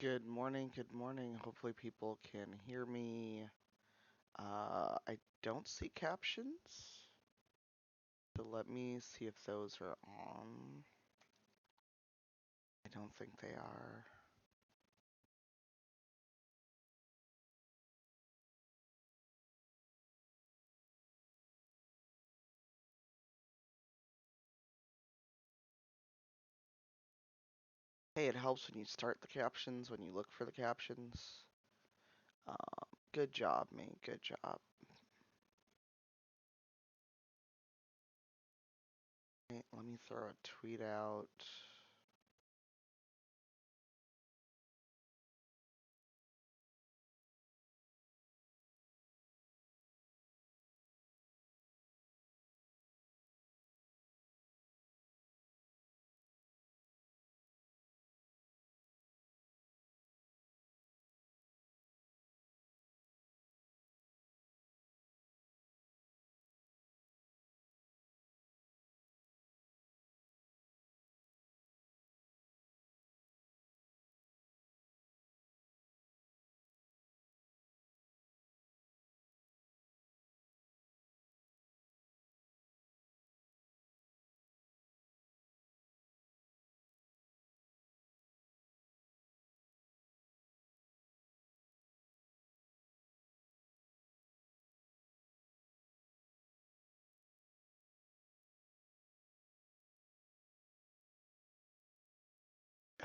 Good morning, good morning. Hopefully people can hear me. I don't see captions, so let me see if those are on. I don't think they are. Hey, it helps when you start the captions, when you look for the captions. Good job, me. Good job. Right, let me throw a tweet out.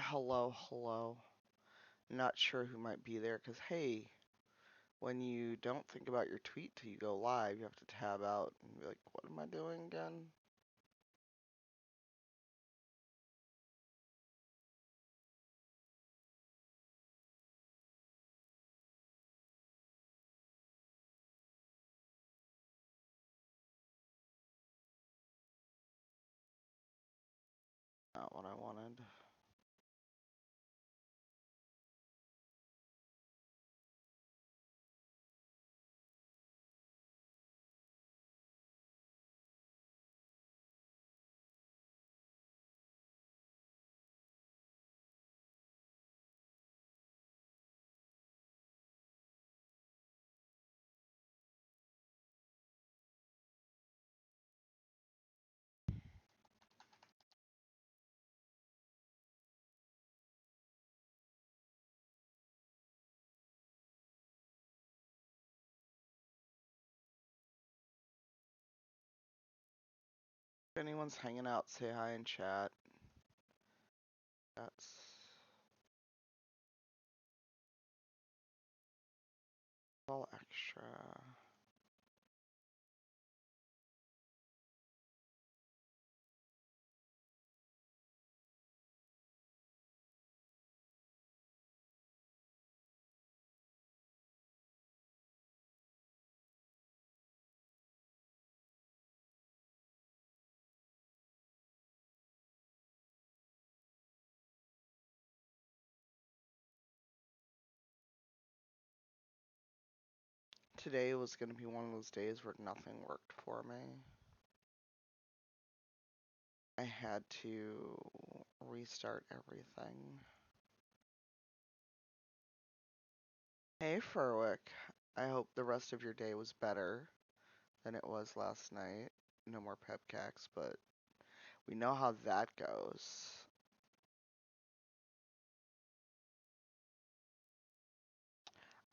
Hello, hello. Not sure who might be there, because hey, when you don't think about your tweet till you go live, you have to tab out and be like, what am I doing again? Not what I wanted. If anyone's hanging out, say hi in chat. That's all extra. Today was going to be one of those days where nothing worked for me. I had to restart everything. Hey, Furwick. I hope the rest of your day was better than it was last night. No more pepcacs, but we know how that goes.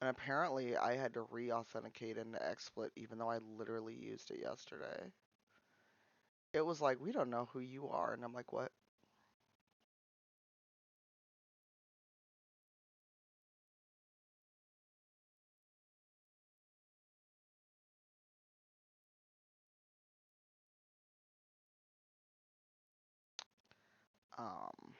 And apparently, I had to re-authenticate into XSplit even though I literally used it yesterday. It was like, we don't know who you are, and I'm like, what? Um,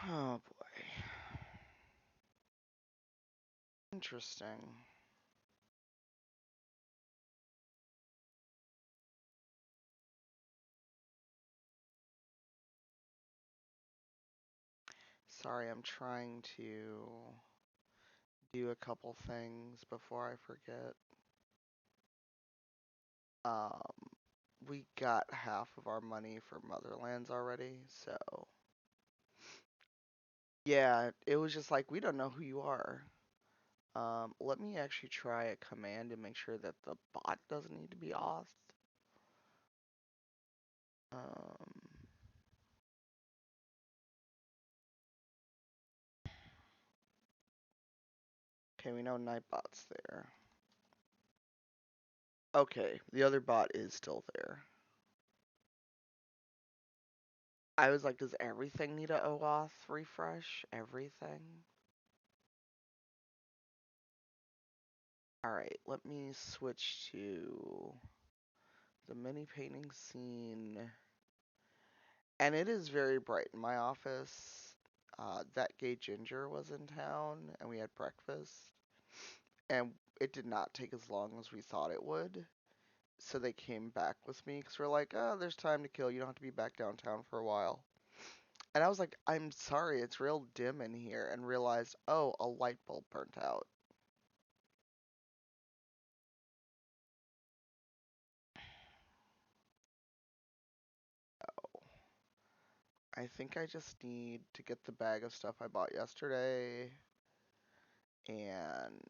oh boy. Interesting. Sorry, I'm trying to do a couple things before I forget. Um, we got half of our money for Motherlands already, so yeah, it was just like we don't know who you are. Let me actually try a command and make sure that the bot doesn't need to be off. Um, okay, we know Nightbot's there. Okay, the other bot is still there. I was like, does everything need a OAuth refresh? Everything? Alright, let me switch to the mini painting scene. And it is very bright in my office. That gay ginger was in town, and we had breakfast. And it did not take as long as we thought it would. So they came back with me because we're like, oh, there's time to kill. You don't have to be back downtown for a while. And I was like, I'm sorry, it's real dim in here. And realized, oh, a light bulb burnt out. I think I just need to get the bag of stuff I bought yesterday and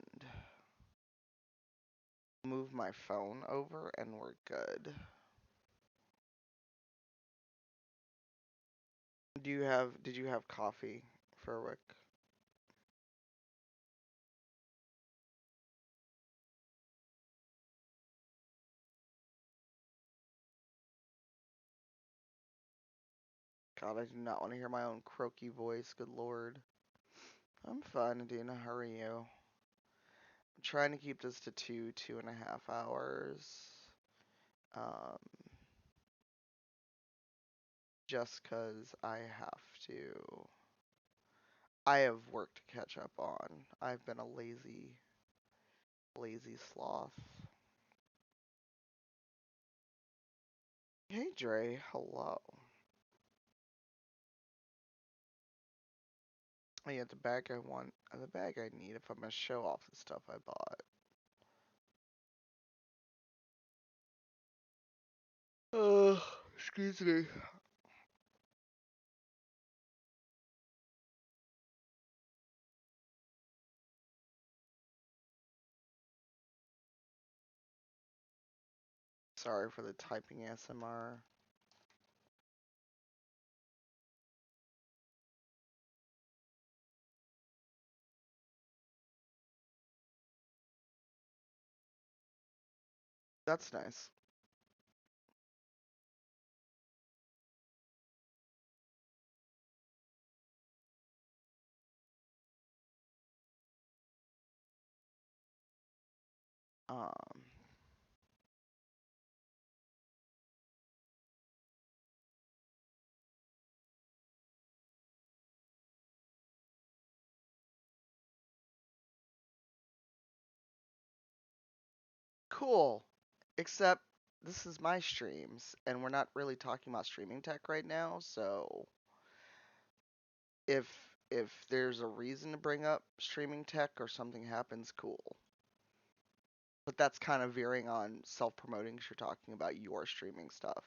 move my phone over and we're good. Did you have coffee, Furwick? God, I do not want to hear my own croaky voice, good lord. I'm fine, Adina, how are you? I'm trying to keep this to 2.5 hours. Um, just 'cause I have to. I have work to catch up on. I've been a lazy sloth. Hey Dre, hello. Oh yeah, the bag I want, the bag I need if I'm gonna show off the stuff I bought. Excuse me. Sorry for the typing ASMR. That's nice. Um, cool. Except this is my streams, and we're not really talking about streaming tech right now. So if if there's a reason to bring up streaming tech or something happens, cool. But that's kind of veering on self-promoting because you're talking about your streaming stuff.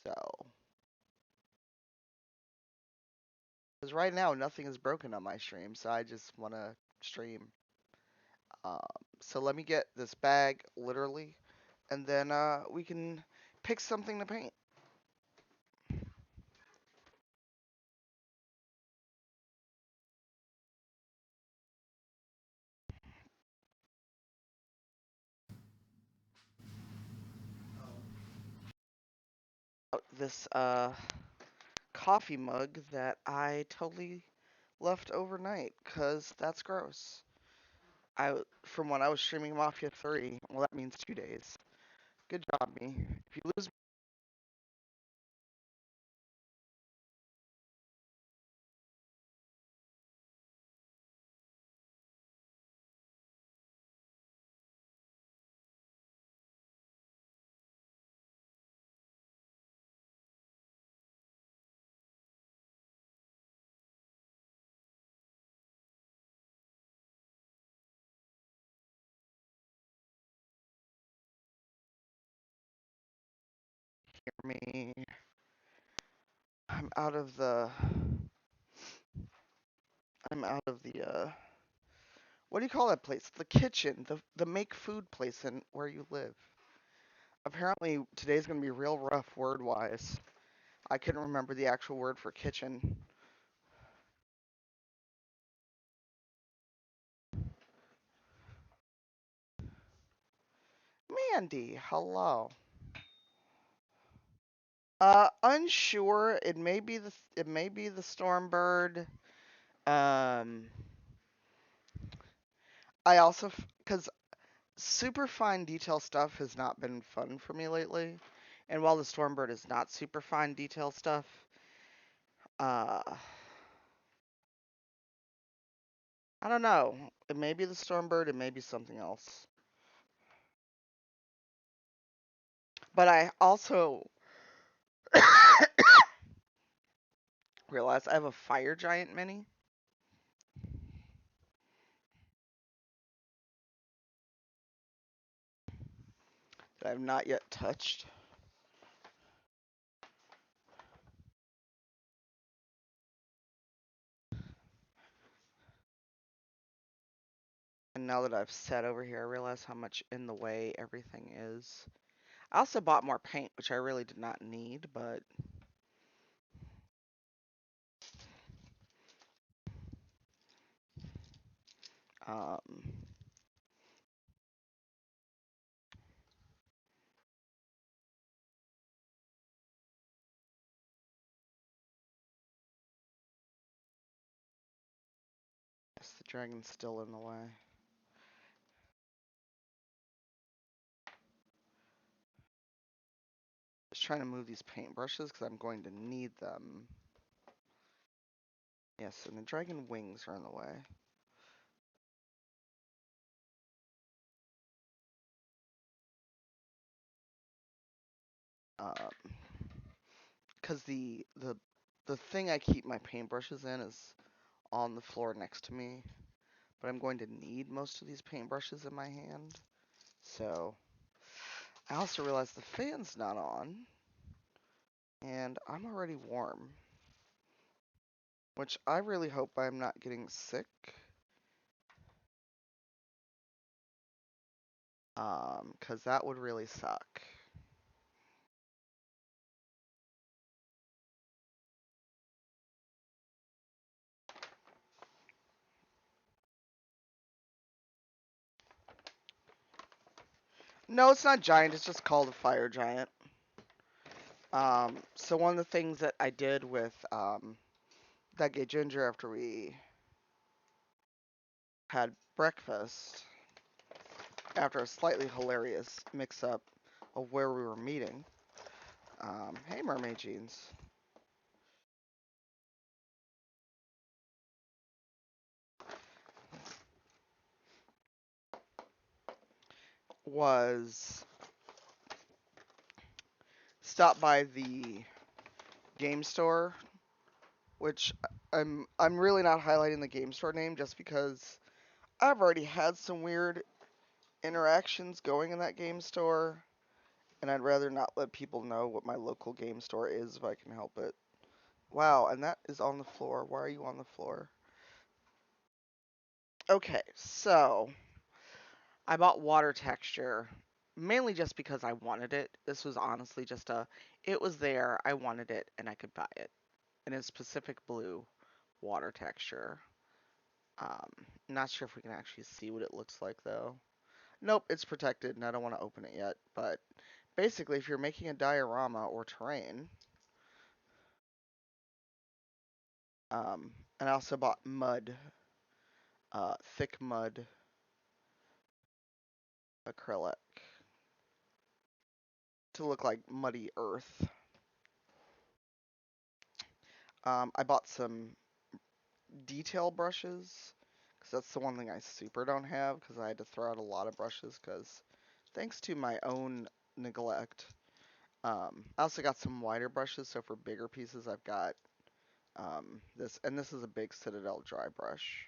So, because right now nothing is broken on my stream, so I just want to stream. Um, so let me get this bag, literally, and then we can pick something to paint. This coffee mug that I totally left overnight, cause that's gross. From when I was streaming Mafia 3, well that means 2 days. Good job, me. If you lose, me. I'm out of the. I'm out of the. What do you call that place? The kitchen, the make food place in where you live. Apparently today's gonna be real rough word wise. I couldn't remember the actual word for kitchen. Mandy, hello. Unsure. It may be the Stormbird. Um, I also because super fine detail stuff has not been fun for me lately. And while the Stormbird is not super fine detail stuff, uh, I don't know. It may be the Stormbird. It may be something else. But I also realize I have a fire giant mini that I've not yet touched. And now that I've sat over here, I realize how much in the way everything is. I also bought more paint, which I really did not need, but um, yes, the dragon's still in the way. Just trying to move these paintbrushes because I'm going to need them. Yes, and the dragon wings are in the way. Because the thing I keep my paintbrushes in is on the floor next to me, but I'm going to need most of these paintbrushes in my hand. So I also realize the fan's not on, and I'm already warm, which I really hope I'm not getting sick. Because that would really suck. No, it's not giant. It's just called a fire giant. So one of the things that I did with that gay ginger after we had breakfast, after a slightly hilarious mix-up of where we were meeting. Hey, mermaid jeans. Was stop by the game store, which I'm really not highlighting the game store name just because I've already had some weird interactions going in that game store, and I'd rather not let people know what my local game store is if I can help it. Wow, and that is on the floor. Why are you on the floor? Okay, so I bought water texture mainly just because I wanted it. This was honestly just it was there, I wanted it, and I could buy it. And it's Pacific Blue water texture. Um, Not sure if we can actually see what it looks like though. Nope, it's protected and I don't want to open it yet. But basically, if you're making a diorama or terrain, and I also bought mud, thick mud acrylic to look like muddy earth. I bought some detail brushes because that's the one thing I super don't have because I had to throw out a lot of brushes because thanks to my own neglect. I also got some wider brushes, so for bigger pieces I've got this, and this is a big Citadel dry brush,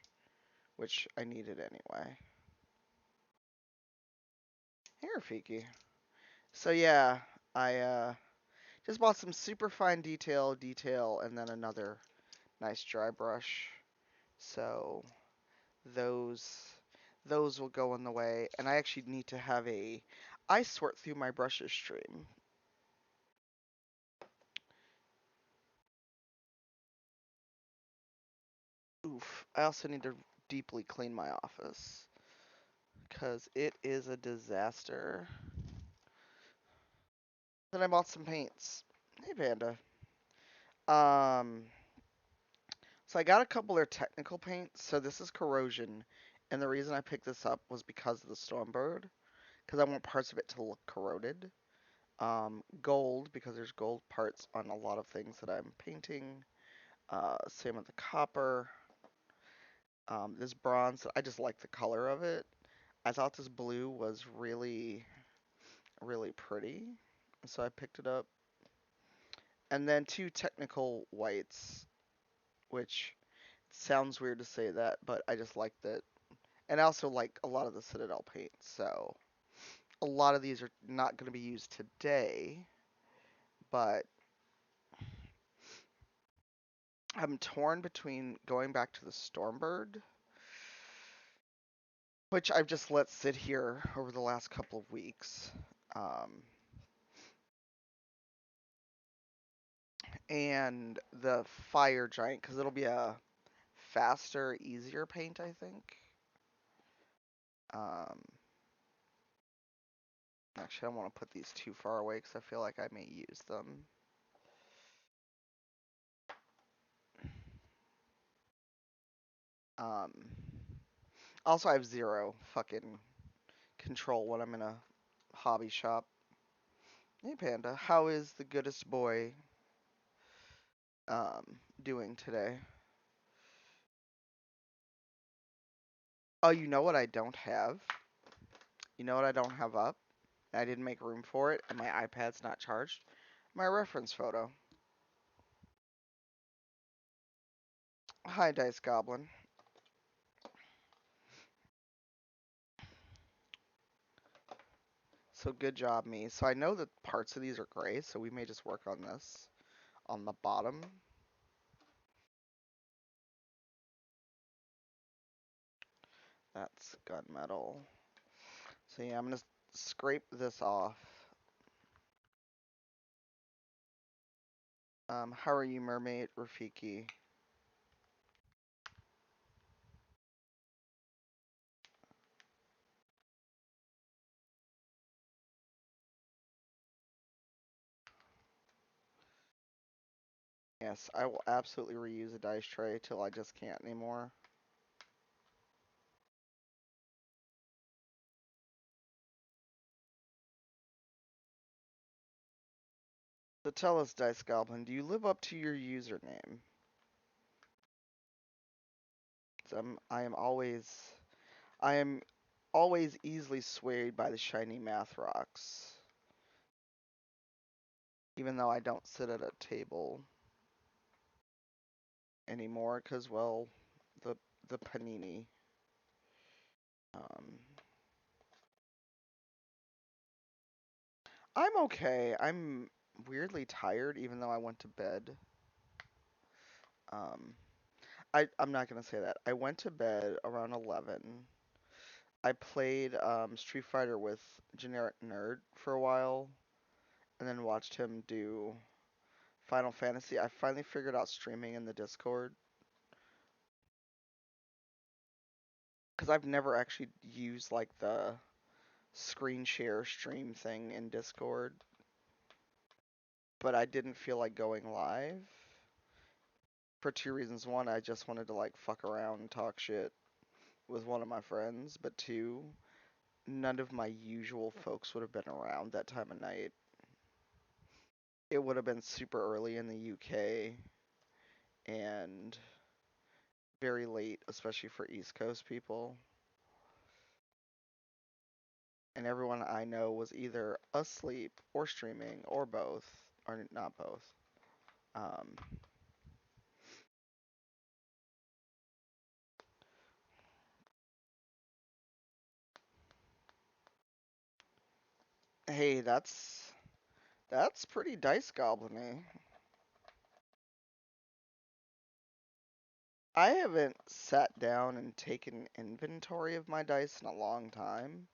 which I needed anyway. Here, Fiki. So yeah, I Just bought some super fine detail, and then another nice dry brush. So those those will go in the way. And I actually need to have I sort through my brushes stream. Oof. I also need to deeply clean my office because it is a disaster. Then I bought some paints. Hey, Panda. Um, so I got a couple of technical paints. So this is corrosion, and the reason I picked this up was because of the Stormbird, because I want parts of it to look corroded. Gold, because there's gold parts on a lot of things that I'm painting. Same with the copper. This bronze, I just like the color of it. I thought this blue was really, really pretty, so I picked it up. And then two technical whites, which sounds weird to say that, but I just like that. And I also like a lot of the Citadel paints, so a lot of these are not going to be used today, but I'm torn between going back to the Stormbird, which I've just let sit here over the last couple of weeks, and the Fire Giant, because it'll be a faster, easier paint, I think. Um, Actually, I don't want to put these too far away because I feel like I may use them. Um, Also, I have zero fucking control when I'm in a hobby shop. Hey, Panda, how is the goodest boy doing today? Oh, you know what I don't have? You know what I don't have up? I didn't make room for it, and my iPad's not charged? My reference photo. Hi, Dice Goblin. So good job, me. So I know that parts of these are gray, so we may just work on this on the bottom. That's gunmetal. So yeah, I'm gonna scrape this off. How are you, Mermaid Rafiki? Yes, I will absolutely reuse a dice tray till I just can't anymore. So tell us, Dice Goblin, do you live up to your username? I am always easily swayed by the shiny math rocks, even though I don't sit at a table anymore, cause well, the the panini. Um, I'm okay. I'm weirdly tired, even though I went to bed. Um, I'm not gonna say that. I went to bed around 11. I played Street Fighter with Generic Nerd for a while, and then watched him do Final Fantasy. I finally figured out streaming in the Discord, because I've never actually used like the screen share stream thing in Discord, but I didn't feel like going live for two reasons. One, I just wanted to like fuck around and talk shit with one of my friends, but two, none of my usual folks would have been around that time of night. It would have been super early in the UK and very late, especially for East Coast people. And everyone I know was either asleep or streaming or both, or not both. Um, hey, That's pretty dice goblin-y. I haven't sat down and taken inventory of my dice in a long time.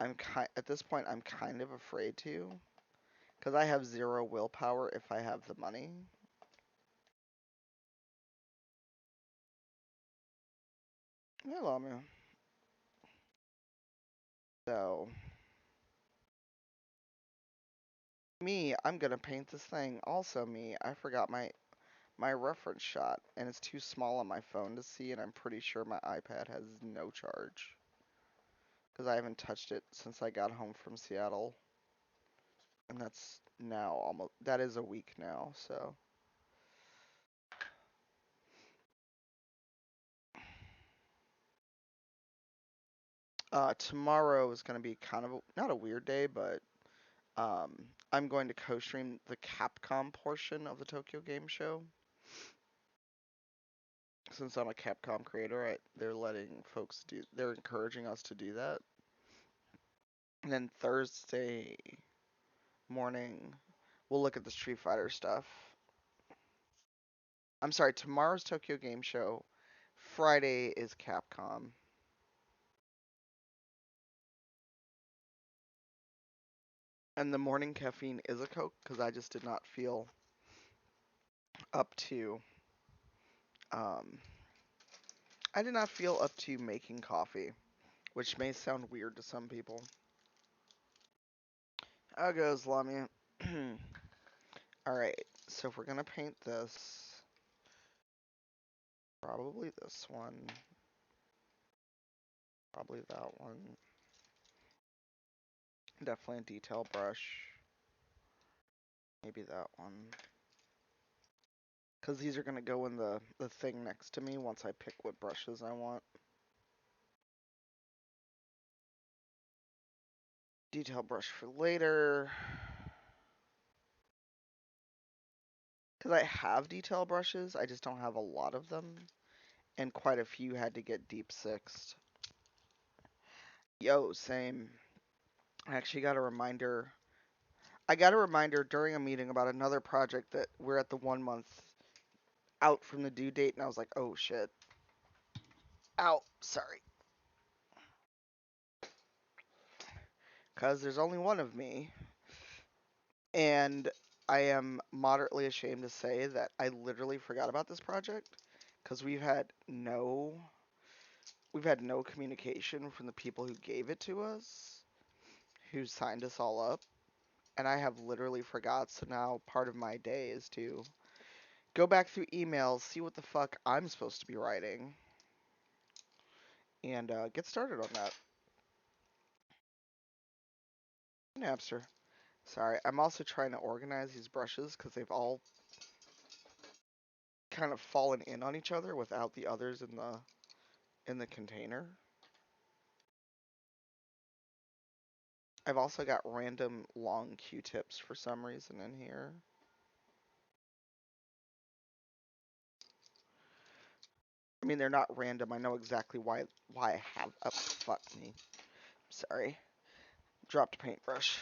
At this point I'm kind of afraid to, because I have 0 willpower if I have the money. Hello, man. So, me, I'm gonna paint this thing. Also, me, I forgot my reference shot, and it's too small on my phone to see, and I'm pretty sure my iPad has no charge, because I haven't touched it since I got home from Seattle, and that's now that is a week now, so. Tomorrow is gonna be kind of not a weird day, but I'm going to co-stream the Capcom portion of the Tokyo Game Show. Since I'm a Capcom creator, they're encouraging us to do that. And then Thursday morning, we'll look at the Street Fighter stuff. I'm sorry, tomorrow's Tokyo Game Show. Friday is Capcom. And the morning caffeine is a Coke because I just did not feel up to um I did not feel up to making coffee, which may sound weird to some people. How goes, Lamia? Alright, so if we're gonna paint this, probably this one, probably that one. Definitely a detail brush. Maybe that one. Because these are going to go in the thing next to me once I pick what brushes I want. Detail brush for later. Because I have detail brushes, I just don't have a lot of them. And quite a few had to get deep sixed. Yo, same. I actually got a reminder. I got a reminder during a meeting about another project that we're at the 1 month out from the due date, and I was like, oh shit. Ow, sorry. Because there's only one of me, and I am moderately ashamed to say that I literally forgot about this project because we've had no communication from the people who gave it to us, who signed us all up, and I have literally forgot. So now part of my day is to go back through emails, see what the fuck I'm supposed to be writing, and get started on that. Napster. Sorry, I'm also trying to organize these brushes because they've all kind of fallen in on each other without the others in the container. I've also got random long Q-tips for some reason in here. I mean, they're not random. I know exactly why I have. Oh, fuck me. Sorry. Dropped a paintbrush.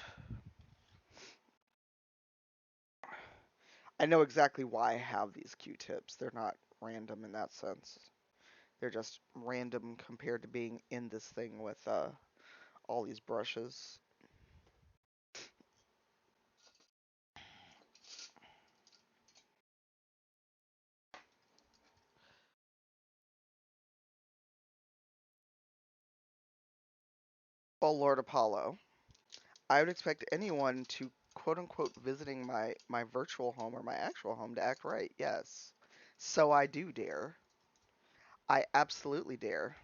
I know exactly why I have these Q-tips. They're not random in that sense. They're just random compared to being in this thing with all these brushes. Oh, Lord Apollo. I would expect anyone to quote unquote visiting my virtual home or my actual home to act right. Yes. So I do dare. I absolutely dare.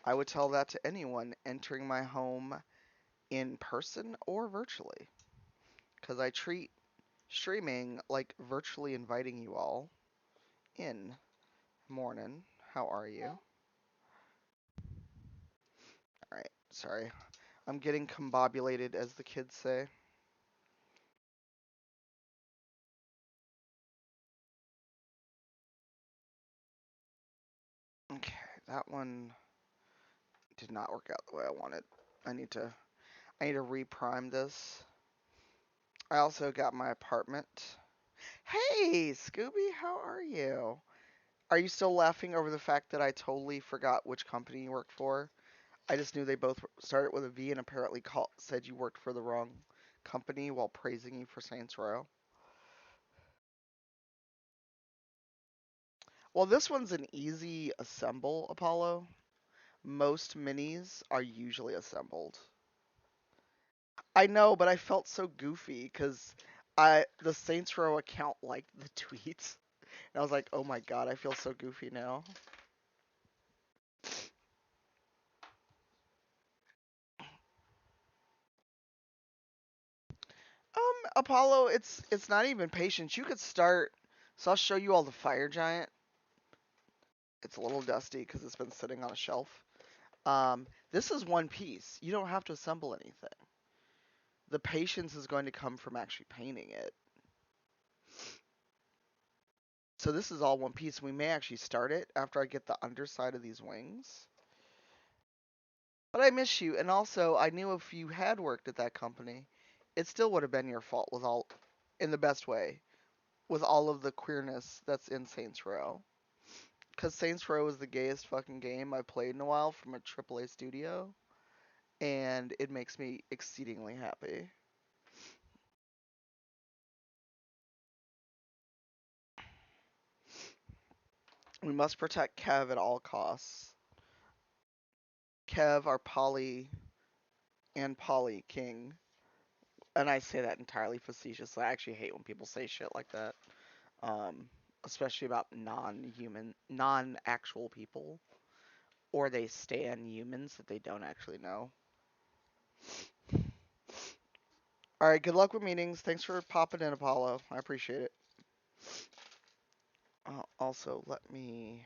I would tell that to anyone entering my home in person or virtually. Because I treat streaming like virtually inviting you all in. Morning. How are you? Alright, sorry. I'm getting combobulated, as the kids say. Okay, that one did not work out the way I wanted. I need to I need to reprime this. I also got my apartment. Hey, Scooby, how are you? Are you still laughing over the fact that I totally forgot which company you worked for? I just knew they both started with a V and apparently said you worked for the wrong company while praising you for Saints Row. Well, this one's an easy assemble, Apollo. Most minis are usually assembled. I know, but I felt so goofy because the Saints Row account liked the tweets. And I was like, oh my god, I feel so goofy now. Apollo, it's not even patience. You could start. So I'll show you all the fire giant. It's a little dusty because it's been sitting on a shelf. This is one piece. You don't have to assemble anything. The patience is going to come from actually painting it. So this is all one piece. We may actually start it after I get the underside of these wings. But I miss you, and also I knew if you had worked at that company, it still would have been your fault with all, in the best way, with all of the queerness that's in Saints Row. Because Saints Row is the gayest fucking game I've played in a while from a AAA studio, and it makes me exceedingly happy. We must protect Kev at all costs. Kev, our Polly and Polly King. And I say that entirely facetiously. I actually hate when people say shit like that. Um, Especially about non-human, non-actual people. Or they stand humans that they don't actually know. Alright, good luck with meetings. Thanks for popping in, Apollo. I appreciate it. Also, let me...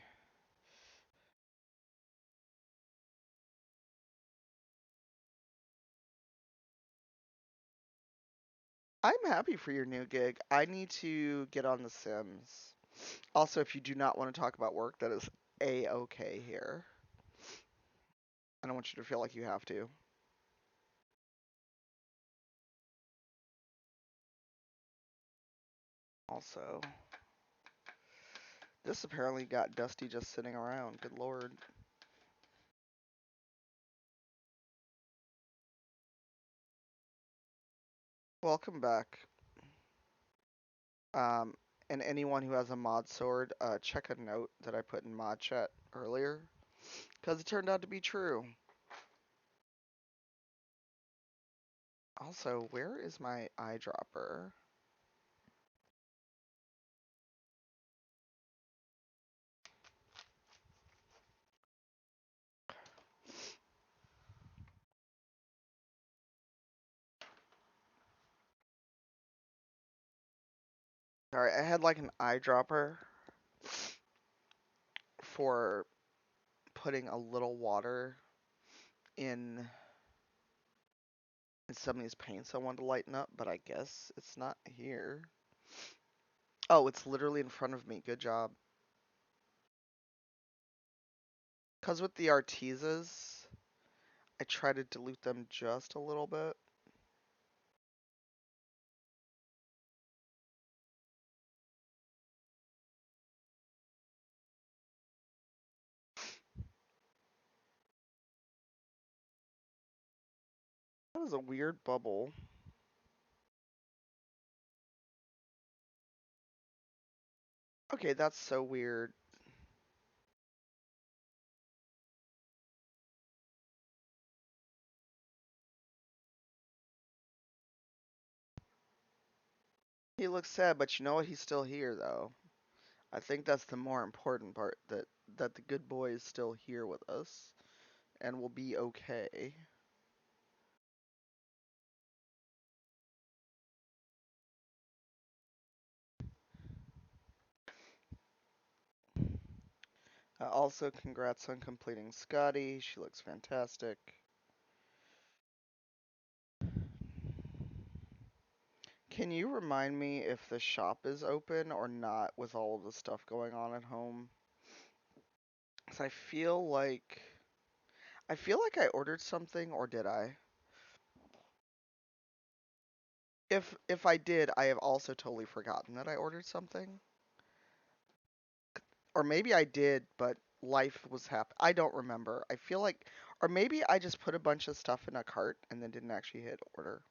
I'm happy for your new gig. I need to get on The Sims. Also, if you do not want to talk about work, that is A-okay here. I don't want you to feel like you have to. Also, this apparently got Dusty just sitting around. Good lord. Welcome back. Um, and anyone who has a mod sword, check a note that I put in mod chat earlier, because it turned out to be true. Also, where is my eyedropper? Alright, I had like an eyedropper for putting a little water in some of these paints I wanted to lighten up, but I guess it's not here. Oh, it's literally in front of me. Good job. Because with the Artesas, I try to dilute them just a little bit. That is a weird bubble. Okay, that's so weird. He looks sad, but you know what? He's still here, though. I think that's the more important part, that the good boy is still here with us and will be okay. Also, congrats on completing Scotty. She looks fantastic. Can you remind me if the shop is open or not with all of the stuff going on at home? 'Cause I feel like I feel like I ordered something, or did I? If I did, I have also totally forgotten that I ordered something. Or maybe I did, but life was I don't remember. I feel like, or maybe I just put a bunch of stuff in a cart and then didn't actually hit order.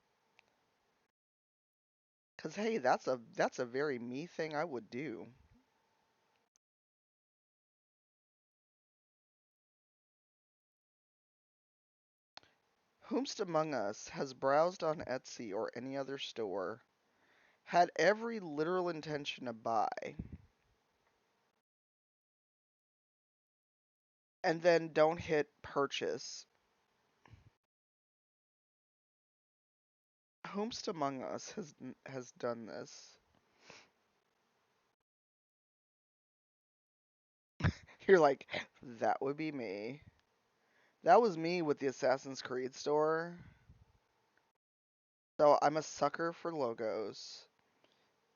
Cause hey, that's a very me thing I would do. Whomst among us has browsed on Etsy or any other store, had every literal intention to buy, and then don't hit purchase. Whomst among us has done this? You're like, that would be me. That was me with the Assassin's Creed store. So I'm a sucker for logos,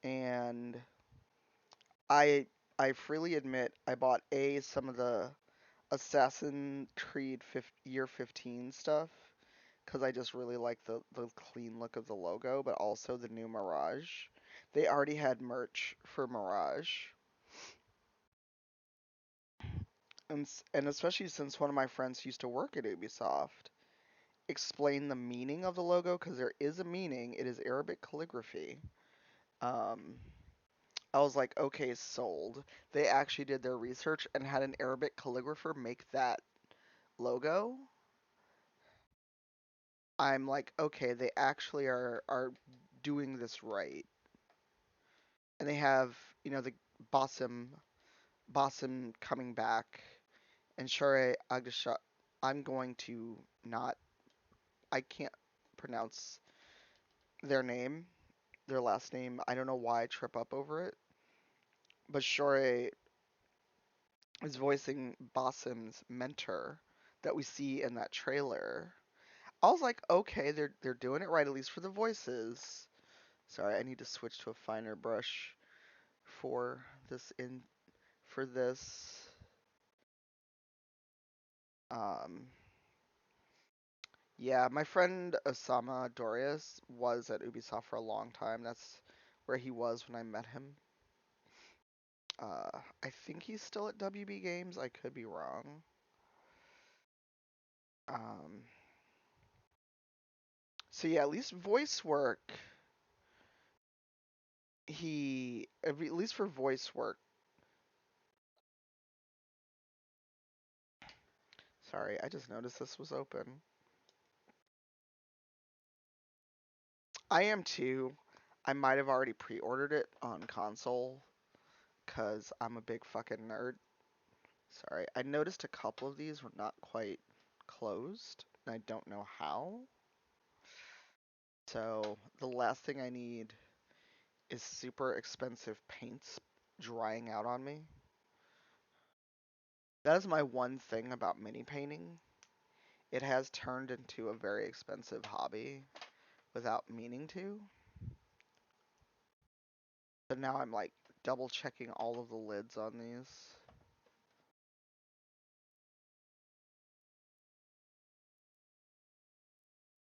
and I I freely admit I bought some of the Assassin's Creed year 15 stuff because I just really like the clean look of the logo, but also the new Mirage. They already had merch for Mirage, and especially since one of my friends used to work at Ubisoft, explain the meaning of the logo because there is a meaning. It is Arabic calligraphy. Um, I was like, okay, sold. They actually did their research and had an Arabic calligrapher make that logo. I'm like, okay, they actually are doing this right. And they have, the Basim Basim coming back and Share Agdasha. I'm going to not I can't pronounce their name, their last name. I don't know why I trip up over it. But Shore is voicing Basim's mentor that we see in that trailer. I was like, okay, they're doing it right, at least for the voices. Sorry, I need to switch to a finer brush for this in for this. Um, yeah, my friend Osama Dorias was at Ubisoft for a long time. That's where he was when I met him. I think he's still at WB Games. I could be wrong. Um, so yeah, at least voice work. At least for voice work. Sorry, I just noticed this was open. I am too. I might have already pre-ordered it on console because I'm a big fucking nerd. Sorry, I noticed a couple of these were not quite closed, and I don't know how. So the last thing I need is super expensive paints drying out on me. That is my one thing about mini painting. It has turned into a very expensive hobby without meaning to. But now I'm like double checking all of the lids on these.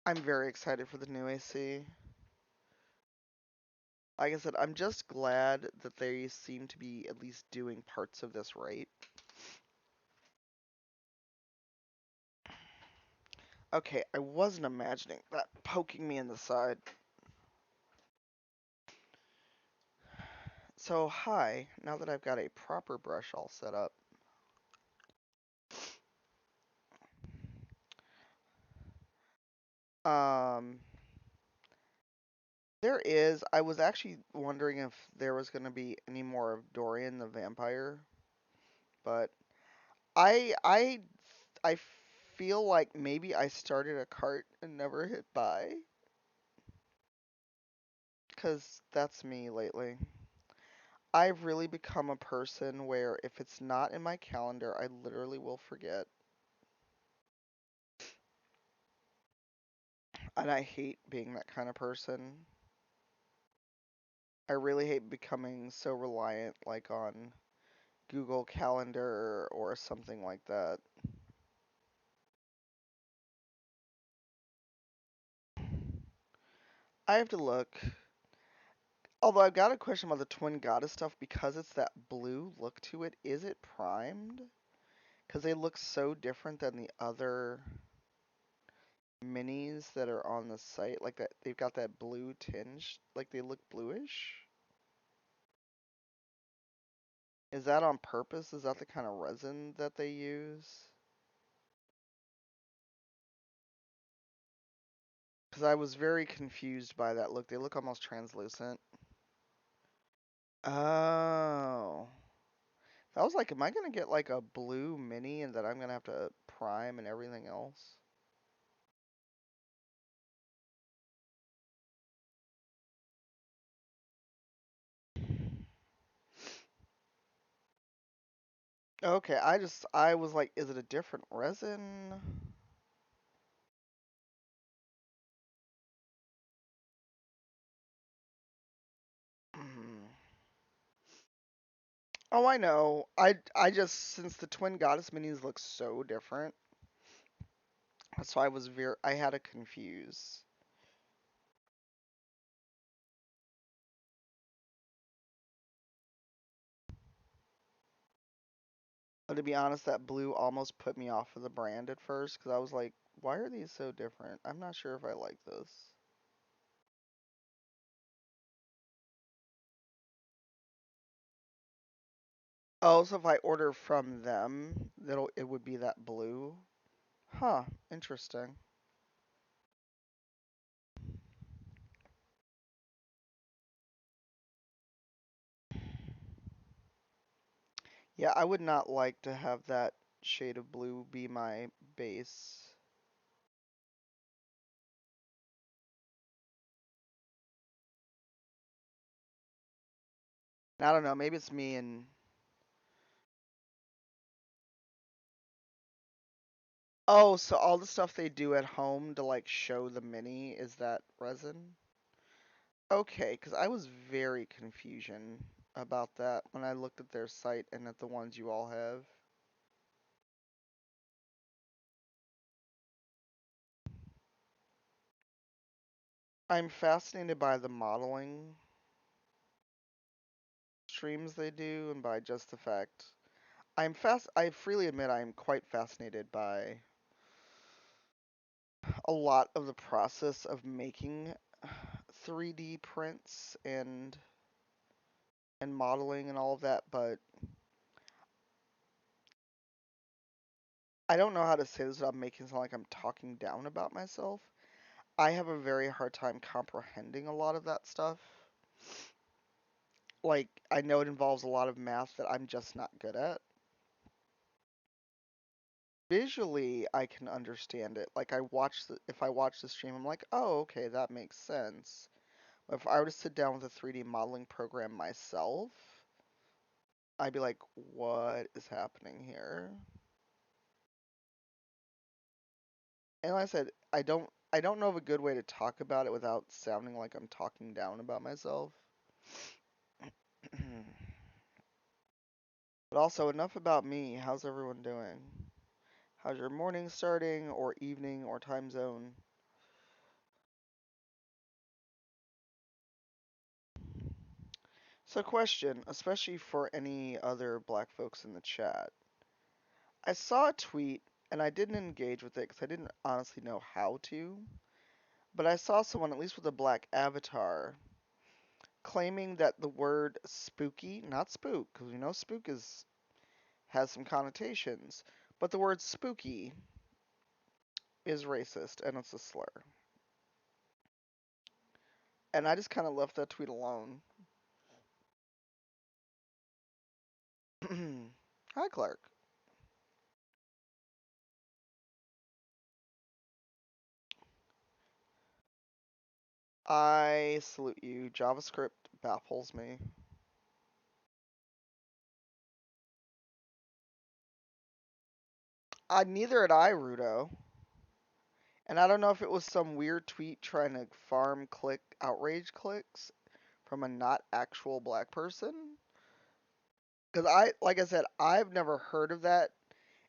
I'm very excited for the new AC. Like I said, I'm just glad that they seem to be at least doing parts of this right. Okay, I wasn't imagining that poking me in the side. So, hi, now that I've got a proper brush all set up. Um, I was actually wondering if there was going to be any more of Dorian the vampire, but I I feel like maybe I started a cart and never hit buy, because that's me lately. I've really become a person where if it's not in my calendar, I literally will forget. And I hate being that kind of person. I really hate becoming so reliant, like on Google Calendar or something like that. I have to look. Although I've got a question about the twin goddess stuff because it's that blue look to it. Is it primed? Because they look so different than the other minis that are on the site. Like that, they've got that blue tinge. Like they look bluish. Is that on purpose? Is that the kind of resin that they use? Because I was very confused by that look. They look almost translucent. Oh. I was like, am I gonna get like a blue mini and that I'm gonna have to prime and everything else? Okay, I was like, is it a different resin? Oh, I know. I just since the twin goddess minis look so different, so I had to confuse. But to be honest, that blue almost put me off of the brand at first because I was like, why are these so different? I'm not sure if I like this. Oh, so if I order from them, it would be that blue. Huh, interesting. Yeah, I would not like to have that shade of blue be my base. I don't know, maybe it's me and oh, so all the stuff they do at home to like show the mini is that resin? Okay, because I was very confusion about that when I looked at their site and at the ones you all have. I'm fascinated by the modeling streams they do and by just the fact I freely admit I'm quite fascinated by a lot of the process of making 3D prints and modeling and all of that, but I don't know how to say this without making it sound like I'm talking down about myself. I have a very hard time comprehending a lot of that stuff. Like, I know it involves a lot of math that I'm just not good at. Visually, I can understand it. Like, if I watch the stream, I'm like, oh, okay, that makes sense. But if I were to sit down with a 3D modeling program myself, I'd be like, what is happening here? And like I said, I don't know of a good way to talk about it without sounding like I'm talking down about myself. But also, enough about me. How's everyone doing? How's your morning starting, or evening, or time zone? So, question, especially for any other black folks in the chat. I saw a tweet, and I didn't engage with it because I didn't honestly know how to. But I saw someone, at least with a black avatar, claiming that the word spooky, not spook, because we know spook has some connotations, but the word spooky is racist and it's a slur. And I just kind of left that tweet alone. Hi, Clark. I salute you. JavaScript baffles me. Neither had I, Rudo. And I don't know if it was some weird tweet trying to farm outrage clicks from a not actual black person. Because like I said, I've never heard of that,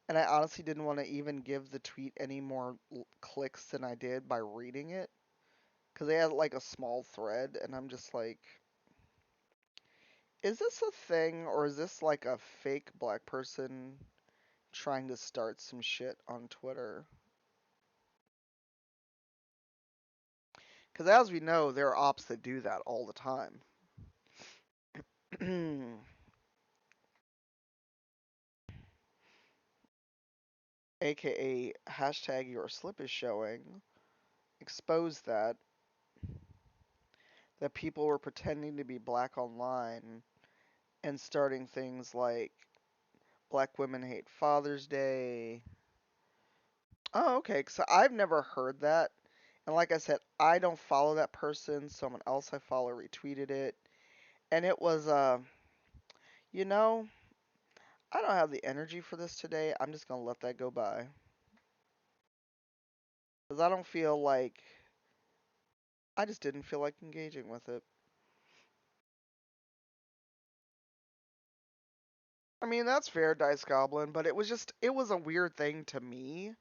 and I honestly didn't want to even give the tweet any more clicks than I did by reading it. because they had like a small thread, and I'm just like, is this a thing or is this like a fake black person trying to start some shit on Twitter? Because as we know, there are ops that do that all the time. AKA hashtag your slip is showing, exposed that people were pretending to be black online and starting things like Black Women Hate Father's Day. Oh, okay. So I've never heard that. And like I said, I don't follow that person. Someone else I follow retweeted it. And it was, you know, I don't have the energy for this today. I'm just going to let that go by. Because I don't feel like, I just didn't feel like engaging with it. I mean, that's fair, Dice Goblin, but it was a weird thing to me.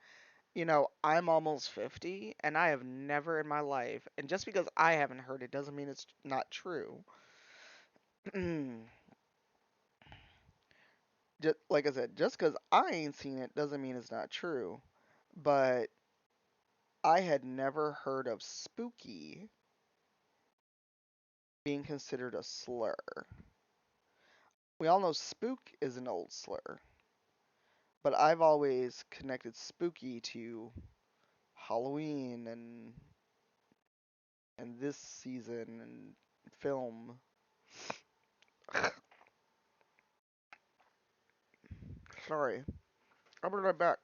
I'm almost 50, and I have never in my life, and just because I haven't heard it doesn't mean it's not true. Just, like I said, just because I ain't seen it doesn't mean it's not true. But I had never heard of spooky being considered a slur. We all know spook is an old slur, but I've always connected spooky to Halloween and this season and film. Sorry, I'll be right back.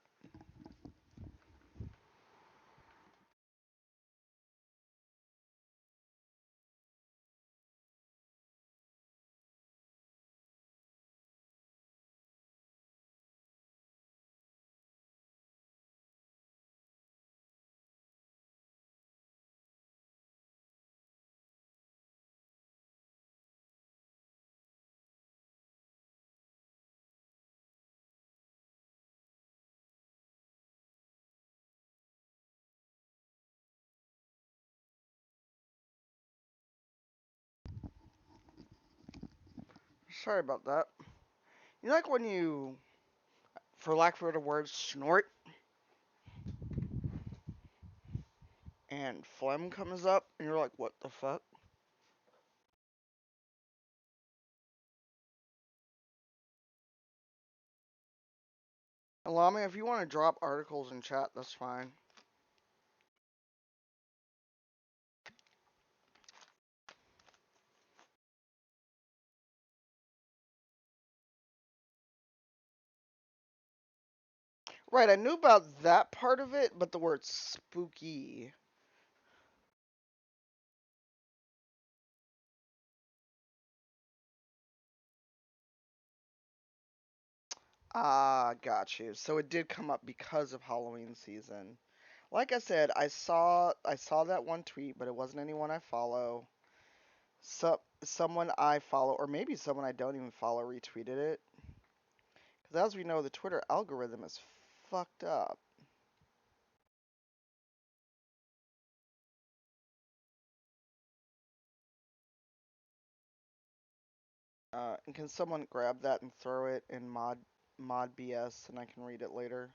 Sorry about that. Like when you, for lack of a better word, snort and phlegm comes up, and you're like, what the fuck? Allow me, if you want to drop articles in chat, that's fine. Right, I knew about that part of it, but the word spooky. Ah, got you. So it did come up because of Halloween season. Like I said, I saw that one tweet, but it wasn't anyone I follow. Someone I follow, or maybe someone I don't even follow, retweeted it. Because as we know, the Twitter algorithm is fucked up. And can someone grab that and throw it in mod BS, and I can read it later?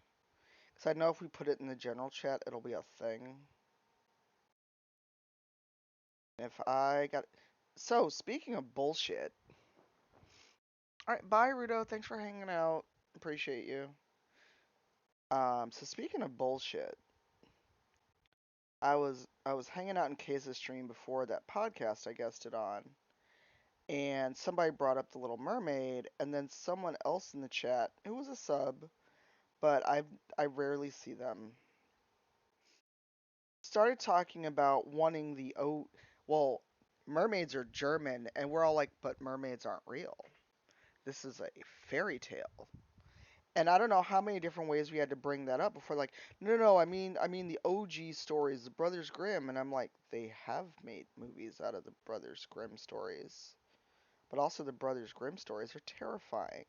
Because I know if we put it in the general chat, it'll be a thing. If I got, so speaking of bullshit. All right, bye, Rudo. Thanks for hanging out. Appreciate you. So speaking of bullshit, I was hanging out in Case's stream before that podcast I guested on, and somebody brought up the Little Mermaid, and then someone else in the chat who was a sub, but I rarely see them, started talking about wanting well, mermaids are German, and we're all like, but mermaids aren't real. This is a fairy tale. And I don't know how many different ways we had to bring that up before, like, no, no, I mean the OG stories, the Brothers Grimm, and I'm like, they have made movies out of the Brothers Grimm stories, but also the Brothers Grimm stories are terrifying.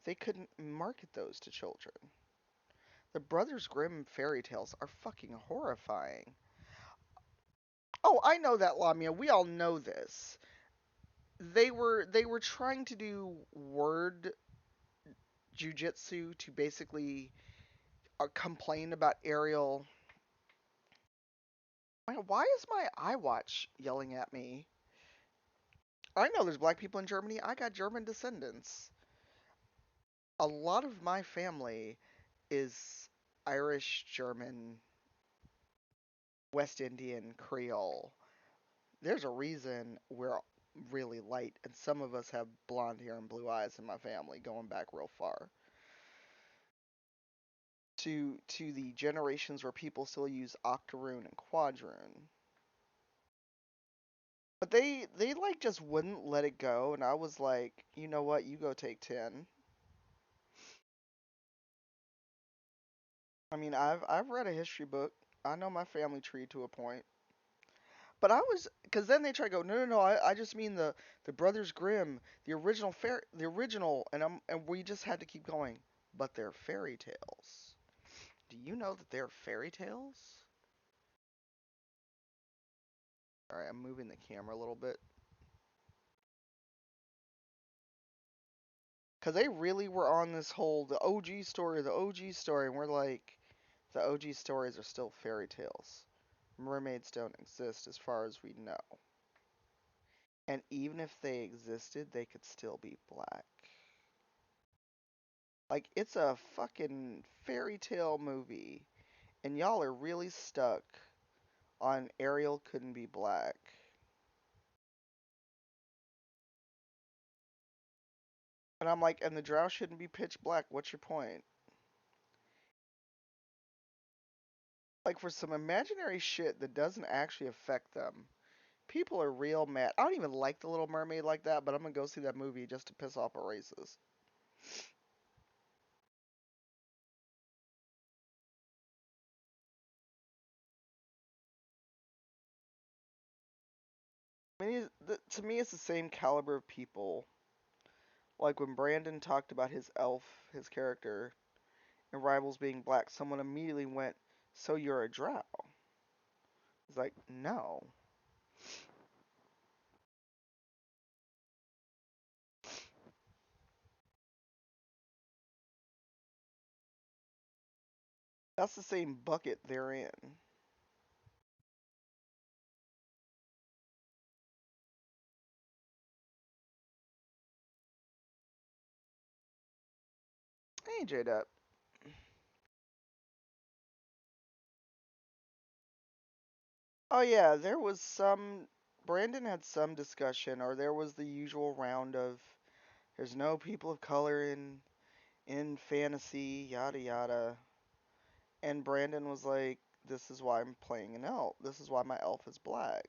They couldn't market those to children. The Brothers Grimm fairy tales are fucking horrifying. Oh, I know that, Lamia. We all know this. They were trying to do word jujitsu to basically complain about Ariel. Why is my iWatch yelling at me? I know there's black people in Germany. I got German descendants. A lot of my family is Irish, German, West Indian, Creole. There's a reason we're really light, and some of us have blonde hair and blue eyes in my family, going back real far to the generations where people still use octoroon and quadroon. But they like just wouldn't let it go, and I was like, you know what, you go take 10. I mean, I've read a history book. I know my family tree to a point. But I was, because then they try to go, no, no, no. I just mean the Brothers Grimm, the original, and we just had to keep going. But they're fairy tales. Do you know that they're fairy tales? All right, I'm moving the camera a little bit because they really were on this whole the OG story, and we're like, the OG stories are still fairy tales. Mermaids don't exist as far as we know. And even if they existed, they could still be black. Like, it's a fucking fairy tale movie, and y'all are really stuck on Ariel couldn't be black. And I'm like, and the drow shouldn't be pitch black. What's your point? Like, for some imaginary shit that doesn't actually affect them, people are real mad. I don't even like The Little Mermaid like that, but I'm gonna go see that movie just to piss off a racist. I mean, to me, it's the same caliber of people. Like when Brandon talked about his elf, his character, and rivals being black, someone immediately went, "So you're a drow?" It's like, no. That's the same bucket they're in. Hey, J-Dub. Oh yeah, there was some. Brandon had some discussion, or there was the usual round of there's no people of color in fantasy, yada yada. And Brandon was like, "This is why I'm playing an elf. This is why my elf is black."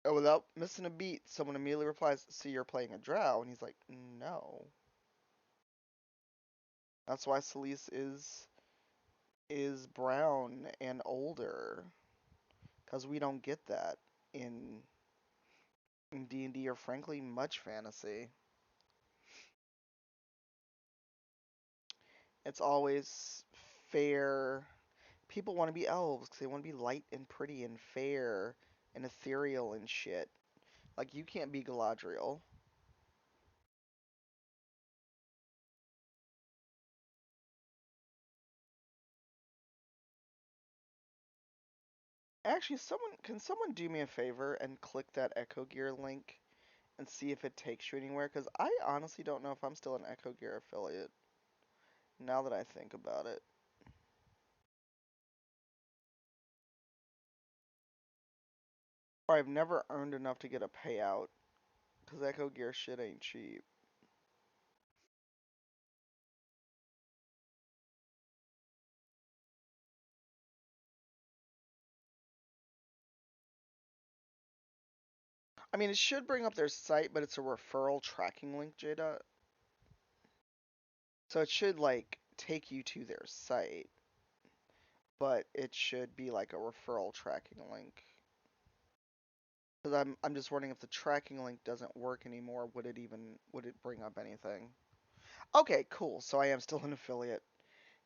And without missing a beat, someone immediately replies, "So you're playing a drow?" And he's like, "No." That's why Celise is brown and older, because we don't get that in D&D or frankly much fantasy. It's always fair. People want to be elves because they want to be light and pretty and fair and ethereal and shit. Like you can't be Galadriel. Actually, someone do me a favor and click that Echo Gear link and see if it takes you anywhere? Because I honestly don't know if I'm still an Echo Gear affiliate now that I think about it. Or I've never earned enough to get a payout because Echo Gear shit ain't cheap. I mean, it should bring up their site, but it's a referral tracking link, Jada. So it should like take you to their site, but it should be like a referral tracking link. Because I'm just wondering if the tracking link doesn't work anymore, would it bring up anything? Okay, cool. So I am still an affiliate.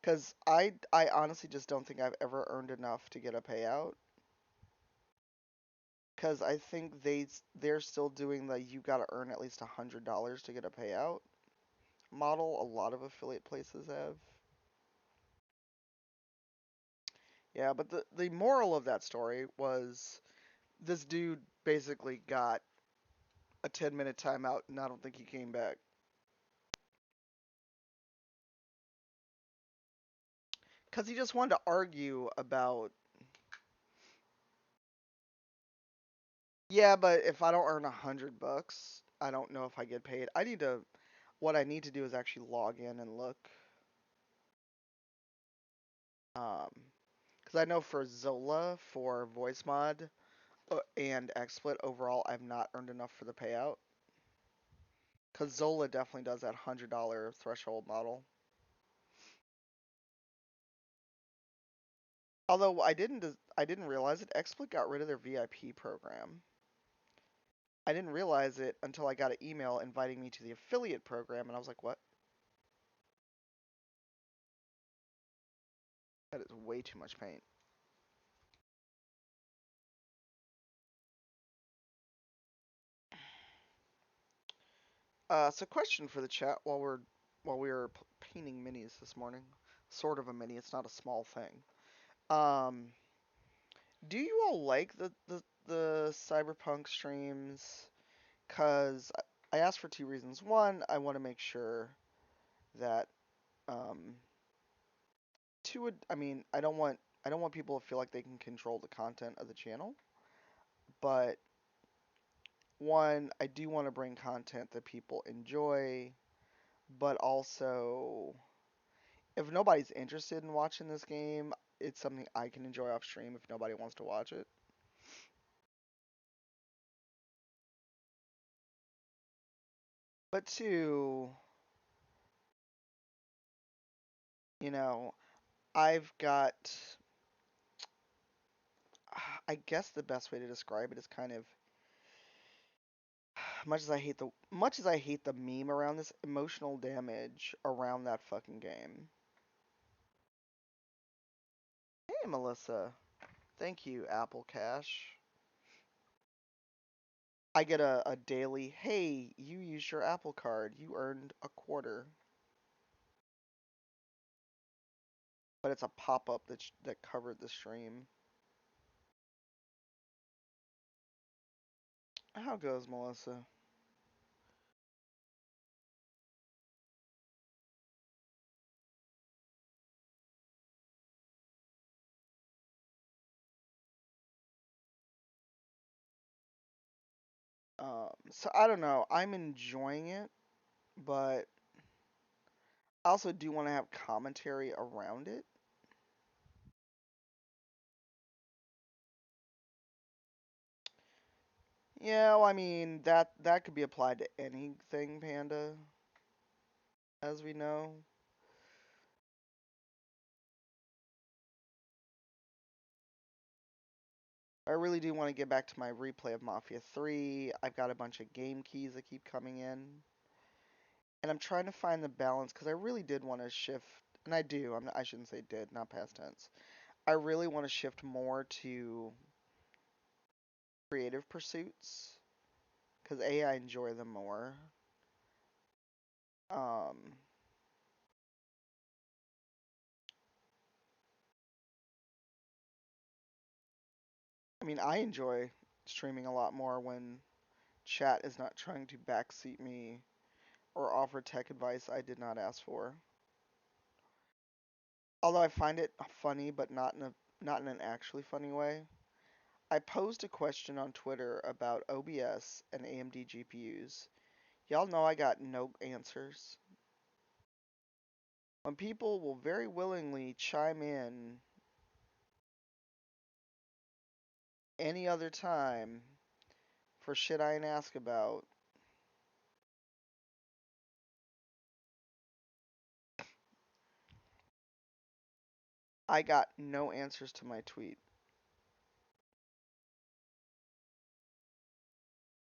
Because I honestly just don't think I've ever earned enough to get a payout. Because I think they're still doing the you got to earn at least $100 to get a payout model. A lot of affiliate places have. Yeah, but the moral of that story was this dude basically got a 10-minute timeout, and I don't think he came back. Because he just wanted to argue about, yeah, but if I don't earn $100, I don't know if I get paid. What I need to do is actually log in and look. Because I know for Zola, for voice mod, and XSplit overall, I've not earned enough for the payout. Because Zola definitely does that $100 threshold model. Although I didn't realize it. XSplit got rid of their VIP program. I didn't realize it until I got an email inviting me to the affiliate program, and I was like, "What? That is way too much paint." So question for the chat while we were painting minis this morning. Sort of a mini. It's not a small thing. Um, do you all like the cyberpunk streams? Cause I asked for two reasons. One, I want to make sure that um, I mean, I don't want people to feel like they can control the content of the channel. But one, I do want to bring content that people enjoy, but also if nobody's interested in watching this game, it's something I can enjoy off stream if nobody wants to watch it. But two, you know, I've got I guess the best way to describe it is kind of much as I hate the meme around this emotional damage around that fucking game. Hey Melissa. Thank you, Apple Cash. I get a daily, hey, you used your Apple card, you earned a quarter. But it's a pop-up that covered the stream. How goes, Melissa? So I don't know. I'm enjoying it, but I also do want to have commentary around it. Yeah, well, I mean that could be applied to anything, Panda, as we know. I really do want to get back to my replay of Mafia 3. I've got a bunch of game keys that keep coming in. And I'm trying to find the balance because I really did want to shift, and I do. I shouldn't say did, not past tense. I really want to shift more to creative pursuits because I enjoy them more. Um, I mean, I enjoy streaming a lot more when chat is not trying to backseat me or offer tech advice I did not ask for. Although I find it funny, but not in an actually funny way. I posed a question on Twitter about OBS and AMD GPUs. Y'all know I got no answers. When people will very willingly chime in any other time for shit I ain't ask about, I got no answers to my tweet.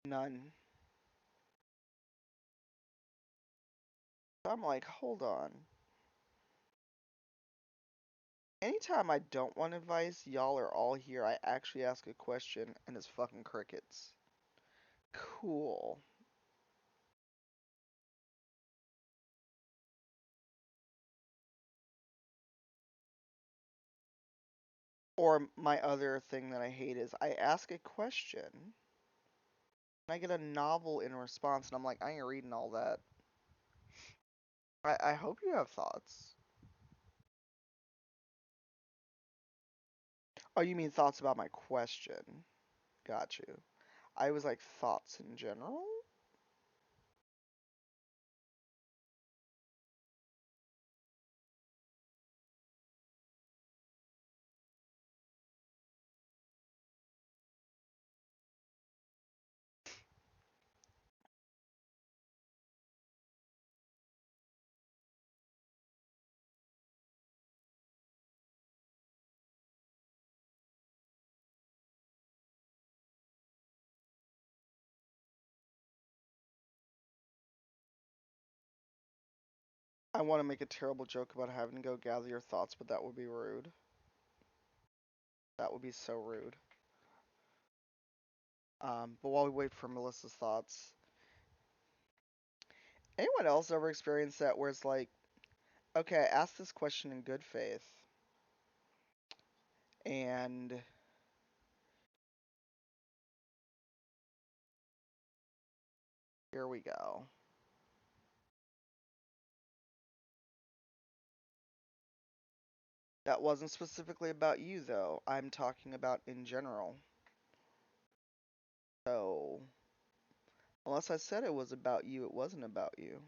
None. So I'm like, hold on. Anytime I don't want advice, y'all are all here. I actually ask a question and it's fucking crickets. Cool. Or my other thing that I hate is I ask a question and I get a novel in response and I'm like, I ain't reading all that. I hope you have thoughts. Oh, you mean thoughts about my question? Got you. I was like thoughts in general? I want to make a terrible joke about having to go gather your thoughts, but that would be rude. That would be so rude. But while we wait for Melissa's thoughts, anyone else ever experienced that where it's like, okay, I asked this question in good faith, and here we go. That wasn't specifically about you, though. I'm talking about in general. So, unless I said it was about you, it wasn't about you.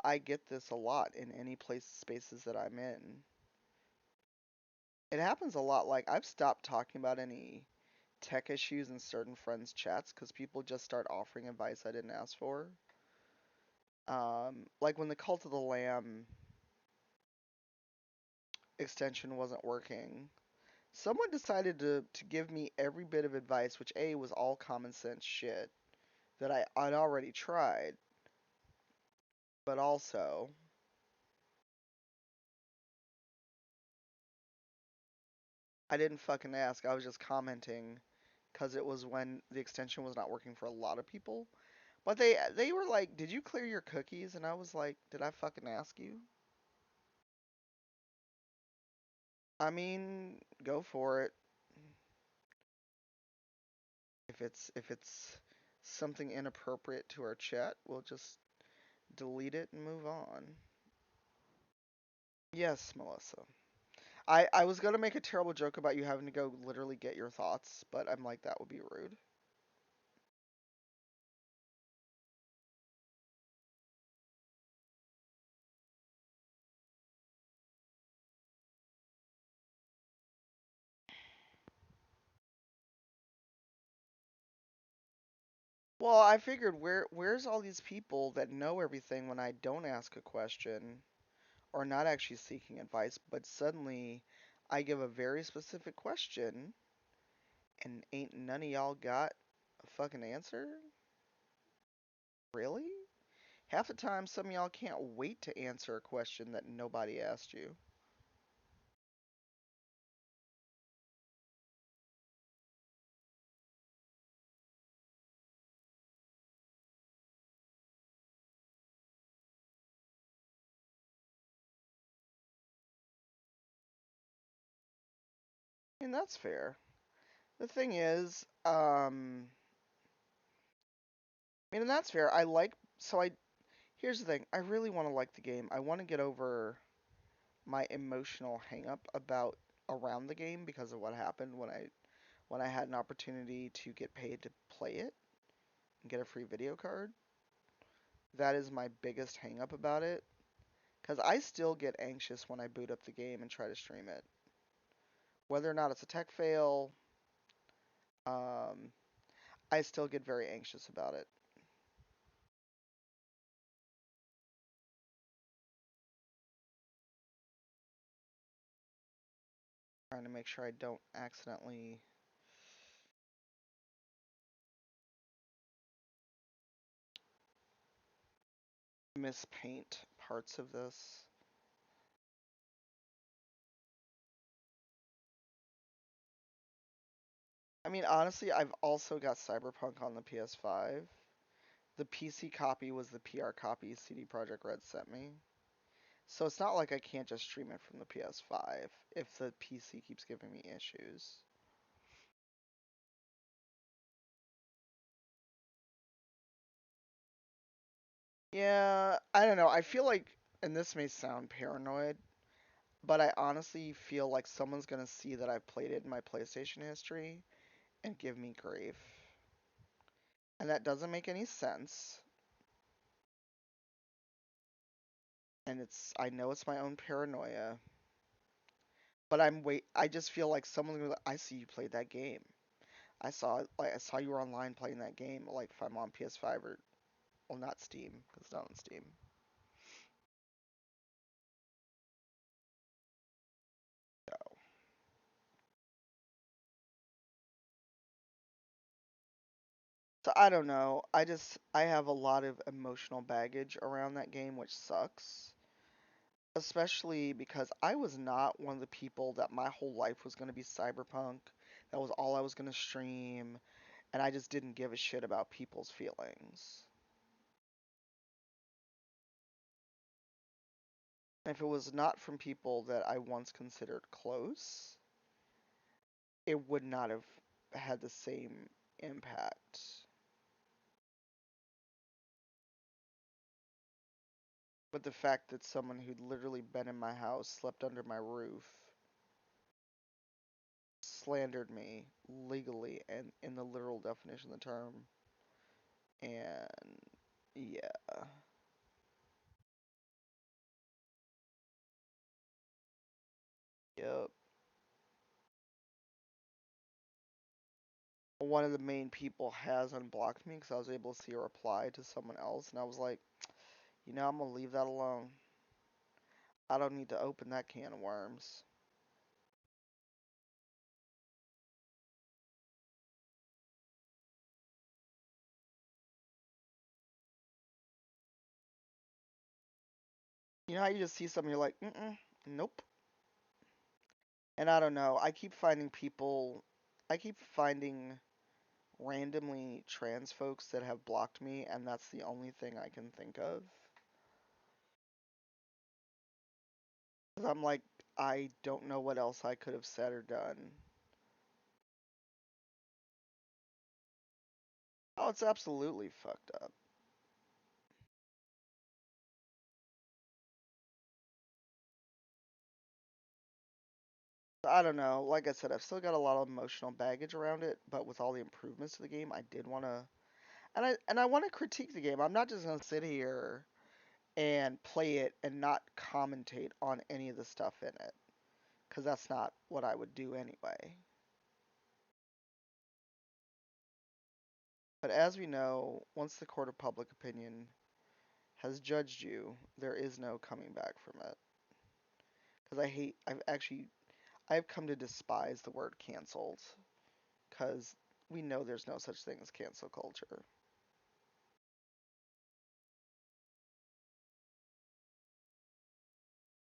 I get this a lot in any place spaces that I'm in. It happens a lot. Like I've stopped talking about any tech issues in certain friends' chats because people just start offering advice I didn't ask for. Like when the Cult of the Lamb extension wasn't working, someone decided to give me every bit of advice, which A was all common sense shit that I'd already tried, but also I didn't fucking ask. I was just commenting because it was when the extension was not working for a lot of people. But they were like, "Did you clear your cookies?" And I was like, "Did I fucking ask you?" I mean, go for it. If it's something inappropriate to our chat, we'll just delete it and move on. Yes, Melissa. I was gonna make a terrible joke about you having to go literally get your thoughts, but I'm like that would be rude. Well, I figured where's all these people that know everything when I don't ask a question or not actually seeking advice, but suddenly I give a very specific question and ain't none of y'all got a fucking answer? Really? Half the time some of y'all can't wait to answer a question that nobody asked you. And that's fair. The thing is, I mean, and that's fair. Here's the thing. I really want to like the game. I want to get over my emotional hangup about around the game because of what happened when I had an opportunity to get paid to play it and get a free video card. That is my biggest hangup about it because I still get anxious when I boot up the game and try to stream it. Whether or not it's a tech fail, um, I still get very anxious about it. Trying to make sure I don't accidentally mispaint parts of this. I mean, honestly, I've also got Cyberpunk on the PS5. The PC copy was the PR copy CD Projekt Red sent me. So it's not like I can't just stream it from the PS5 if the PC keeps giving me issues. Yeah, I don't know. I feel like, and this may sound paranoid, but I honestly feel like someone's gonna see that I've played it in my PlayStation history and give me grief. And that doesn't make any sense. And I know it's my own paranoia, but I just feel like someone's gonna, I see you played that game. I saw you were online playing that game, like if I'm on PS5 or, well, not Steam, because it's not on Steam. So I don't know. I have a lot of emotional baggage around that game, which sucks. Especially because I was not one of the people that my whole life was going to be cyberpunk. That was all I was going to stream, and I just didn't give a shit about people's feelings. And if it was not from people that I once considered close, it would not have had the same impact. But the fact that someone who'd literally been in my house, slept under my roof, slandered me legally and in the literal definition of the term, and yeah, yep. One of the main people has unblocked me because I was able to see a reply to someone else, and I was like, I'm gonna leave that alone. I don't need to open that can of worms. You know how you just see something, you're like, nope. And I don't know. I keep finding randomly trans folks that have blocked me, and that's the only thing I can think of. 'Cause I'm like, I don't know what else I could have said or done. Oh, it's absolutely fucked up. I don't know. Like I said, I've still got a lot of emotional baggage around it, but with all the improvements to the game, I did want to, and I want to critique the game. I'm not just gonna sit here and play it and not commentate on any of the stuff in it, because that's not what I would do anyway. But as we know, once the court of public opinion has judged you, there is no coming back from it. Because I've come to despise the word canceled, because we know there's no such thing as cancel culture.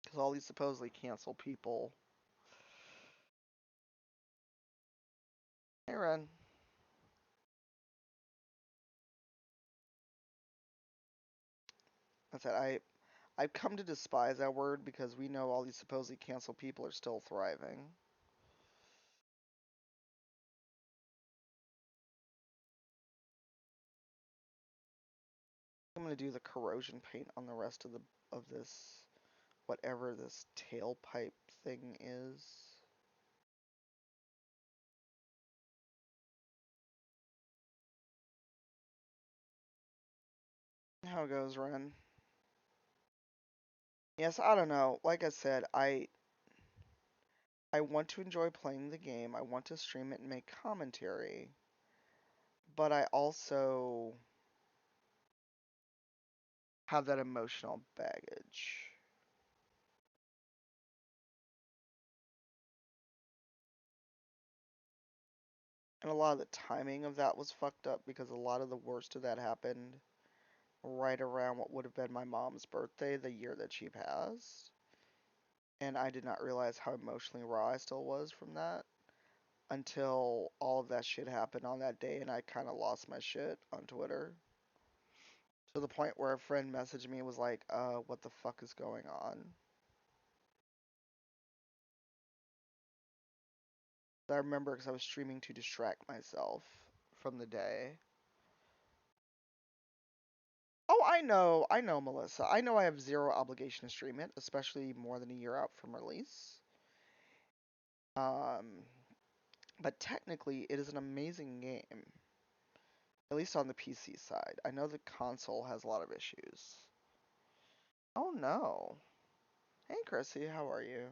Because all these supposedly canceled people. Hey, Ren. I said I've come to despise that word because we know all these supposedly canceled people are still thriving. I'm gonna do the corrosion paint on the rest of this, whatever this tailpipe thing is. How it goes, Ren? Yes, I don't know. Like I said, I want to enjoy playing the game. I want to stream it and make commentary, but I also have that emotional baggage. And a lot of the timing of that was fucked up because a lot of the worst of that happened right around what would have been my mom's birthday the year that she passed. And I did not realize how emotionally raw I still was from that. until all of that shit happened on that day, and I kind of lost my shit on Twitter to the point where a friend messaged me and was like, what the fuck is going on? I remember because I was streaming to distract myself from the day. Oh, I know, Melissa. I know I have zero obligation to stream it, especially more than a year out from release. Um, but technically, it is an amazing game, at least on the PC side. I know the console has a lot of issues. Oh no. Hey, Chrissy, how are you?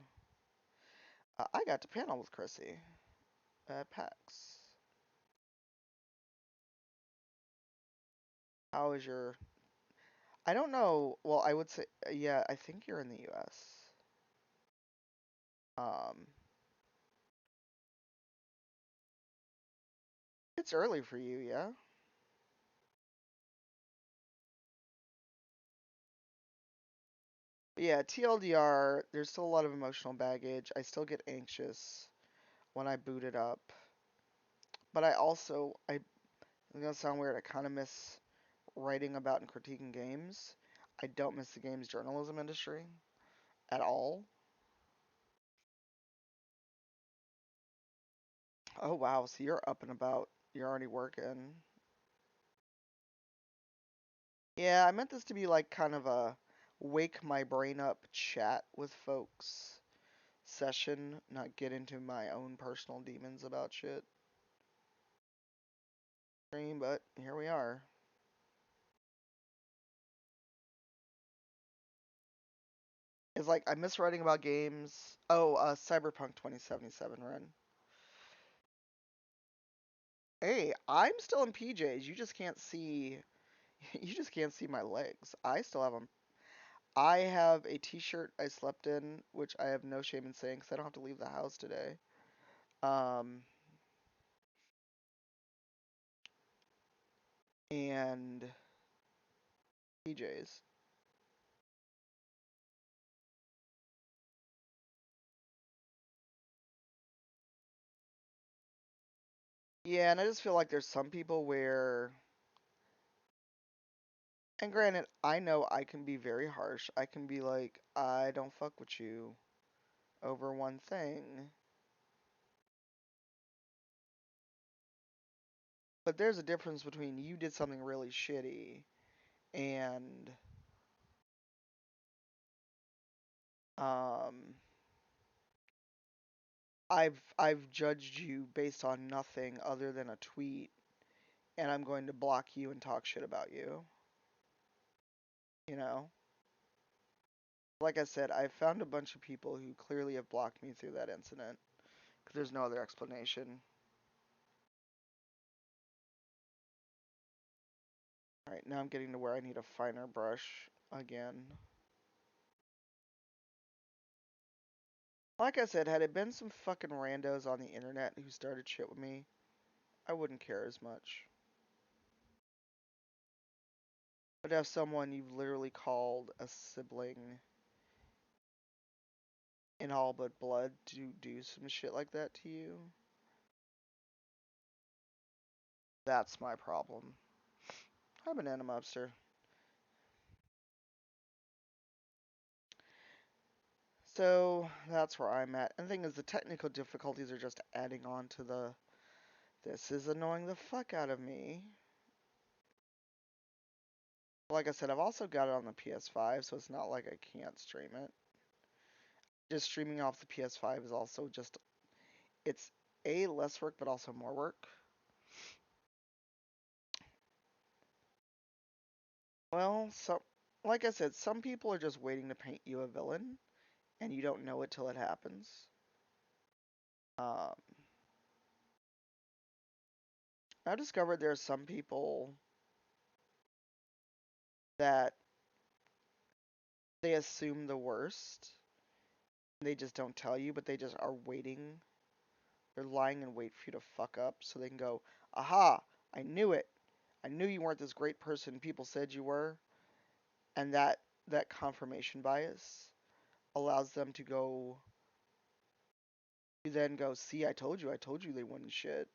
I got to panel with Chrissy at PAX. How is your? I don't know. Well, I would say, yeah, I think you're in the U.S. Um, it's early for you, yeah? But yeah, TLDR, there's still a lot of emotional baggage. I still get anxious when I boot it up. But it's gonna sound weird, I kind of miss writing about and critiquing games. I don't miss the games journalism industry at all. Oh wow, so you're up and about. You're already working. Yeah, I meant this to be like kind of a wake my brain up chat with folks session, not get into my own personal demons about shit. But here we are. It's like I miss writing about games. Oh, Cyberpunk 2077 run. Hey, I'm still in PJs. You just can't see. You just can't see my legs. I still have them. I have a T-shirt I slept in, which I have no shame in saying because I don't have to leave the house today. Um, and PJs. Yeah, and I just feel like there's some people where, and granted, I know I can be very harsh. I can be like, I don't fuck with you over one thing. But there's a difference between you did something really shitty and um I've judged you based on nothing other than a tweet and I'm going to block you and talk shit about you, you know? Like I said, I found a bunch of people who clearly have blocked me through that incident because there's no other explanation. All right, now I'm getting to where I need a finer brush again. Like I said, had it been some fucking randos on the internet who started shit with me, I wouldn't care as much. But have someone you've literally called a sibling in all but blood to do some shit like that to you, that's my problem. Hi, Banana Mobster. So that's where I'm at. And the thing is, the technical difficulties are just adding on to the. This is annoying the fuck out of me. Like I said, I've also got it on the PS5, so it's not like I can't stream it. Just streaming off the PS5 is also just. It's A, less work, but also more work. Well, like I said, some people are just waiting to paint you a villain, and you don't know it till it happens. Um, I discovered there are some people that they assume the worst. They just don't tell you, but they just are waiting. They're lying in wait for you to fuck up so they can go, aha, I knew it. I knew you weren't this great person people said you were. And that confirmation bias allows them to go You then go, see, I told you they wouldn't shit.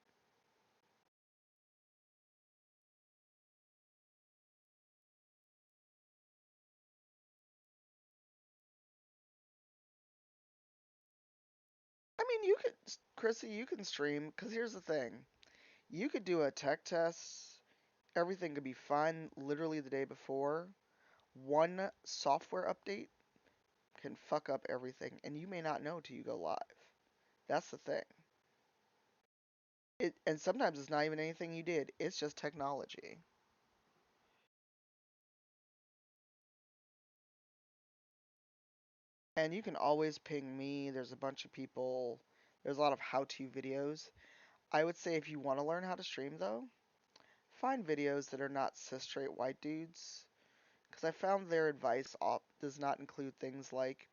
I mean, you could, Chrissy, you can stream, because here's the thing. You could do a tech test, everything could be fine literally the day before. One software update can fuck up everything, and you may not know till you go live. That's the thing. And sometimes it's not even anything you did, it's just technology. And you can always ping me. There's a bunch of people, there's a lot of how to videos. I would say if you want to learn how to stream, though, find videos that are not cis straight white dudes. Because I found their advice does not include things like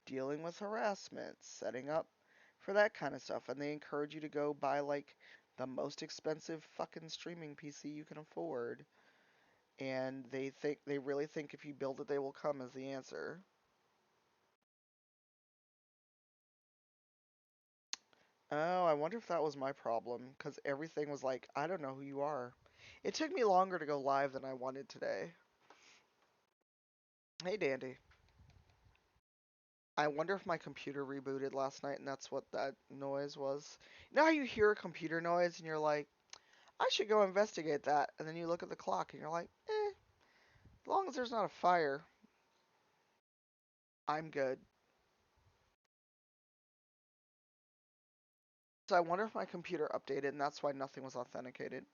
dealing with harassment, setting up for that kind of stuff. And they encourage you to go buy, like, the most expensive fucking streaming PC you can afford. And they really think if you build it, they will come as the answer. Oh, I wonder if that was my problem, because everything was like, I don't know who you are. It took me longer to go live than I wanted today. Hey, Dandy. I wonder if my computer rebooted last night and that's what that noise was. You know how you hear a computer noise and you're like, I should go investigate that. And then you look at the clock and you're like, as long as there's not a fire, I'm good. So I wonder if my computer updated and that's why nothing was authenticated.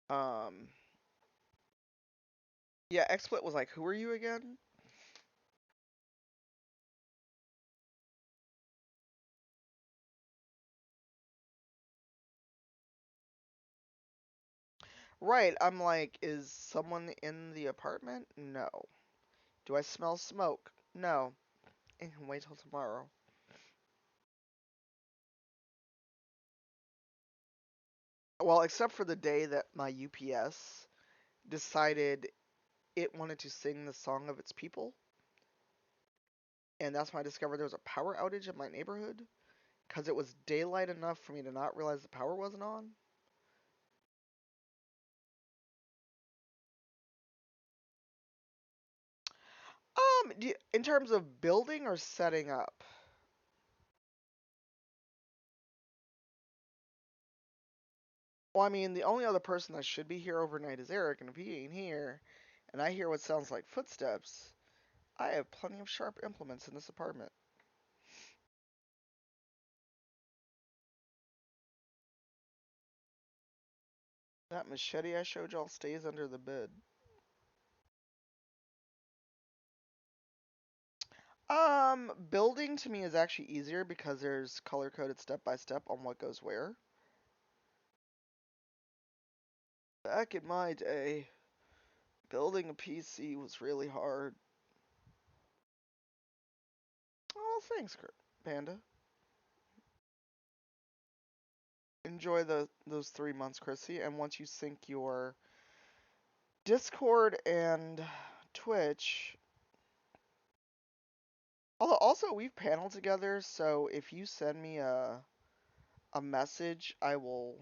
Um, yeah, XSplit was like, who are you again? Right, I'm like, is someone in the apartment? No. Do I smell smoke? No. Wait till tomorrow. Well, except for the day that my UPS decided it wanted to sing the song of its people, and that's when I discovered there was a power outage in my neighborhood because it was daylight enough for me to not realize the power wasn't on. In terms of building or setting up? Well, I mean, the only other person that should be here overnight is Eric, and if he ain't here, and I hear what sounds like footsteps, I have plenty of sharp implements in this apartment. That machete I showed y'all stays under the bed. Building to me is actually easier because there's color coded step by step on what goes where. Back in my day, building a PC was really hard. Oh, thanks, Panda. Enjoy those 3 months, Chrissy. And once you sync your Discord and Twitch, although also we've paneled together, so if you send me a message, I will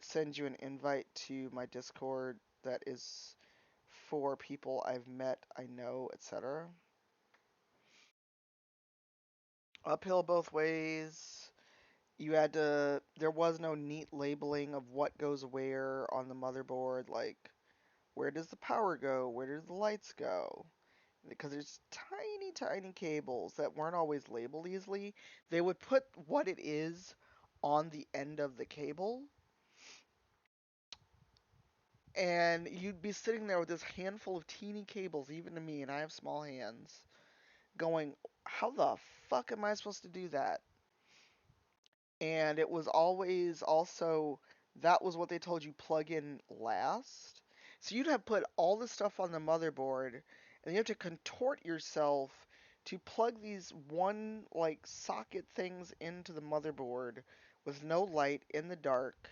send you an invite to my Discord that is for people I've met, I know, etc. Uphill both ways. There was no neat labeling of what goes where on the motherboard, like where does the power go, where does the lights go? Because there's tiny, tiny cables that weren't always labeled easily. They would put what it is on the end of the cable, and you'd be sitting there with this handful of teeny cables, even to me, and I have small hands, going, how the fuck am I supposed to do that? And it was always also that was what they told you plug in last. So you'd have put all the stuff on the motherboard and you have to contort yourself to plug these one like socket things into the motherboard with no light in the dark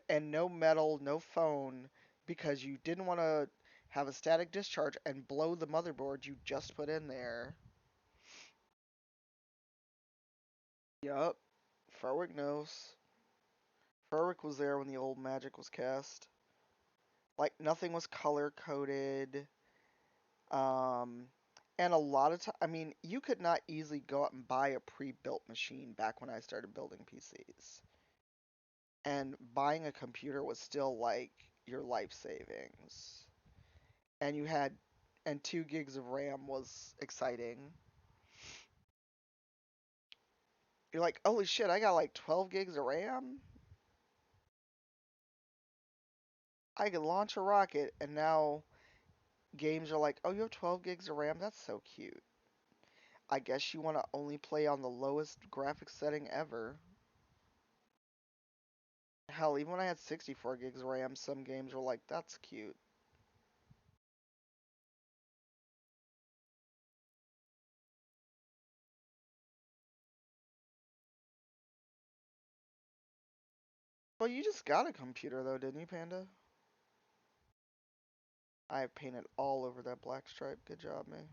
and no metal, no phone, because you didn't want to have a static discharge and blow the motherboard you just put in there. Yup. Furwick knows. Furwick was there when the old magic was cast. Like nothing was color coded. Um, and a lot of time, I mean, you could not easily go out and buy a pre-built machine back when I started building PCs. And buying a computer was still like your life savings. And you had, and 2 gigs of RAM was exciting. You're like, holy shit, I got like 12 gigs of RAM? I can launch a rocket, and now games are like, oh, you have 12 gigs of RAM? That's so cute. I guess you want to only play on the lowest graphics setting ever. Hell, even when I had 64 gigs of RAM, some games were like, that's cute. Well, you just got a computer though, didn't you, Panda? I have painted all over that black stripe. Good job, man.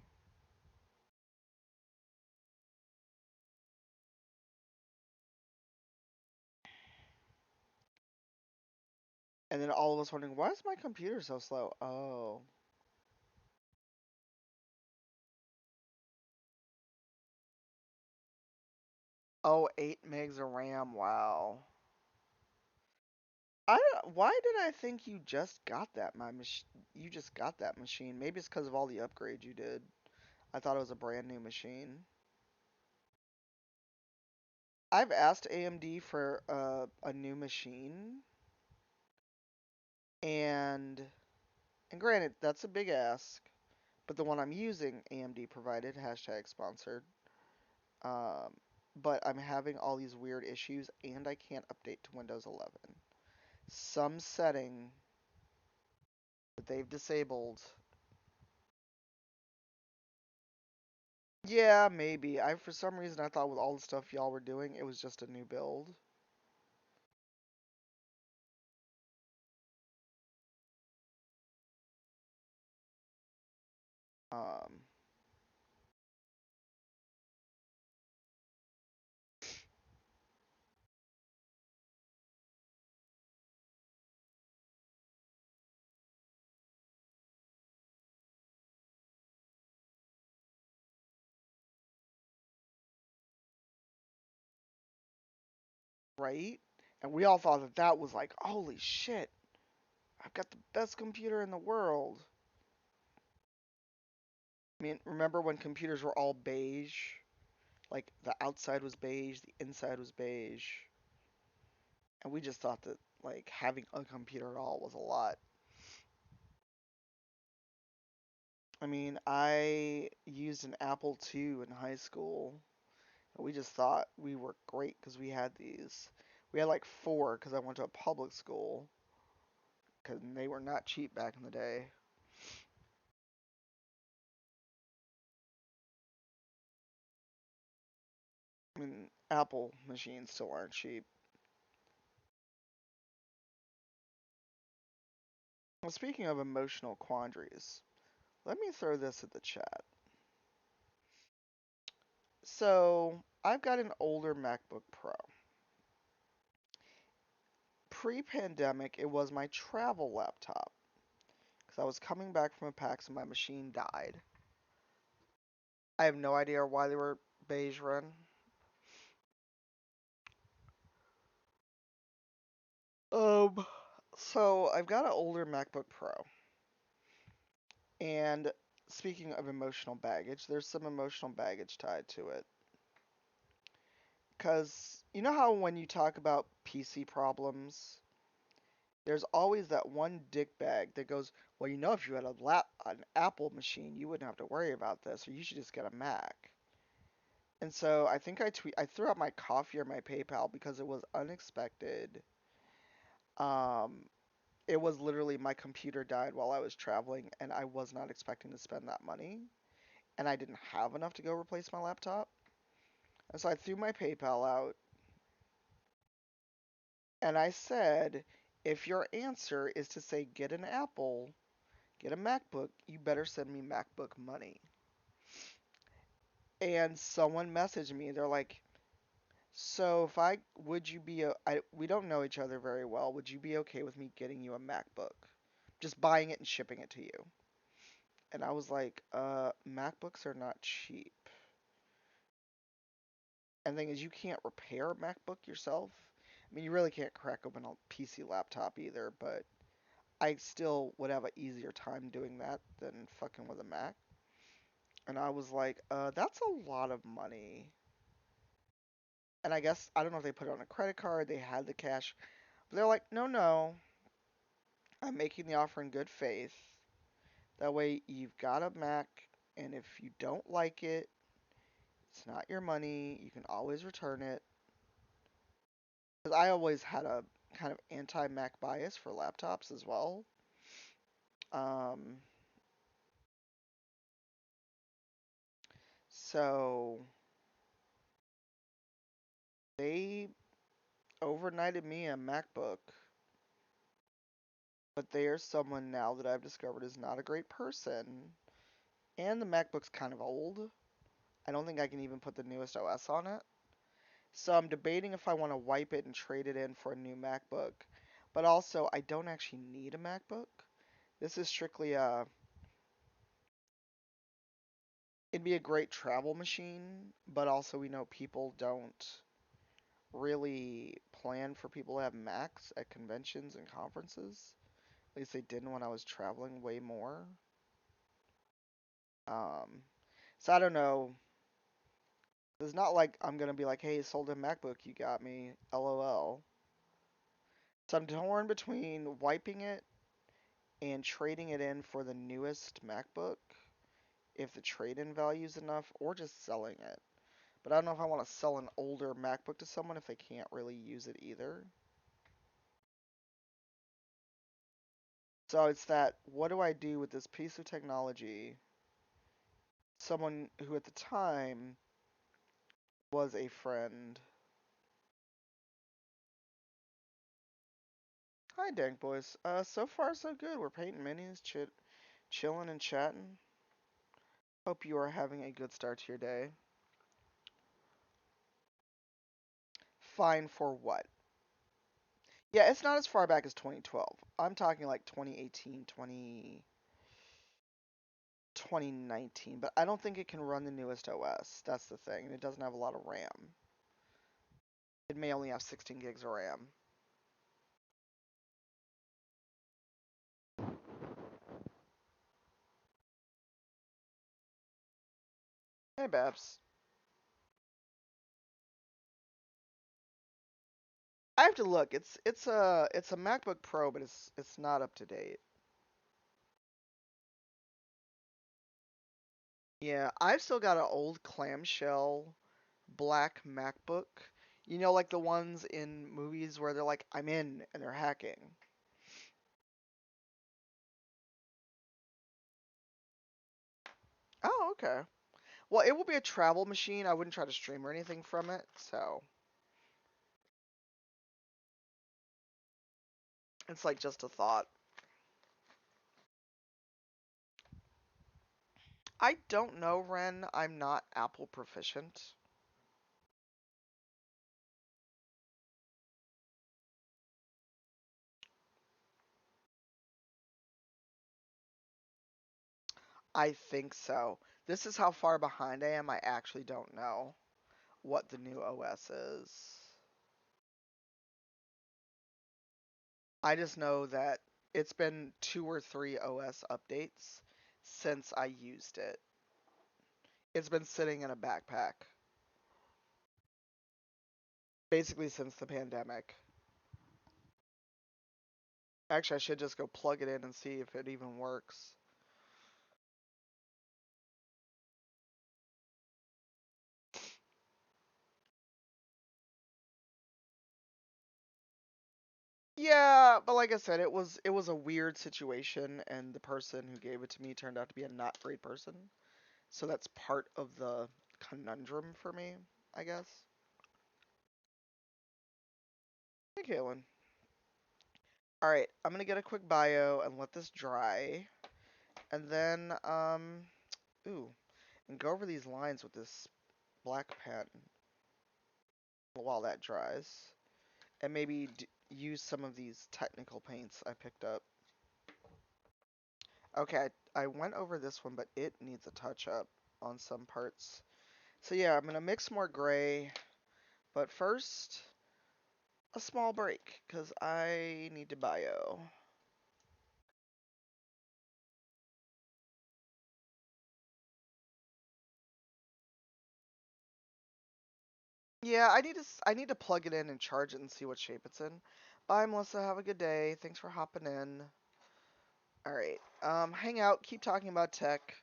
And then all of us wondering, why is my computer so slow? Oh. Oh, 8 megs of RAM. Wow. Why did I think you just got that you just got that machine? Maybe it's because of all the upgrades you did. I thought it was a brand new machine. I've asked AMD for a new machine, and granted that's a big ask, but the one I'm using AMD provided hashtag sponsored. Um, but I'm having all these weird issues, and I can't update to Windows 11. Some setting that they've disabled. Yeah, maybe. I for some reason I thought with all the stuff y'all were doing, it was just a new build. Um, right? And we all thought that that was like, holy shit, I've got the best computer in the world. I mean, remember when computers were all beige? Like the outside was beige, the inside was beige, and we just thought that like having a computer at all was a lot. I mean, I used an Apple II in high school, and we just thought we were great because we had these. We had like four because I went to a public school, because they were not cheap back in the day. I mean, Apple machines still aren't cheap. Well, speaking of emotional quandaries, let me throw this at the chat. So, I've got an older MacBook Pro. Pre-pandemic, it was my travel laptop because I was coming back from a PAX and my machine died. I have no idea why they were beige run. Um, so I've got an older MacBook Pro, and speaking of emotional baggage, there's some emotional baggage tied to it. Because you know how when you talk about PC problems, there's always that one dickbag that goes, well, you know, if you had an Apple machine, you wouldn't have to worry about this, or you should just get a Mac. And so I think I threw out my coffee or my PayPal because it was unexpected. Um, it was literally my computer died while I was traveling, and I was not expecting to spend that money, and I didn't have enough to go replace my laptop. And so I threw my PayPal out, and I said, If your answer is to say get an Apple, get a MacBook, you better send me MacBook money. And someone messaged me. They're like, "So if I would you be we don't know each other very well. Would you be okay with me getting you a MacBook? Just buying it and shipping it to you?" And I was like, MacBooks are not cheap. And the thing is, you can't repair a MacBook yourself. I mean, you really can't crack open a PC laptop either, but I still would have an easier time doing that than fucking with a Mac. And I was like, that's a lot of money. And I guess, I don't know if they put it on a credit card, they had the cash. But they're like, no, no, I'm making the offer in good faith. That way you've got a Mac, and if you don't like it, it's not your money. You can always return it. Because I always had a kind of anti-Mac bias for laptops as well. Um, so they overnighted me a MacBook, but there's someone now that I've discovered is not a great person, and the MacBook's kind of old. I don't think I can even put the newest OS on it. So I'm debating if I want to wipe it and trade it in for a new MacBook. But also, I don't actually need a MacBook. This is strictly a. It'd be a great travel machine, but also we know people don't really plan for people to have Macs at conventions and conferences. At least they didn't when I was traveling way more. Um, so I don't know. It's not like I'm gonna be like, "Hey, sold a MacBook, you got me." LOL. So I'm torn between wiping it and trading it in for the newest MacBook if the trade-in value is enough, or just selling it. But I don't know if I want to sell an older MacBook to someone if they can't really use it either. So it's that, what do I do with this piece of technology? Someone who at the time was a friend. Hi, Dank Boys. So far so good. We're painting minis, chilling and chatting. Hope you are having a good start to your day. Fine for what? Yeah, it's not as far back as 2012. I'm talking like 2018, 2019, but I don't think it can run the newest OS. That's the thing, and it doesn't have a lot of RAM. It may only have 16 gigs of RAM. Hey, Babs. I have to look. It's a MacBook Pro, but it's not up to date. Yeah, I've still got an old clamshell black MacBook. You know, like the ones in movies where they're like, "I'm in," and they're hacking. Oh, okay. Well, it will be a travel machine. I wouldn't try to stream or anything from it, so it's like just a thought. I don't know, Ren. I'm not Apple proficient. I think so. This is how far behind I am. I actually don't know what the new OS is. I just know that it's been 2 or 3 OS updates since I used it. It's been sitting in a backpack basically since the pandemic. Actually, I should just go plug it in and see if it even works. Yeah, but like I said, it was a weird situation, and the person who gave it to me turned out to be a not great person. So that's part of the conundrum for me, I guess. Hey, Kaylin. All right, I'm gonna get a quick bio and let this dry, and then ooh, and go over these lines with this black pen while that dries, and maybe use some of these technical paints I picked up. Okay, I went over this one, but it needs a touch up on some parts. So yeah, I'm gonna mix more gray, but first, a small break, because I need to bio. Yeah, I need to plug it in and charge it and see what shape it's in. Bye, Melissa. Have a good day. Thanks for hopping in. All right. Hang out. Keep talking about tech.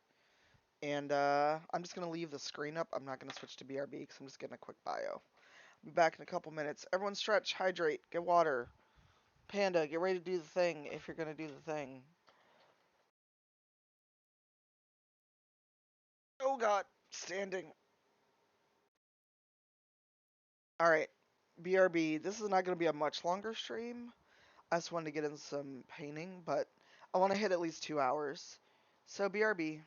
And I'm just gonna leave the screen up. I'm not gonna switch to BRB because I'm just getting a quick bio. Be back in a couple minutes. Everyone, stretch, hydrate, get water. Panda, get ready to do the thing if you're gonna do the thing. Oh God, standing. All right, BRB. This is not gonna be a much longer stream. I just wanted to get in some painting, but I want to hit at least 2 hours. So BRB.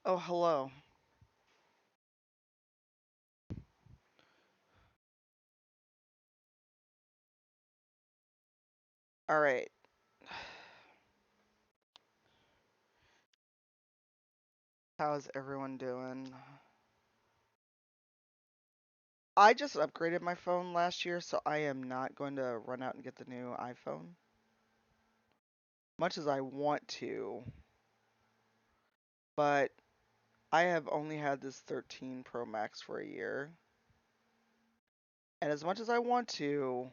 Oh, hello. All right. How's everyone doing? I just upgraded my phone last year, so I am not going to run out and get the new iPhone. Much as I want to, but I have only had this 13 Pro Max for a year. And as much as I want to,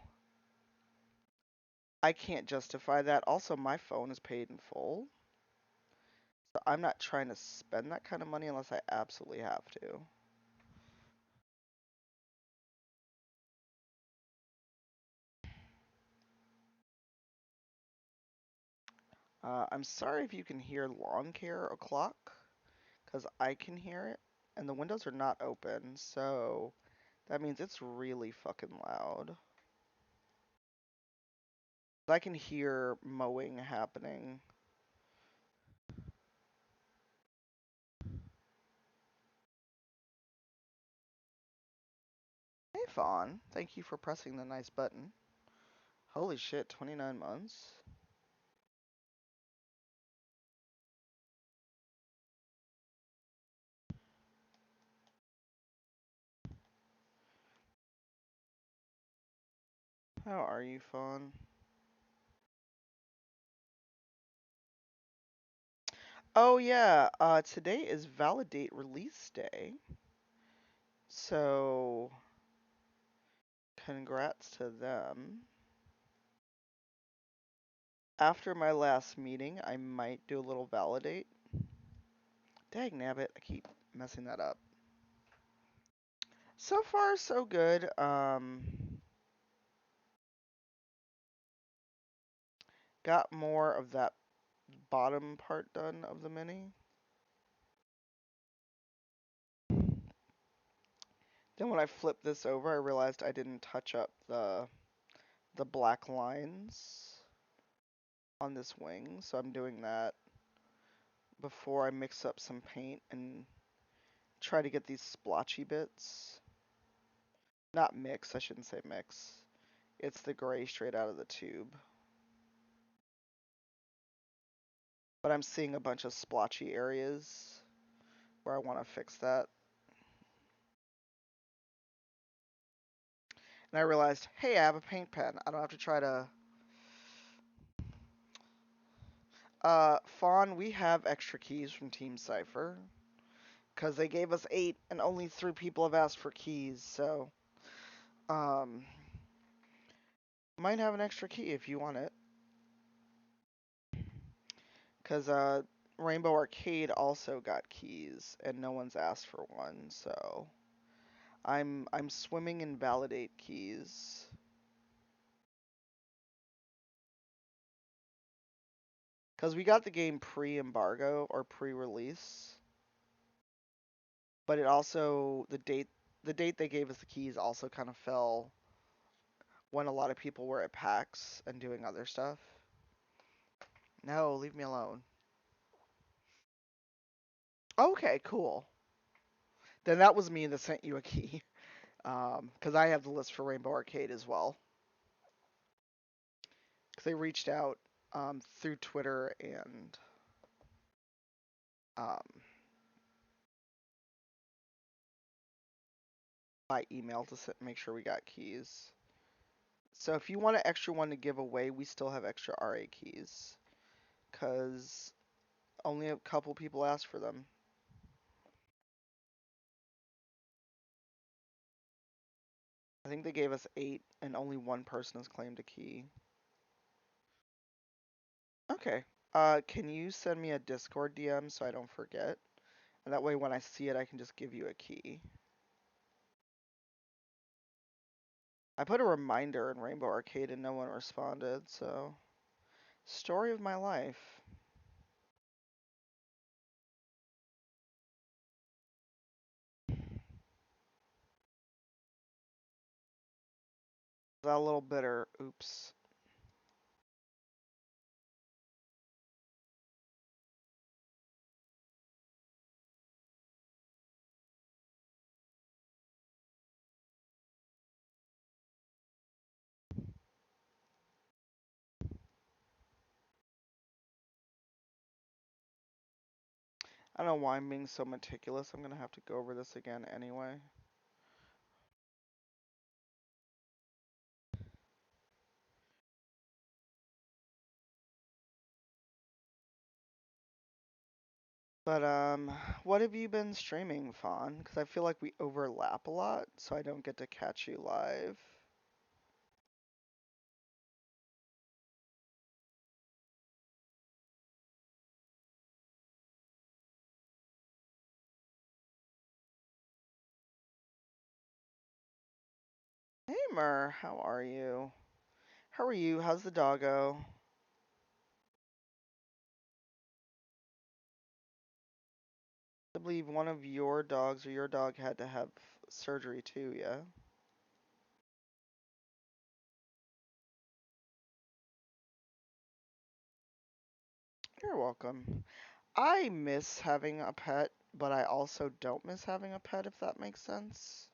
I can't justify that. Also, my phone is paid in full, so I'm not trying to spend that kind of money unless I absolutely have to. I'm sorry if you can hear lawn care o'clock, because I can hear it, and the windows are not open, so that means it's really fucking loud. I can hear mowing happening. Hey, Fawn. Thank you for pressing the nice button. Holy shit, 29 months? How are you, Fawn? Oh, yeah, today is Validate Release Day. So, congrats to them. After my last meeting, I might do a little Validate. Dang nabbit, I keep messing that up. So far, so good. Got more of that bottom part done of the mini. Then when I flipped this over, I realized I didn't touch up the black lines on this wing, so I'm doing that before I mix up some paint and try to get these splotchy bits. Not mix, I shouldn't say mix. It's the gray straight out of the tube. But I'm seeing a bunch of splotchy areas where I want to fix that. And I realized, hey, I have a paint pen. I don't have to try to... Fawn, we have extra keys from Team Cypher. Because they gave us 8 and only 3 people have asked for keys, so... Um... Might have an extra key if you want it. Because, Rainbow Arcade also got keys, and no one's asked for one, so... I'm swimming in validate keys. Because we got the game pre-embargo, or pre-release. But it also, the date they gave us the keys also kind of fell when a lot of people were at PAX and doing other stuff. No, leave me alone. Okay, cool. Then that was me that sent you a key. Because I have the list for Rainbow Arcade as well. Because they reached out through Twitter and um, by email to make sure we got keys. So if you want an extra one to give away, we still have extra RA keys. Because only a couple people asked for them. I think they gave us 8, and only one person has claimed a key. Okay. Can you send me a Discord DM so I don't forget? And that way when I see it, I can just give you a key. I put a reminder in Rainbow Arcade and no one responded, so... Story of my life. That a little bitter. Oops. I don't know why I'm being so meticulous. I'm gonna have to go over this again anyway. But what have you been streaming, Fawn? Because I feel like we overlap a lot, so I don't get to catch you live. Hey Mer, how are you? How are you? How's the doggo? I believe one of your dogs or your dog had to have surgery too, yeah? You're welcome. I miss having a pet, but I also don't miss having a pet, if that makes sense.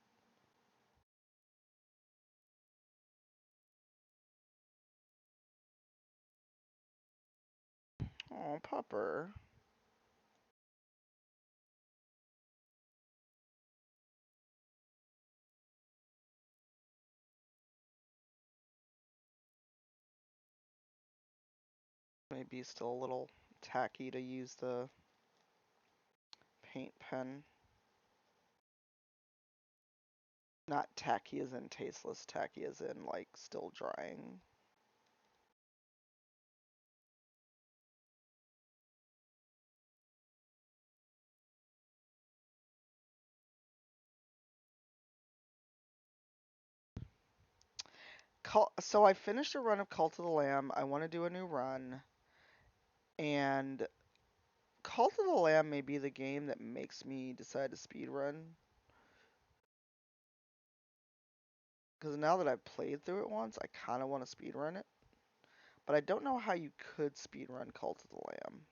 Oh, pupper. Maybe still a little tacky to use the paint pen. Not tacky as in tasteless, tacky as in like still drying. So I finished a run of Cult of the Lamb. I want to do a new run. And Cult of the Lamb may be the game that makes me decide to speedrun. Because now that I've played through it once, I kind of want to speedrun it. But I don't know how you could speedrun Cult of the Lamb.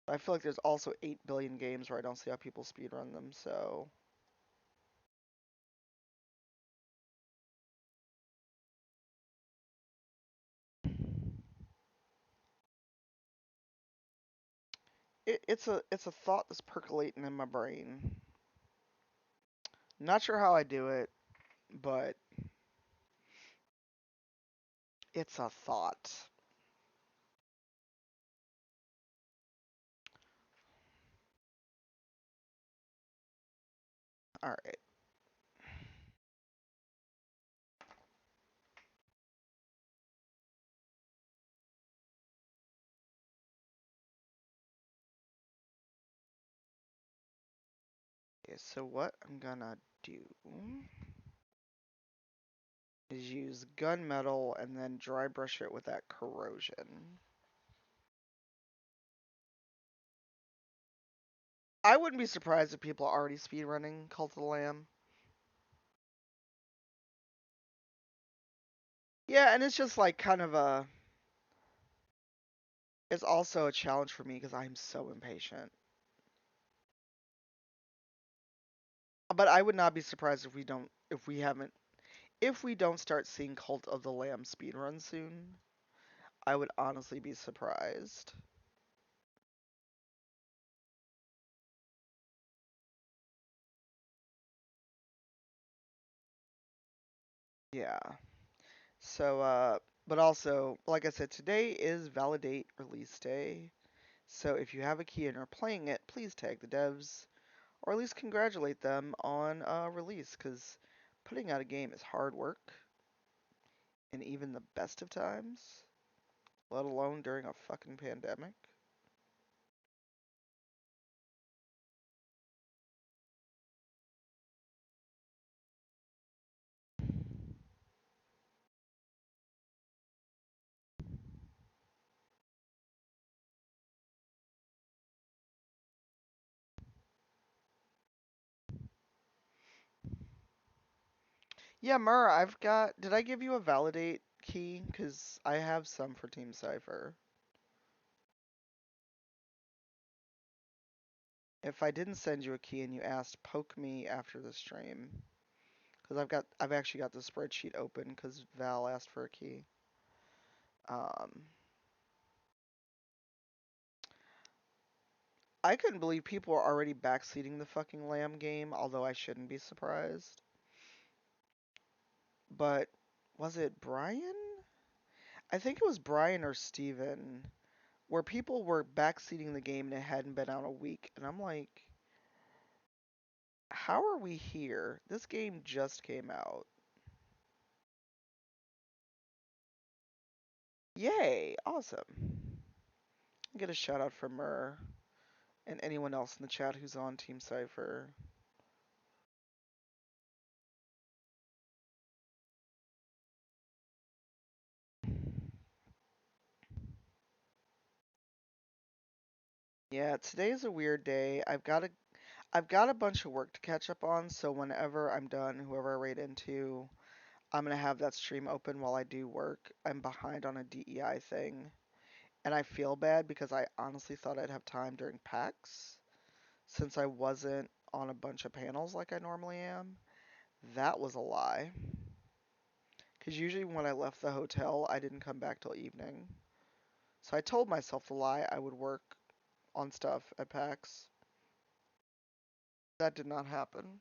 I feel like there's also 8 billion games where I don't see how people speedrun them, so. It's a thought that's percolating in my brain. Not sure how I do it, but it's a thought. Alright. Okay, so what I'm gonna do is use gunmetal and then dry brush it with that corrosion. I wouldn't be surprised if people are already speedrunning Cult of the Lamb. Yeah, and it's just like kind of a. It's also a challenge for me because I'm so impatient. But I would not be surprised if we don't start seeing Cult of the Lamb speedrun soon. I would honestly be surprised. Yeah. So, but also, like I said, today is Validate release day. So if you have a key and are playing it, please tag the devs, or at least congratulate them on release, because putting out a game is hard work, in even the best of times, let alone during a fucking pandemic. Yeah, Mur, I've got. Did I give you a validate key? Because I have some for Team Cypher. If I didn't send you a key and you asked, poke me after the stream. Because I've actually got the spreadsheet open because Val asked for a key. Um, I couldn't believe people were already backseating the fucking Lamb game, although I shouldn't be surprised. But was it Brian? I think it was Brian or Steven, where people were backseating the game and it hadn't been out a week. And I'm like, how are we here? This game just came out. Yay! Awesome. Get a shout out from Mur and anyone else in the chat who's on Team Cypher. Yeah, today's a weird day. I've got a bunch of work to catch up on, so whenever I'm done, whoever I raid into, I'm gonna have that stream open while I do work. I'm behind on a DEI thing, and I feel bad because I honestly thought I'd have time during PAX, since I wasn't on a bunch of panels like I normally am. That was a lie. Because usually when I left the hotel, I didn't come back till evening. So I told myself the lie I would work on stuff at PAX. That did not happen.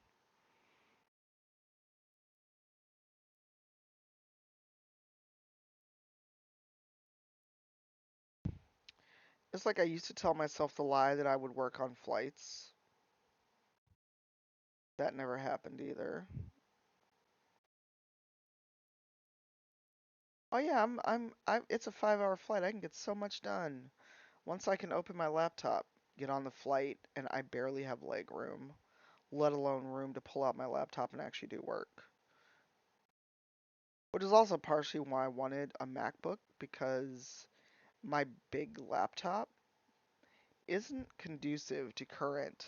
It's like I used to tell myself the lie that I would work on flights. That never happened either. Oh yeah, it's a 5 hour flight. I can get so much done. Once I can open my laptop, get on the flight, and I barely have leg room, let alone room to pull out my laptop and actually do work. Which is also partially why I wanted a MacBook, because my big laptop isn't conducive to current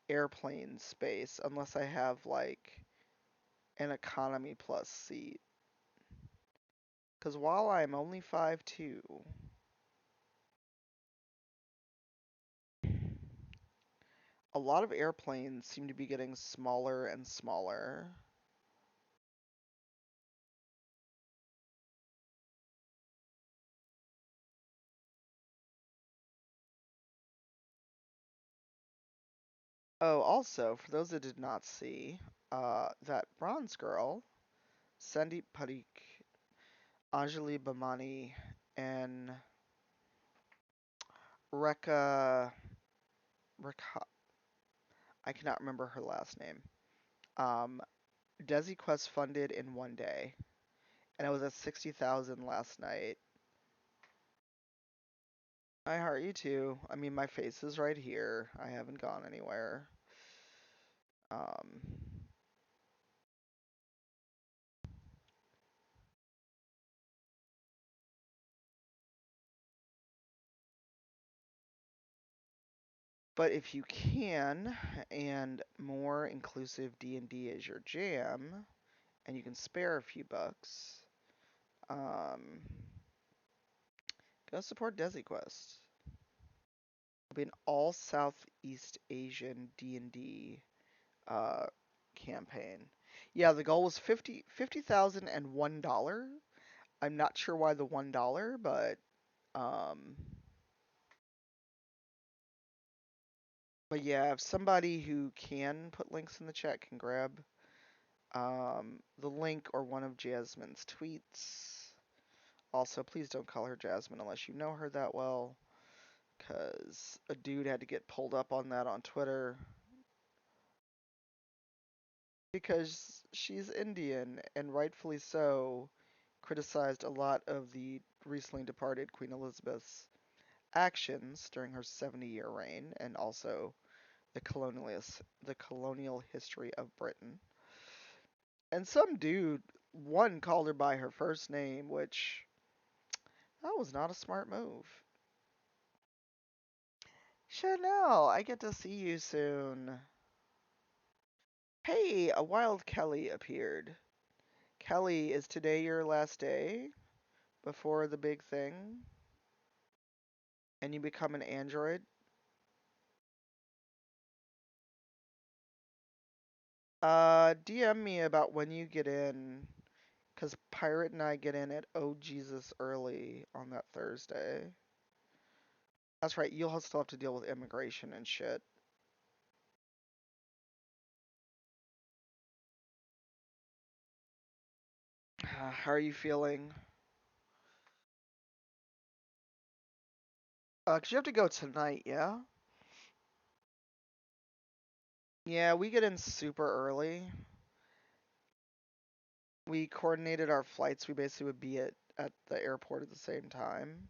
airplane space unless I have like an economy plus seat. Because while I'm only 5'2", a lot of airplanes seem to be getting smaller and smaller. Oh, also, for those that did not see, that bronze girl, Sandeep Parikh, Anjali Bhamani, and Rekha, Rekha, I cannot remember her last name. Um, Desi Quest funded in one day, and I was at 60,000 last night. I heart you too. I mean, my face is right here. I haven't gone anywhere. Um, but if you can, and more inclusive D&D is your jam, and you can spare a few bucks, um, go support DesiQuest. It'll be an all Southeast Asian D&D uh, campaign. Yeah, the goal was 50,000 and $1. I'm not sure why the $1, um, but yeah, if somebody who can put links in the chat can grab the link or one of Jasmine's tweets. Also, please don't call her Jasmine unless you know her that well, because a dude had to get pulled up on that on Twitter because she's Indian and rightfully so criticized a lot of the recently departed Queen Elizabeth's actions during her 70-year reign and also the colonial history of Britain. And some dude, one, called her by her first name, which that was not a smart move. Chanel, I get to see you soon. Hey, a wild Kelly appeared. Kelly, is today your last day before the big thing and you become an android? DM me about when you get in, because Pirate and I get in at Oh Jesus early on that Thursday. That's right. You'll still have to deal with immigration and shit. How are you feeling? 'Cause you have to go tonight, yeah? Yeah, we get in super early. We coordinated our flights. We basically would be at the airport at the same time.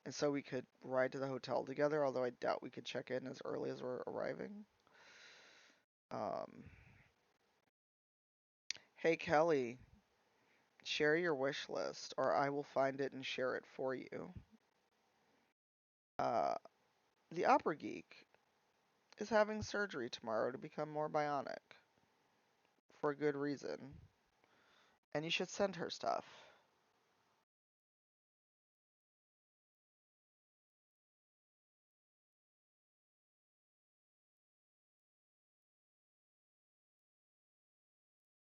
And so we could ride to the hotel together, although I doubt we could check in as early as we're arriving. Um, hey, Kelly, share your wish list, or I will find it and share it for you. Uh, the Opera Geek is having surgery tomorrow to become more bionic for a good reason, and you should send her stuff.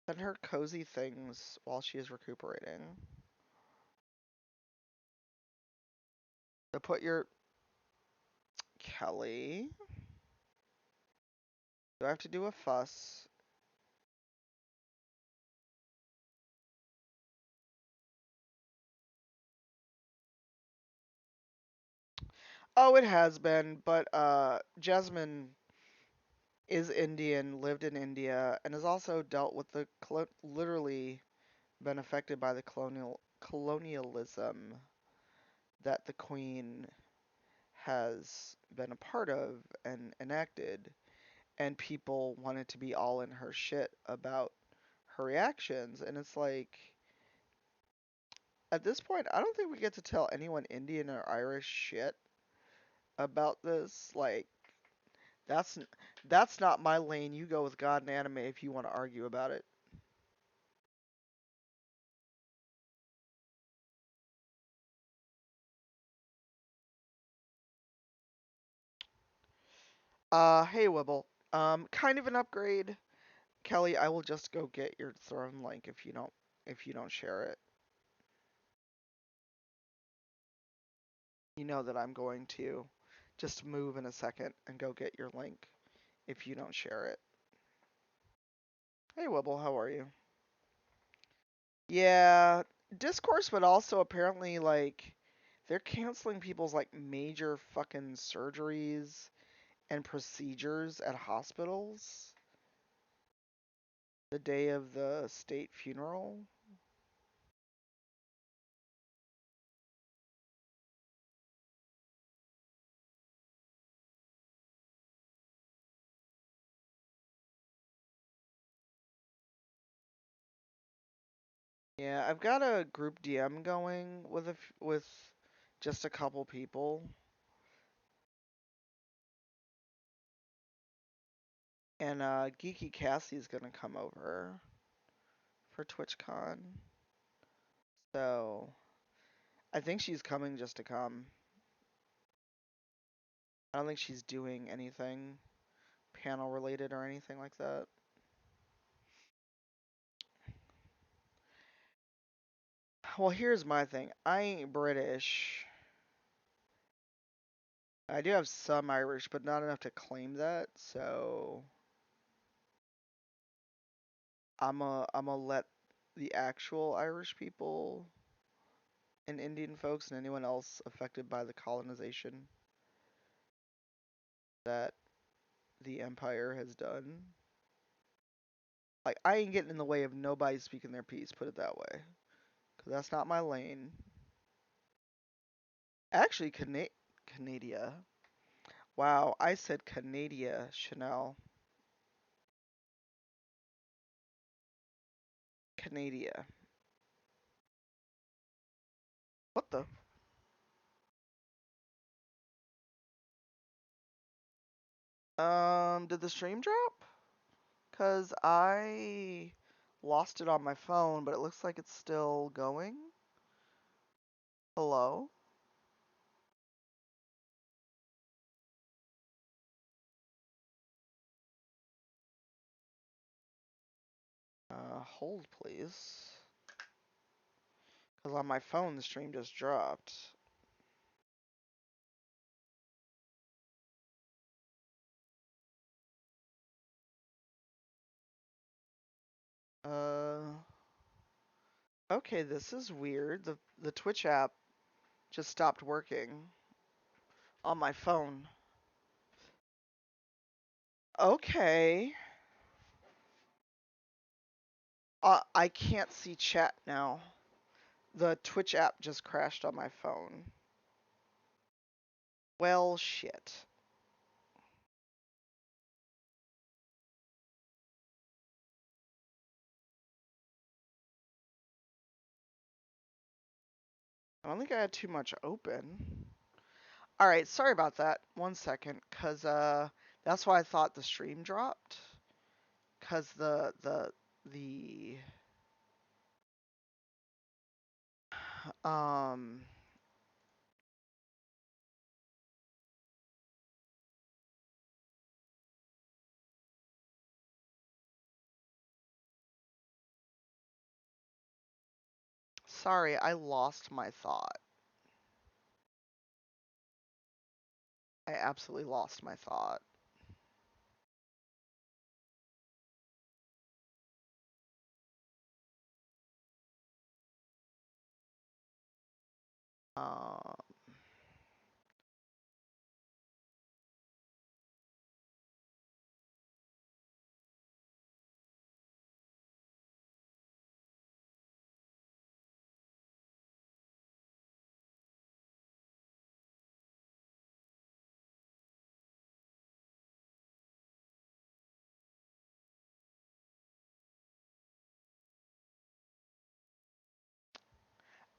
Send her cozy things while she is recuperating. So put your Kelly. Do I have to do a fuss? Oh, it has been, but Jasmine is Indian, lived in India, and has also dealt with the literally been affected by the colonialism that the Queen has been a part of and enacted, and people wanted to be all in her shit about her reactions, and it's like at this point, I don't think we get to tell anyone Indian or Irish shit about this. Like that's that's not my lane. You go with God and anime if you want to argue about it. Hey Wibble. Kind of an upgrade. Kelly, I will just go get your throne link if you don't share it. You know that I'm going to just move in a second and go get your link if you don't share it. Hey Wibble, how are you? Yeah, discourse, but also apparently like they're canceling people's like major fucking surgeries and procedures at hospitals the day of the state funeral. Yeah, I've got a group DM going with just a couple people, and Geeky Cassie's gonna come over for TwitchCon. So I think she's coming just to come. I don't think she's doing anything panel related or anything like that. Well, here's my thing. I ain't British. I do have some Irish, but not enough to claim that. So I'm a let the actual Irish people and Indian folks and anyone else affected by the colonization that the empire has done. Like I ain't getting in the way of nobody speaking their piece, put it that way. 'Cause that's not my lane. Actually, Canada. Wow, I said Canada, Chanel. Canada. What the? Did the stream drop? 'Cause I lost it on my phone, but it looks like it's still going. Hello? Hold please. Because on my phone the stream just dropped. Okay, this is weird. The Twitch app just stopped working on my phone. Okay. I can't see chat now. The Twitch app just crashed on my phone. Well, shit. I don't think I had too much open. All right, sorry about that. 1 second, cause that's why I thought the stream dropped. Cause the um sorry, I lost my thought. I absolutely lost my thought. Um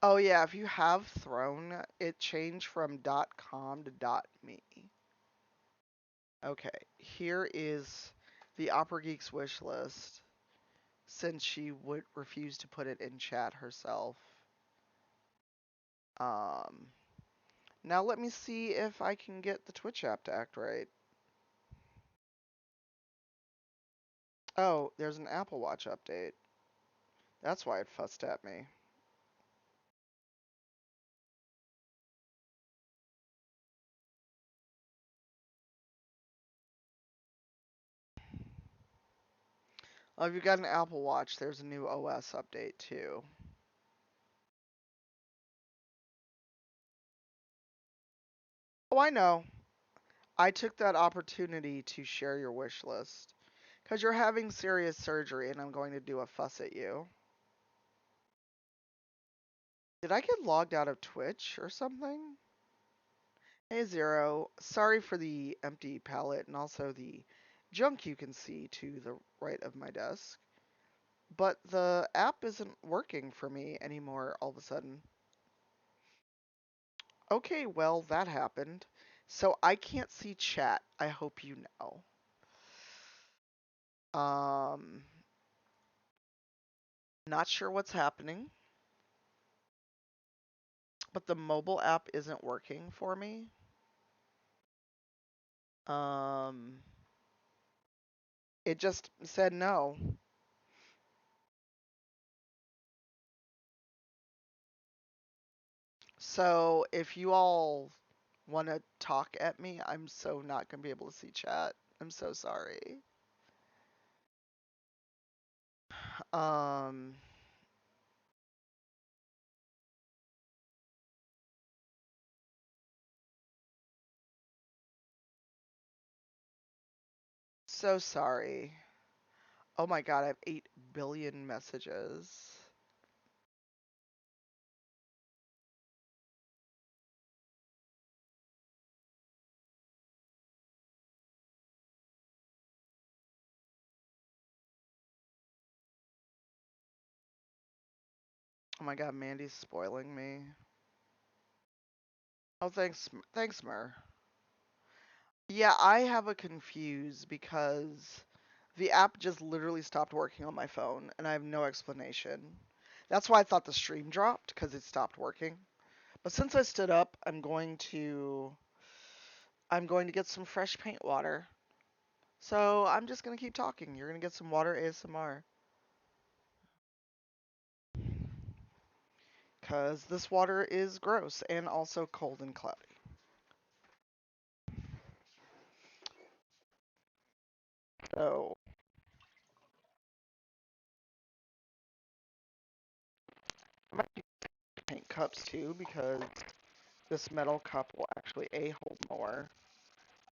oh yeah, if you have Throne, it changed from .com to .me. Okay, here is the Opera Geeks wish list since she would refuse to put it in chat herself. Um Now let me see if I can get the Twitch app to act right. Oh, there's an Apple Watch update. That's why it fussed at me. Oh, if you've got an Apple Watch, there's a new OS update too. Oh, I know. I took that opportunity to share your wish list. Because you're having serious surgery and I'm going to do a fuss at you. Did I get logged out of Twitch or something? Hey Zero, sorry for the empty palette and also the junk you can see to the right of my desk. But the app isn't working for me anymore all of a sudden. Okay, well, that happened. So I can't see chat. I hope you know. Um, Not sure what's happening, but the mobile app isn't working for me. Um, it just said no. So if you all want to talk at me, I'm so not going to be able to see chat. I'm so sorry. Um, so sorry. Oh my god, I have 8 billion messages. Oh my god, Mandy's spoiling me. Oh, thanks, Mer. Yeah, I have a confuse because the app just literally stopped working on my phone, and I have no explanation. That's why I thought the stream dropped, because it stopped working. But since I stood up, I'm going to get some fresh paint water. So I'm just gonna keep talking. You're gonna get some water ASMR. Cause this water is gross and also cold and cloudy. So, I might use paint cups too because this metal cup will actually A, hold more,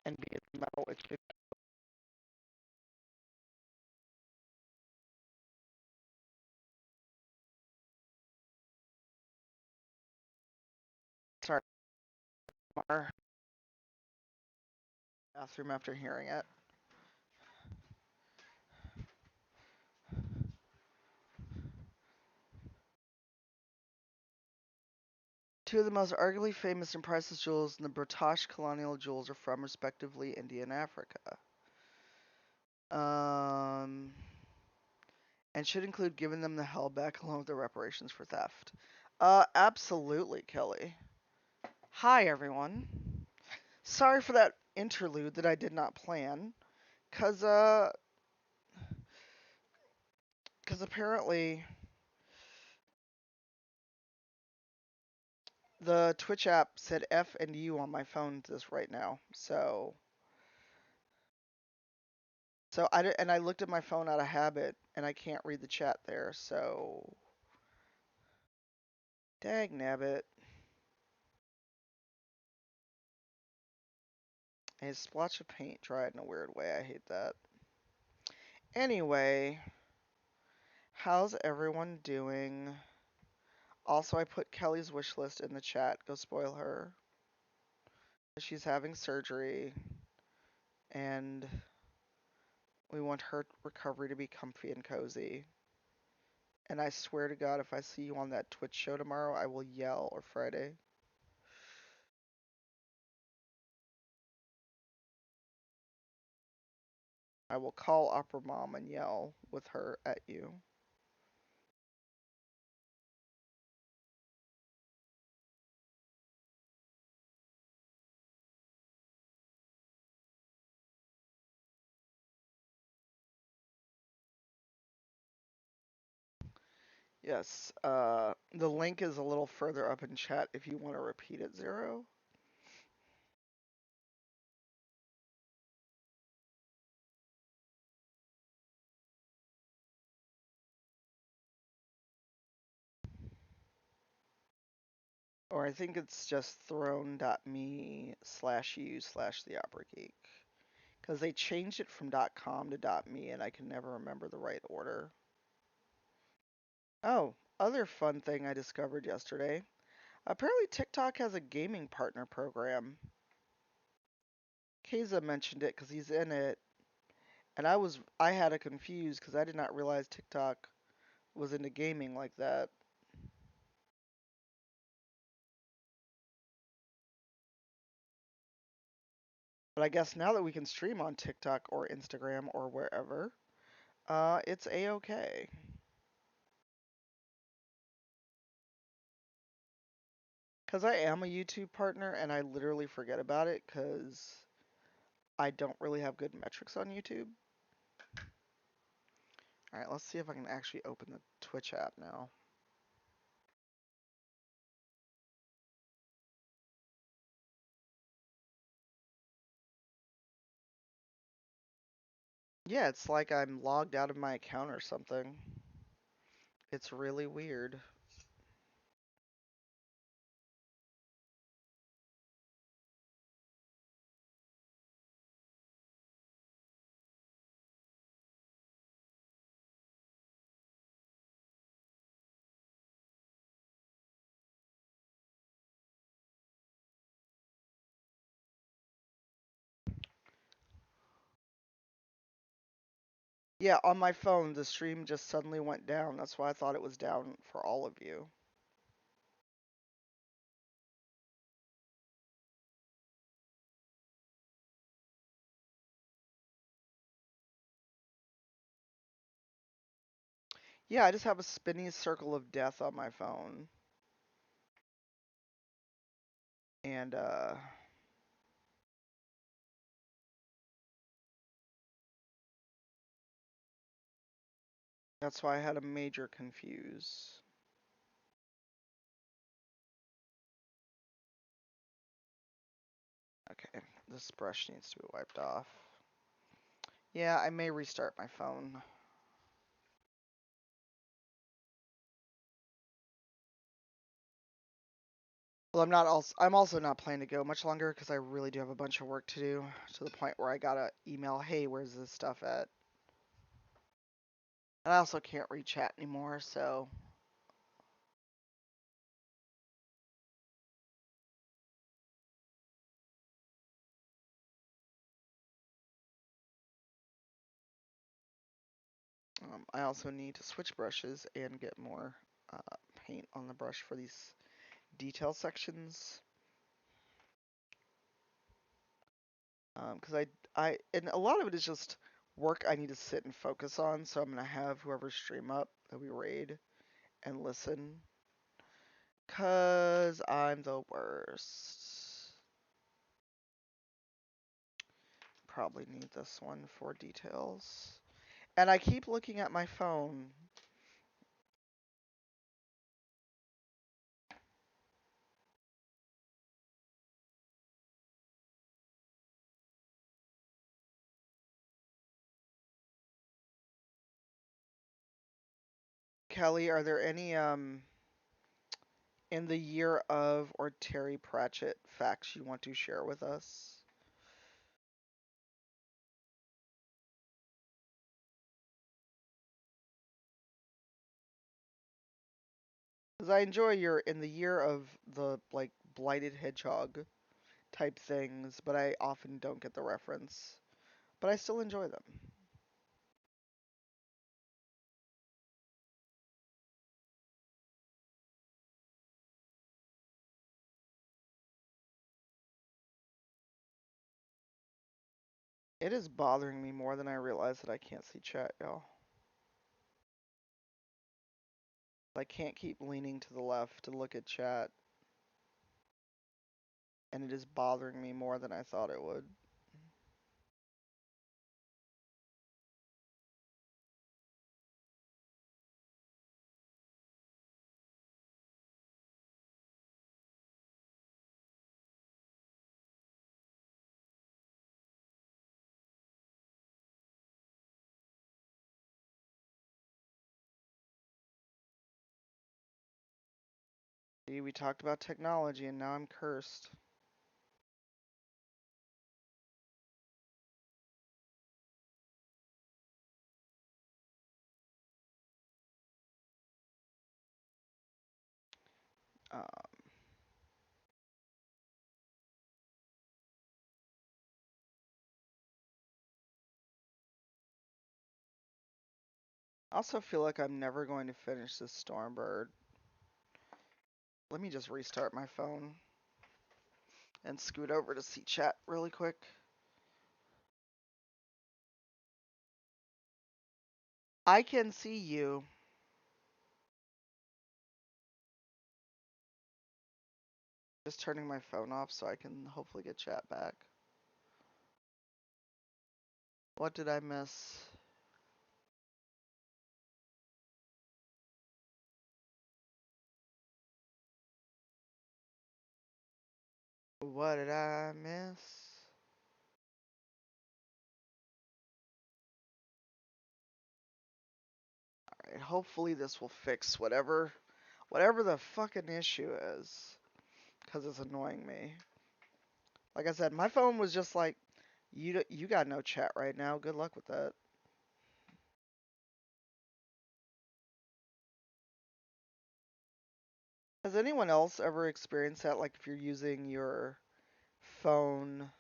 and B, it's metal. It should. Sorry, more bathroom after hearing it. Two of the most arguably famous and priceless jewels in the British colonial jewels are from, respectively, India and Africa. Um, and should include giving them the hell back along with the reparations for theft. Absolutely, Kelly. Hi, everyone. Sorry for that interlude that I did not plan, cause apparently the Twitch app said F and U on my phone this right now. And I looked at my phone out of habit, and I can't read the chat there. So, dag nabbit. A splotch of paint dried in a weird way. I hate that. Anyway, how's everyone doing? Also, I put Kelly's wish list in the chat. Go spoil her. She's having surgery, and we want her recovery to be comfy and cozy. And I swear to God, if I see you on that Twitch show tomorrow, I will yell, or Friday. I will call Opera Mom and yell with her at you. Yes, the link is a little further up in chat if you want to repeat it, Zero. Or I think it's just throne.me/u/the Opera Geek. Because they changed it from .com to .me and I can never remember the right order. Oh, other fun thing I discovered yesterday. Apparently TikTok has a gaming partner program. Keza mentioned it because he's in it. And I had it confused because I did not realize TikTok was into gaming like that. But I guess now that we can stream on TikTok or Instagram or wherever, it's a-okay. Because I am a YouTube partner and I literally forget about it because I don't really have good metrics on YouTube. Alright, let's see if I can actually open the Twitch app now. Yeah, it's like I'm logged out of my account or something. It's really weird. Yeah, on my phone, the stream just suddenly went down. That's why I thought it was down for all of you. Yeah, I just have a spinning circle of death on my phone. And, that's why I had a major confuse. Okay, this brush needs to be wiped off. Yeah, I may restart my phone. Well, I'm also not planning to go much longer because I really do have a bunch of work to do to the point where I gotta email, hey, where's this stuff at? And I also can't read chat anymore, so I also need to switch brushes and get more paint on the brush for these detail sections. Because and a lot of it is just work I need to sit and focus on. So I'm gonna have whoever stream up that we raid and listen, cause I'm the worst. Probably need this one for details. And I keep looking at my phone. Kelly, are there any in the year of or Terry Pratchett facts you want to share with us? Because I enjoy your in the year of the like blighted hedgehog type things, but I often don't get the reference. But I still enjoy them. It is bothering me more than I realize that I can't see chat, y'all. I can't keep leaning to the left to look at chat, and it is bothering me more than I thought it would. See, we talked about technology, and now I'm cursed. Uh, I also feel like I'm never going to finish this Stormbird. Let me just restart my phone and scoot over to see chat really quick. I can see you. Just turning my phone off so I can hopefully get chat back. What did I miss? What did I miss? Alright, hopefully this will fix whatever the fucking issue is. Because it's annoying me. Like I said, my phone was just like, you got no chat right now. Good luck with that. Has anyone else ever experienced that? Like if you're using your phone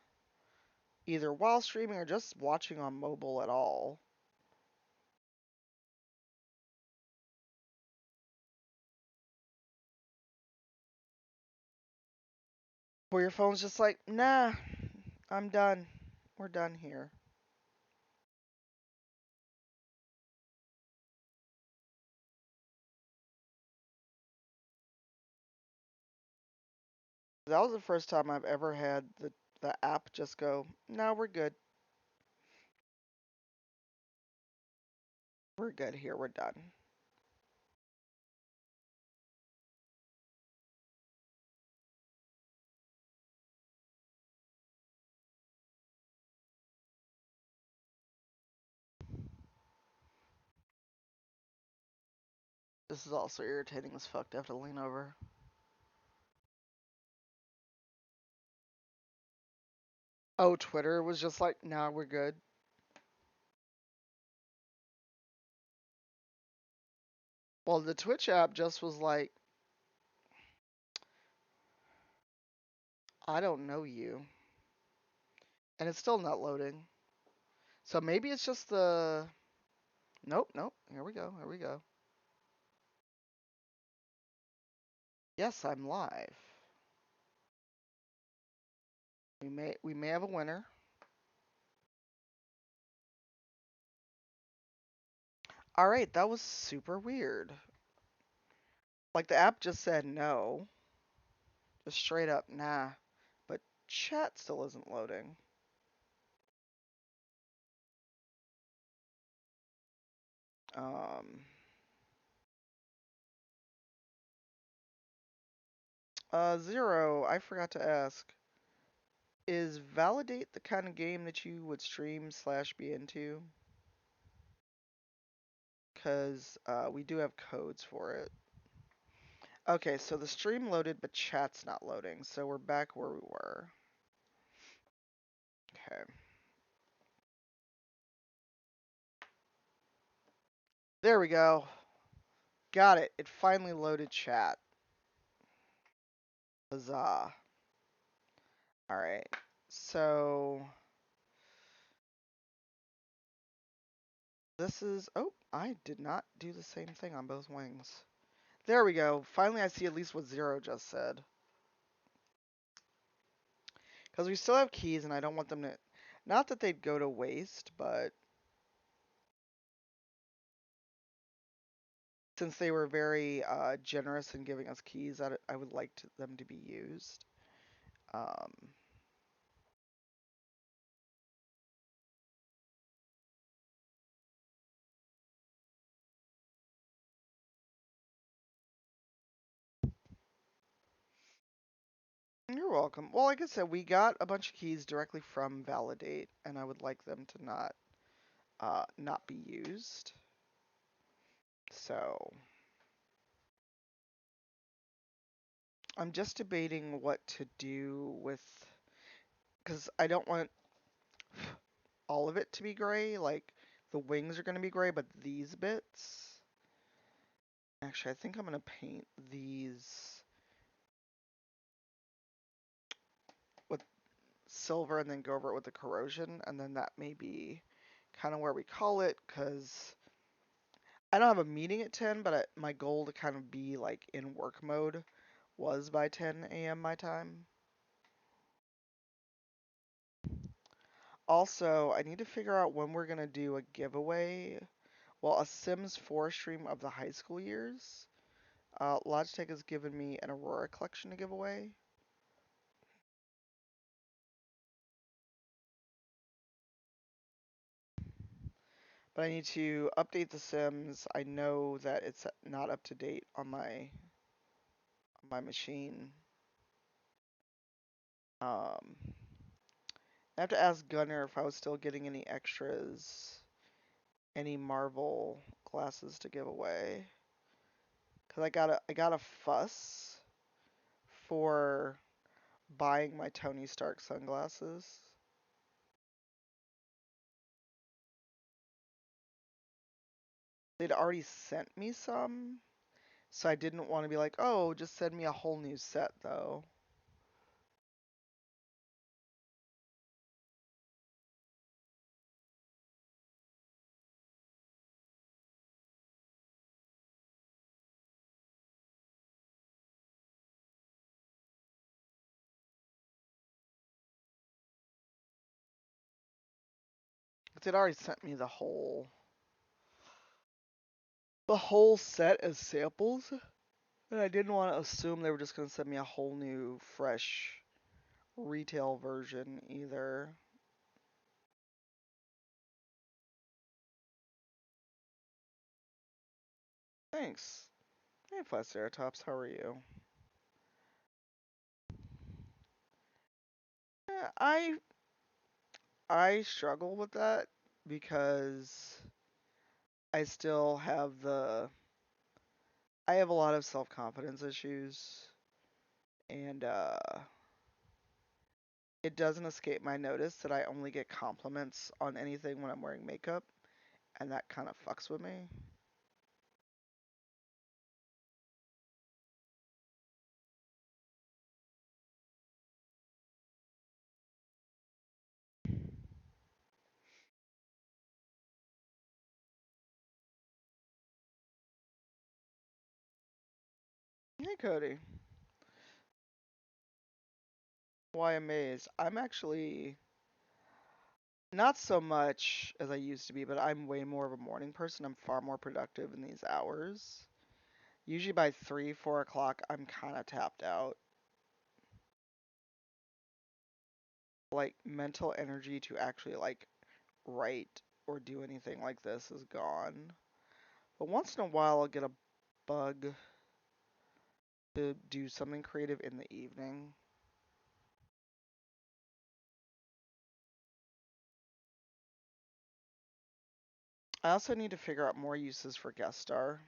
either while streaming or just watching on mobile at all, where your phone's just like, nah, I'm done. We're done here. That was the first time I've ever had the app just go, no, we're good. We're good here. We're done. This is also irritating as fuck to have to lean over. Oh, Twitter was just like, nah, we're good. Well, the Twitch app just was like, I don't know you. And it's still not loading. So maybe it's just the. Nope, nope. Here we go. Here we go. Yes, I'm live. We may have a winner. All right, that was super weird. Like the app just said no, just straight up nah, but chat still isn't loading. Um, 0. I forgot to ask. Is Validate the kind of game that you would stream slash be into? Because we do have codes for it. Okay, so the stream loaded, but chat's not loading. So we're back where we were. Okay. There we go. Got it. It finally loaded chat. Huzzah. Alright. So this is. Oh, I did not do the same thing on both wings. There we go. Finally, I see at least what 0 just said. Because we still have keys, and I don't want them to. Not that they'd go to waste, but since they were very generous in giving us keys, I would like them to be used. Um, you're welcome. Well, like I said, we got a bunch of keys directly from Validate, and I would like them to not be used. So I'm just debating what to do with, because I don't want all of it to be gray. Like the wings are going to be gray, but these bits. Actually, I think I'm going to paint these with silver and then go over it with the corrosion, and then that may be kind of where we call it, because I don't have a meeting at 10, but my goal to kind of be like in work mode was by 10 a.m. my time. Also, I need to figure out when we're going to do a giveaway. Well, a Sims 4 stream of the high school years. Logitech has given me an Aurora collection to give away. But I need to update the Sims. I know that it's not up to date on my machine. I have to ask Gunner if I was still getting any extras, any Marvel glasses to give away. Cause I got a fuss for buying my Tony Stark sunglasses. They'd already sent me some, so I didn't want to be like, oh, just send me a whole new set though. Cause they'd already sent me the whole set as samples, and I didn't want to assume they were just gonna send me a whole new fresh retail version either. Thanks. Hey, Flaceratops, how are you? Yeah, I struggle with that because I still have I have a lot of self-confidence issues, and It doesn't escape my notice that I only get compliments on anything when I'm wearing makeup, and that kind of fucks with me. Hey, Cody. Why amazed? I'm actually not so much as I used to be, but I'm way more of a morning person. I'm far more productive in these hours. Usually by 3, 4 o'clock, I'm kind of tapped out. Like, mental energy to actually, like, write or do anything like this is gone. But once in a while, I'll get a bug to do something creative in the evening. I also need to figure out more uses for guest star.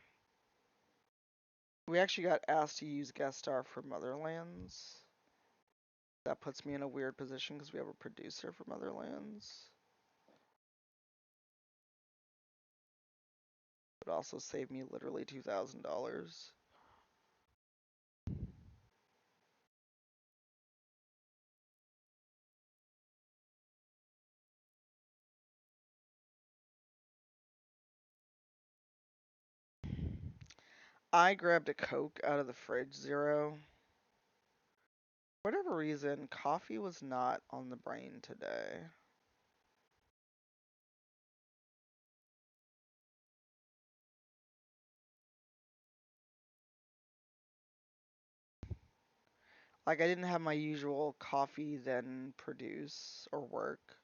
We actually got asked to use guest star for Motherlands. That puts me in a weird position because we have a producer for Motherlands. It also saved me literally $2,000. I grabbed a Coke out of the fridge, Zero. For whatever reason, coffee was not on the brain today. Like, I didn't have my usual coffee then produce or work.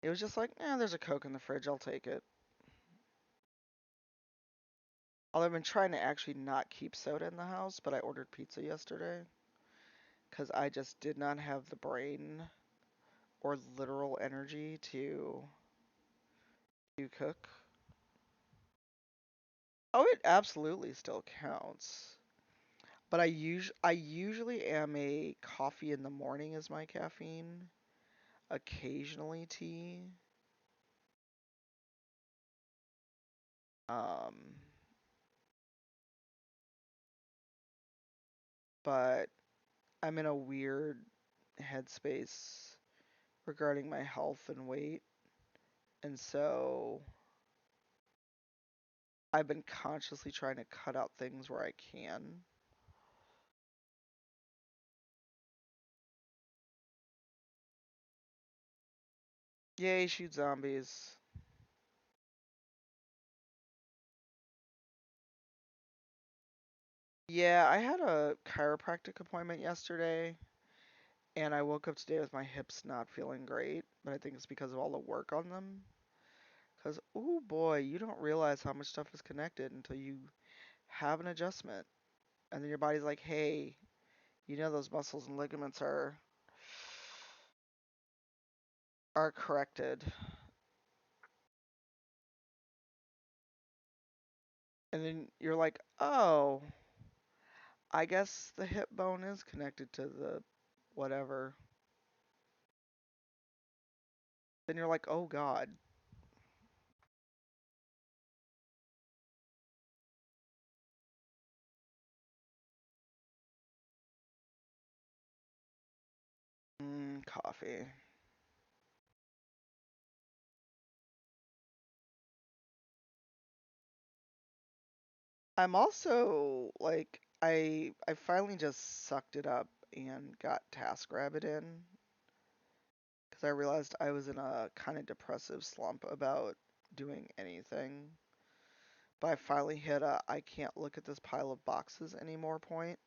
It was just like, there's a Coke in the fridge, I'll take it. Although I've been trying to actually not keep soda in the house, but I ordered pizza yesterday because I just did not have the brain or literal energy to cook. Oh, it absolutely still counts. But I usually am a coffee in the morning as my caffeine, occasionally tea. Um, but I'm in a weird headspace regarding my health and weight, and so I've been consciously trying to cut out things where I can. Yay, shoot zombies. Yeah, I had a chiropractic appointment yesterday, and I woke up today with my hips not feeling great, but I think it's because of all the work on them. Because, oh boy, you don't realize how much stuff is connected until you have an adjustment. And then your body's like, hey, you know those muscles and ligaments are corrected. And then you're like, oh, I guess the hip bone is connected to the whatever. Then you're like, oh God. Coffee. I'm also like I finally just sucked it up and got TaskRabbit in because I realized I was in a kind of depressive slump about doing anything. But I finally hit a I can't look at this pile of boxes anymore point.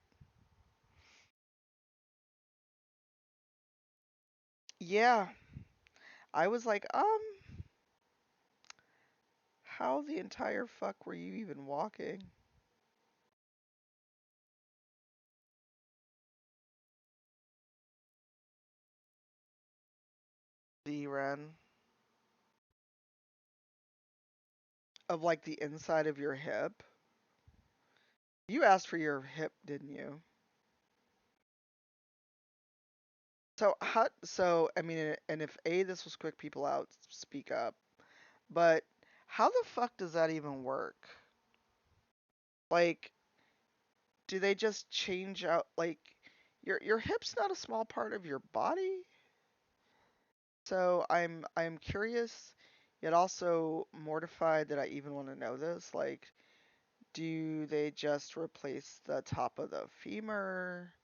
Yeah, I was like, how the entire fuck were you even walking? The Ren of like the inside of your hip. You asked for your hip, didn't you? So how? So I mean, and if this was quick people out, speak up. But how the fuck does that even work? Like, do they just change out like your hip's not a small part of your body? So I'm curious, yet also mortified that I even want to know this. Like, do they just replace the top of the femur?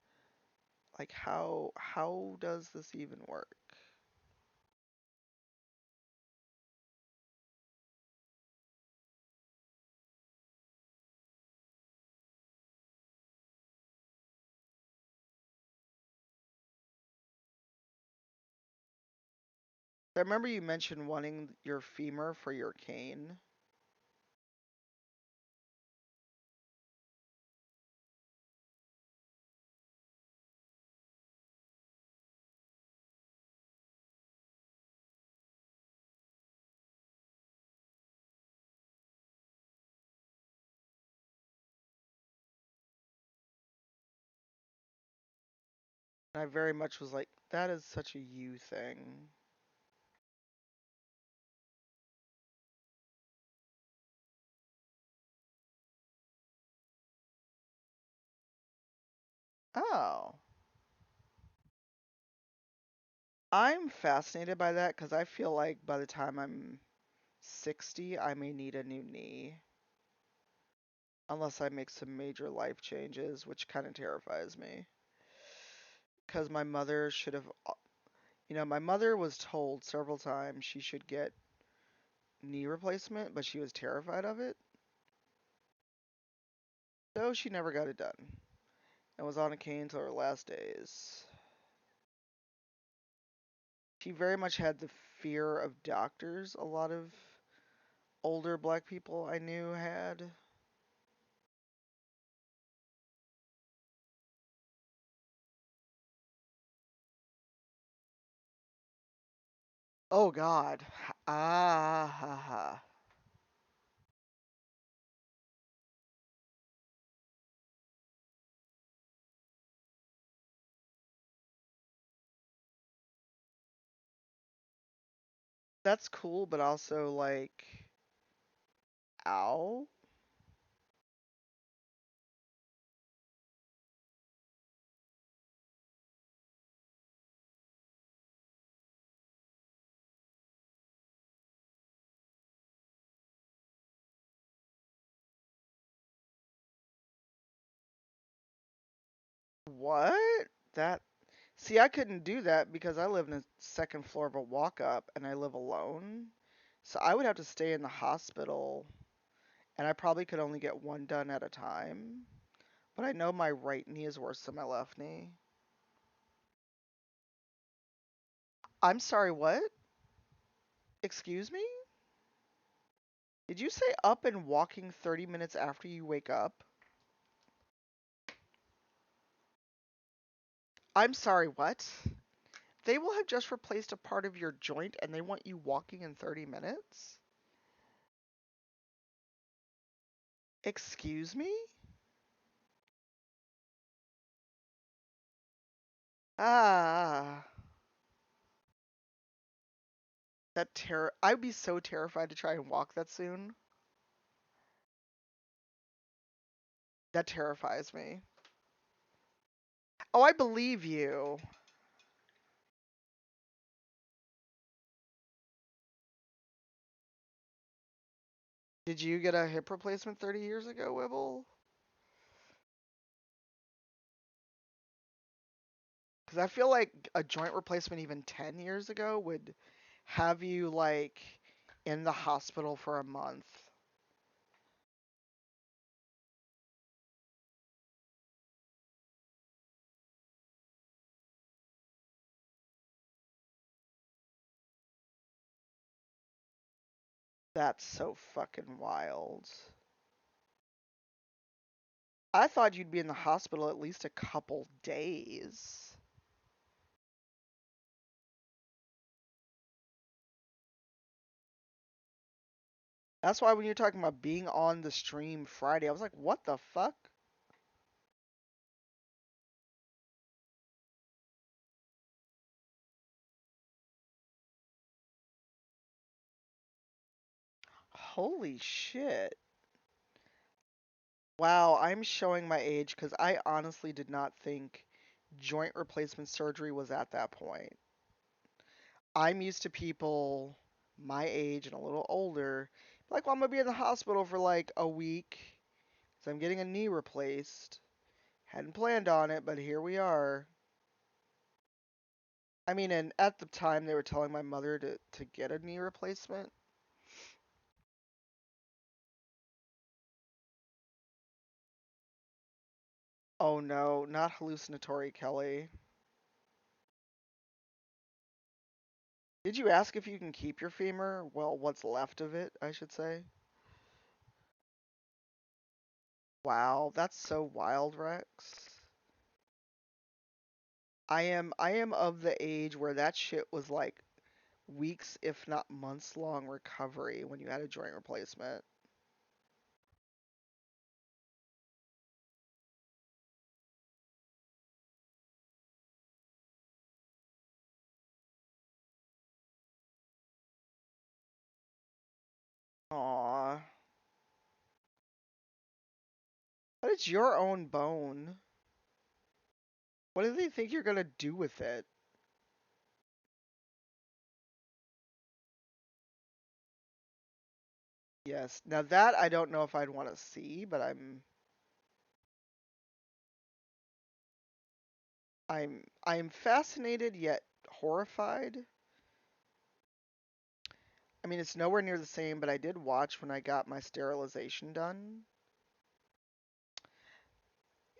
Like how does this even work? I remember you mentioned wanting your femur for your cane. And I very much was like, that is such a you thing. Oh. I'm fascinated by that because I feel like by the time I'm 60, I may need a new knee. Unless I make some major life changes, which kind of terrifies me. Because my mother should have, my mother was told several times she should get knee replacement, but she was terrified of it. So she never got it done and was on a cane until her last days. She very much had the fear of doctors, a lot of older black people I knew had. Oh God. Ah ha ha. That's cool, but also like, ow. What? That See, I couldn't do that because I live in the second floor of a walk up and I live alone. So I would have to stay in the hospital and I probably could only get one done at a time. But I know my right knee is worse than my left knee. I'm sorry, what? Excuse me? Did you say up and walking 30 minutes after you wake up? I'm sorry, what? They will have just replaced a part of your joint and they want you walking in 30 minutes? Excuse me? Ah. I'd be so terrified to try and walk that soon. That terrifies me. Oh, I believe you. Did you get a hip replacement 30 years ago, Wibble? Because I feel like a joint replacement even 10 years ago would have you like in the hospital for a month. That's so fucking wild. I thought you'd be in the hospital at least a couple days. That's why when you're talking about being on the stream Friday, I was like, what the fuck? Holy shit. Wow, I'm showing my age because I honestly did not think joint replacement surgery was at that point. I'm used to people my age and a little older, like, well, I'm gonna be in the hospital for like a week because I'm getting a knee replaced. Hadn't planned on it, but here we are. I mean, and at the time they were telling my mother to get a knee replacement. Oh no, not hallucinatory, Kelly. Did you ask if you can keep your femur? Well, what's left of it, I should say. Wow, that's so wild, Rex. I am of the age where that shit was like weeks, if not months long recovery when you had a joint replacement. Aw. But it's your own bone. What do they think you're gonna do with it? Yes. Now that I don't know if I'd want to see, but I'm fascinated yet horrified. I mean, it's nowhere near the same, but I did watch when I got my sterilization done.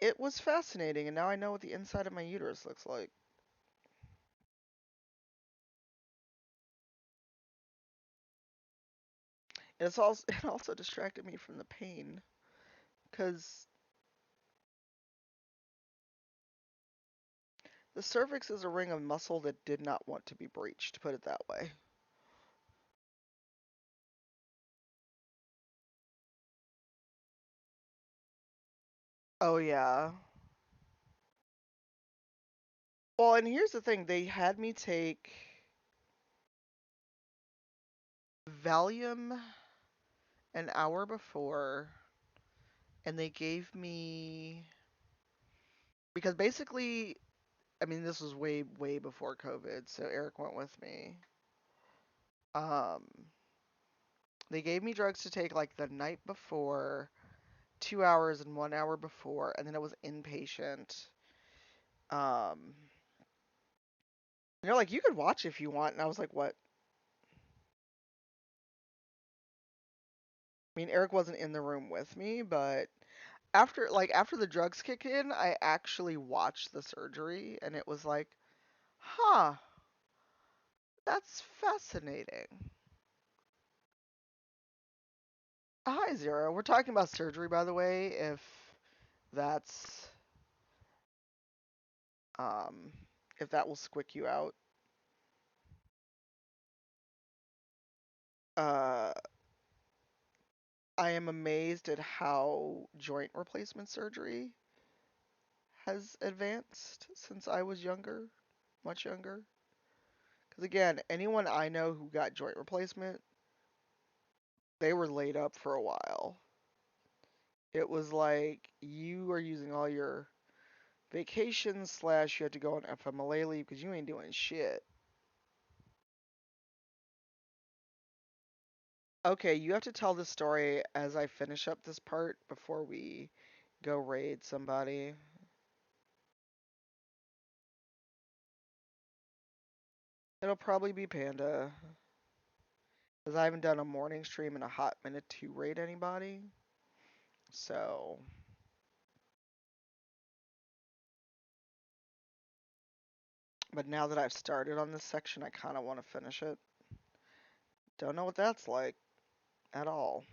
It was fascinating, and now I know what the inside of my uterus looks like. And it's also it also distracted me from the pain because the cervix is a ring of muscle that did not want to be breached, to put it that way. Oh yeah. Well, and here's the thing, they had me take Valium an hour before, and they gave me because basically, I mean, this was way before COVID, so Eric went with me. Um, they gave me drugs to take like the night before, 2 hours and 1 hour before, and then it was inpatient. Um, and they're like, you could watch if you want, and I was like, what? I mean, Eric wasn't in the room with me, but after the drugs kick in, I actually watched the surgery, and it was like, huh, that's fascinating. Hi, Zero. We're talking about surgery, by the way, that's um if that will squick you out. Uh I am amazed at how joint replacement surgery has advanced since I was younger, much younger. Because again, anyone I know who got joint replacement, they were laid up for a while. It was like you are using all your vacations slash you had to go on FMLA leave because you ain't doing shit. Okay, you have to tell the story as I finish up this part before we go raid somebody. It'll probably be Panda, because I haven't done a morning stream in a hot minute to raid anybody. So, but now that I've started on this section, I kind of want to finish it. Don't know what that's like at all.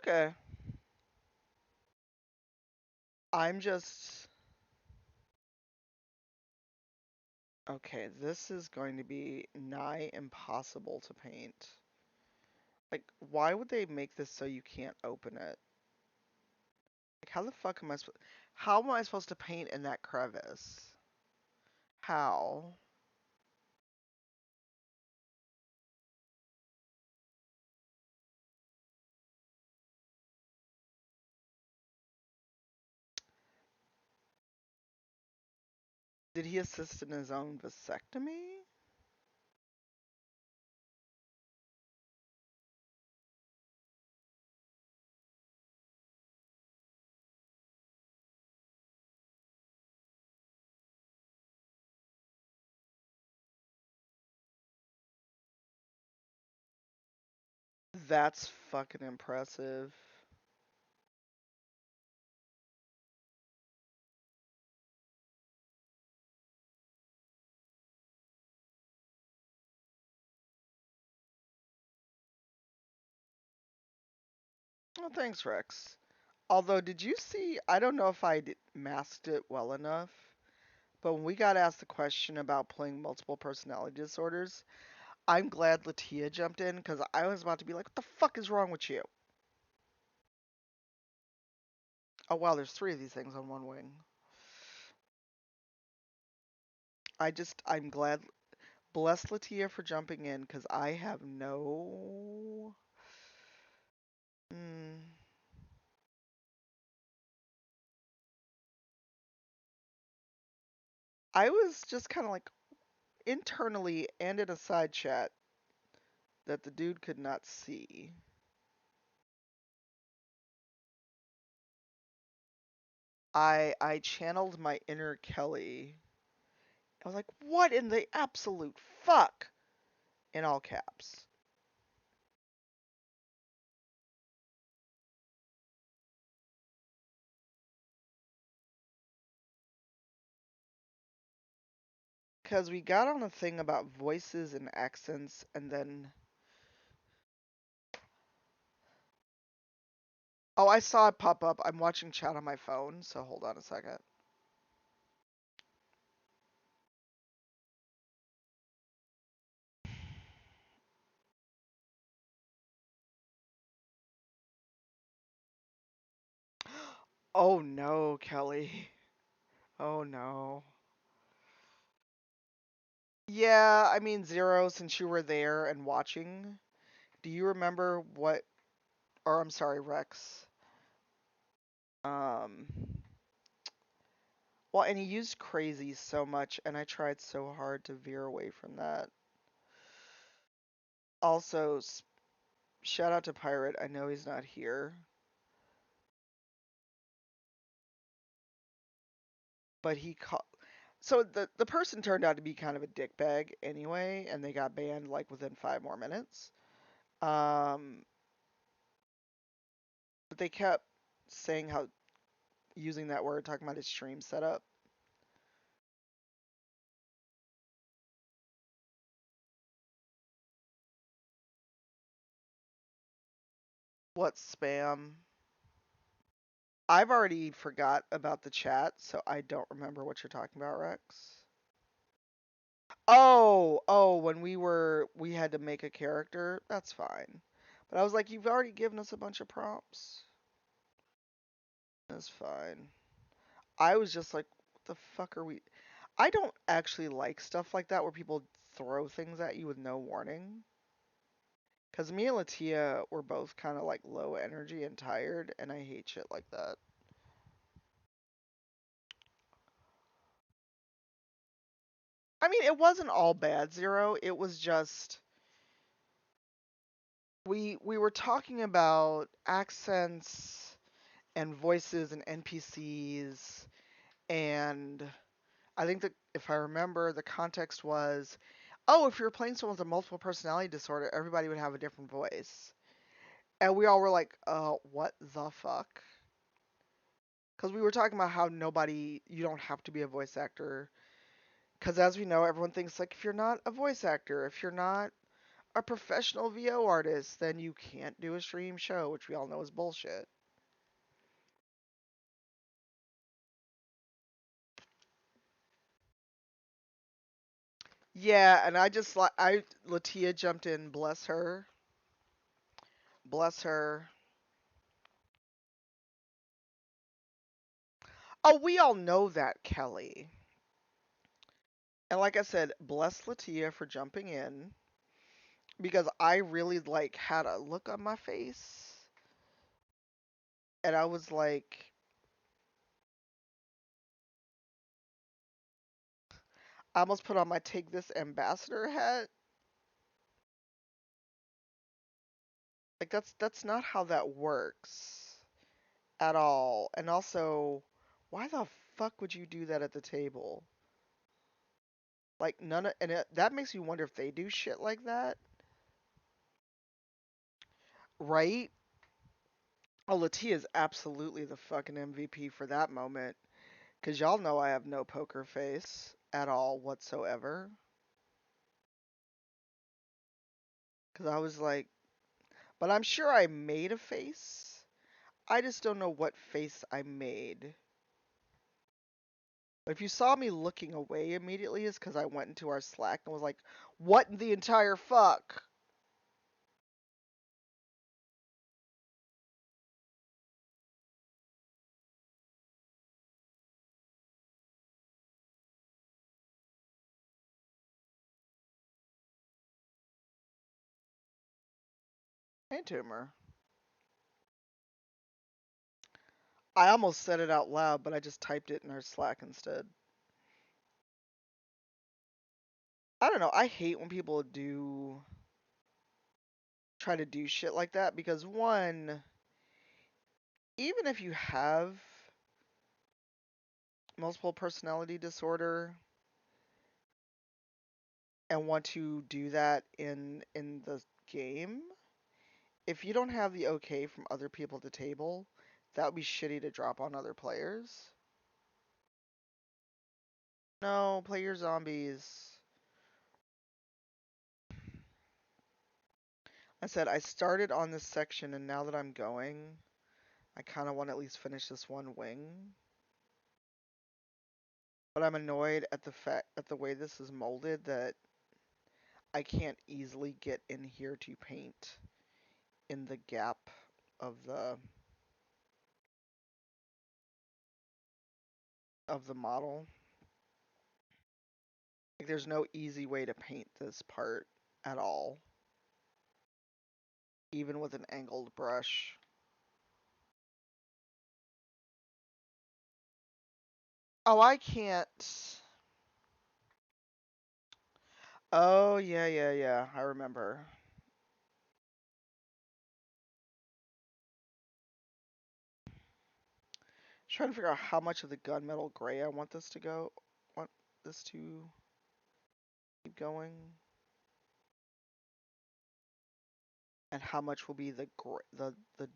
Okay. I'm just okay. This is going to be nigh impossible to paint. Like, why would they make this so you can't open it? Like, how the fuck am I supposed? How am I supposed to paint in that crevice? How? Did he assist in his own vasectomy? That's fucking impressive. Well, thanks, Rex. Although, did you see? I don't know if masked it well enough, but when we got asked the question about playing multiple personality disorders, I'm glad Latia jumped in because I was about to be like, "What the fuck is wrong with you?" Oh wow, there's three of these things on one wing. I'm glad. Bless Latia for jumping in because I have no. Mm, I was just kind of like internally and in a side chat that the dude could not see. I channeled my inner Kelly. I was like, "What in the absolute fuck?" In all caps. Because we got on a thing about voices and accents, and then. Oh, I saw it pop up. I'm watching chat on my phone, so hold on a second. Oh no, Kelly. Oh no. Yeah, I mean, Zero, since you were there and watching, do you remember what. Or, I'm sorry, Rex. Um. Well, and he used crazy so much, and I tried so hard to veer away from that. Also, shout out to Pirate. I know he's not here, but he called. So the person turned out to be kind of a dickbag anyway, and they got banned like within 5 more minutes. Um, but they kept saying how using that word, talking about his stream setup. What spam? I've already forgot about the chat, so I don't remember what you're talking about, Rex. Oh, when we had to make a character, that's fine. But I was like, you've already given us a bunch of prompts. That's fine. I was just like, what the fuck are we? I don't actually like stuff like that where people throw things at you with no warning. Because me and Latia were both kind of like low energy and tired, and I hate shit like that. I mean, it wasn't all bad, Zero. It was just we were talking about accents and voices and NPCs, and I think that if I remember, the context was, oh, if you're playing someone with a multiple personality disorder, everybody would have a different voice. And we all were like, what the fuck? Because we were talking about how you don't have to be a voice actor. Because as we know, everyone thinks like if you're not a voice actor, if you're not a professional VO artist, then you can't do a stream show, which we all know is bullshit. Yeah, and I just like Latia jumped in, bless her. Bless her. Oh, we all know that, Kelly. And like I said, bless Latia for jumping in because I really like had a look on my face and I was like I almost put on my take this ambassador hat. Like that's not how that works at all. And also, why the fuck would you do that at the table? Like none of that makes me wonder if they do shit like that, right? Oh, Latia is absolutely the fucking MVP for that moment. Cause y'all know I have no poker face at all whatsoever. Cause I was like, but I'm sure I made a face. I just don't know what face I made. But if you saw me looking away immediately, is because I went into our Slack and was like, what in the entire fuck? Hey, tumor. I almost said it out loud, but I just typed it in our Slack instead. I don't know. I hate when people try to do shit like that because one, even if you have multiple personality disorder and want to do that in the game, if you don't have the okay from other people at the table, that would be shitty to drop on other players. No, play your zombies. I said I started on this section and now that I'm going, I kind of want to at least finish this one wing. But I'm annoyed at the way this is molded that I can't easily get in here to paint in the gap of the model. Like there's no easy way to paint this part at all, even with an angled brush. Oh, I can't. Oh, yeah, yeah, yeah. I remember. Trying to figure out how much of the gunmetal gray I want this to go. Want this to keep going, and how much will be the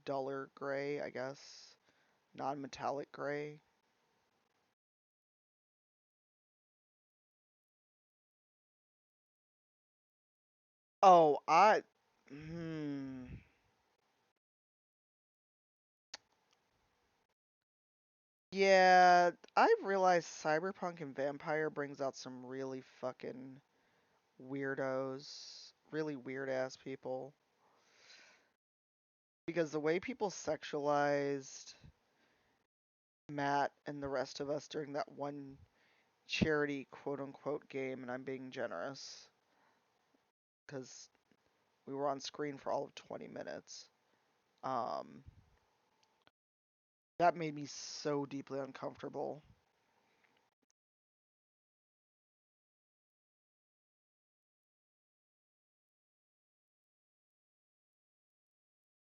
duller gray, I guess, non-metallic gray. Oh, hmm. Yeah, I've realized Cyberpunk and Vampire brings out some really fucking weirdos, really weird ass people. Because the way people sexualized Matt and the rest of us during that one charity quote unquote game, and I'm being generous because we were on screen for all of 20 minutes. Um, that made me so deeply uncomfortable.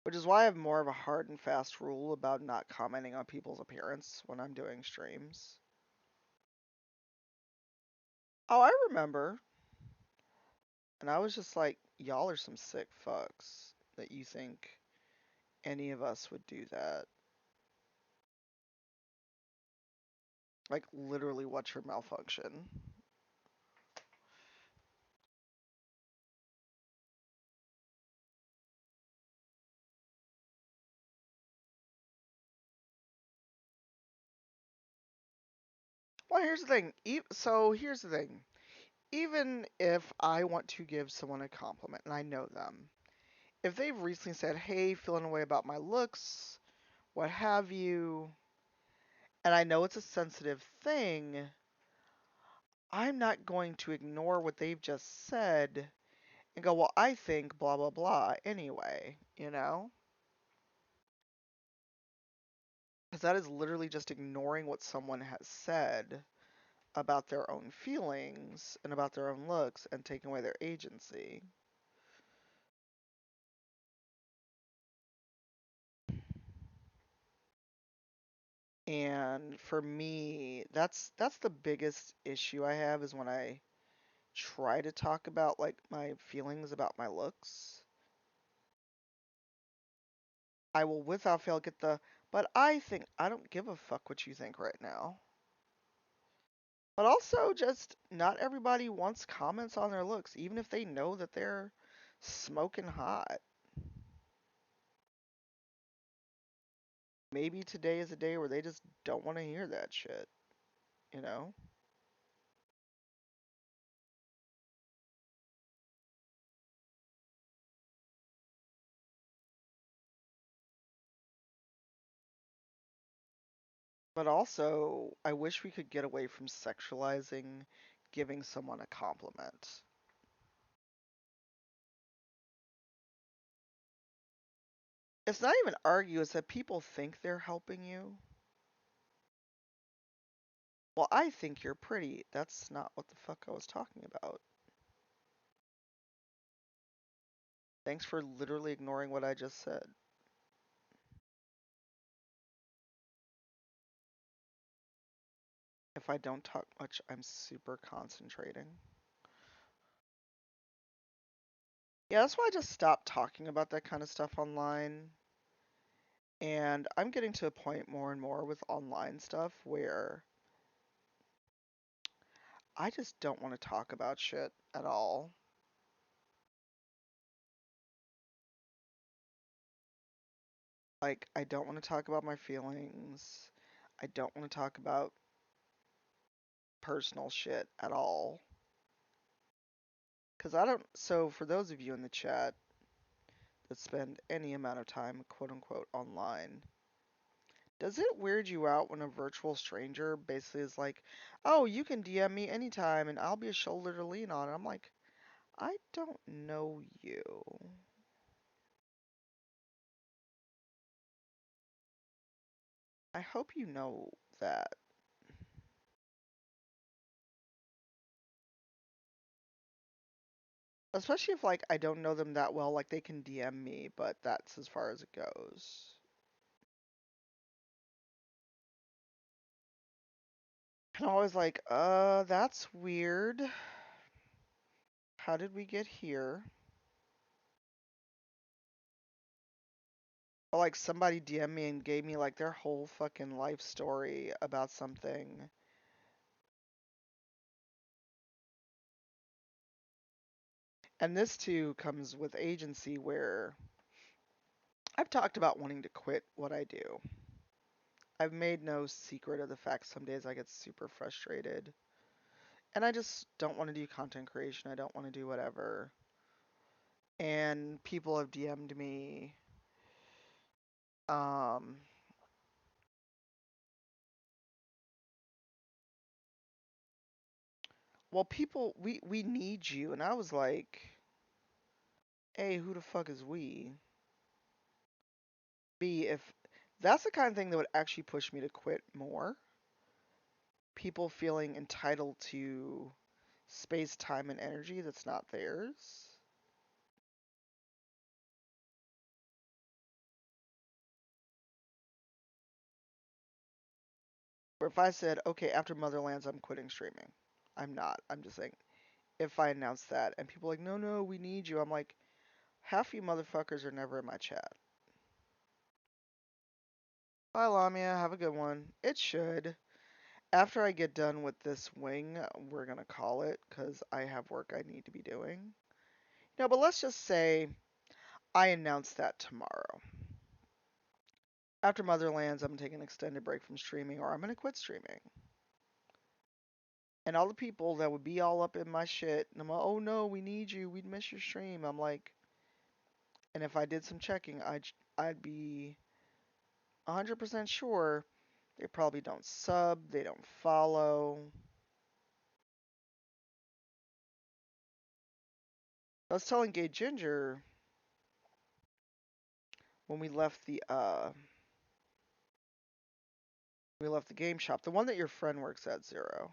Which is why I have more of a hard and fast rule about not commenting on people's appearance when I'm doing streams. Oh, I remember. And I was just like, y'all are some sick fucks that you think any of us would do that. Like, literally, what's your malfunction? Well, here's the thing. So, here's the thing. even if I want to give someone a compliment and I know them, if they've recently said, hey, feeling a way about my looks, what have you, and I know it's a sensitive thing, I'm not going to ignore what they've just said and go, well, I think blah, blah, blah anyway, you know? Because that is literally just ignoring what someone has said about their own feelings and about their own looks and taking away their agency. And for me, that's the biggest issue I have is when I try to talk about like my feelings about my looks. I will without fail get the, but I think I don't give a fuck what you think right now. But also just not everybody wants comments on their looks, even if they know that they're smoking hot. Maybe today is a day where they just don't want to hear that shit, you know? But also, I wish we could get away from sexualizing giving someone a compliment. It's not even argue, it's that people think they're helping you. Well, I think you're pretty. That's not what the fuck I was talking about. Thanks for literally ignoring what I just said. If I don't talk much, I'm super concentrating. Yeah, that's why I just stopped talking about that kind of stuff online. And I'm getting to a point more and more with online stuff where I just don't want to talk about shit at all. Like, I don't want to talk about my feelings. I don't want to talk about personal shit at all. Because I don't. So, for those of you in the chat that spend any amount of time, quote unquote, online, does it weird you out when a virtual stranger basically is like, oh, you can DM me anytime and I'll be a shoulder to lean on? And I'm like, I don't know you. I hope you know that. Especially if, like, I don't know them that well, like, they can DM me, but that's as far as it goes. And I'm always like, that's weird. How did we get here? Or like somebody DM me and gave me like their whole fucking life story about something. And this too comes with agency where I've talked about wanting to quit what I do. I've made no secret of the fact some days I get super frustrated. And I just don't want to do content creation. I don't want to do whatever. And people have DM'd me. Um, well, people, we need you. And I was like, A, who the fuck is we? B, if that's the kind of thing that would actually push me to quit more, people feeling entitled to space, time, and energy that's not theirs. Or if I said, okay, after Motherlands, I'm quitting streaming. I'm not. I'm just saying, if I announce that and people are like, no, no, we need you, I'm like, half you motherfuckers are never in my chat. Bye, Lamia. Have a good one. It should. After I get done with this wing, we're going to call it because I have work I need to be doing. No, but let's just say I announce that tomorrow. After Motherlands, I'm taking an extended break from streaming or I'm going to quit streaming. And all the people that would be all up in my shit, and I'm like, oh no, we need you, we'd miss your stream. I'm like, and if I did some checking, I'd be 100% sure they probably don't sub, they don't follow. I was telling Gay Ginger when we left the game shop, the one that your friend works at, Zero,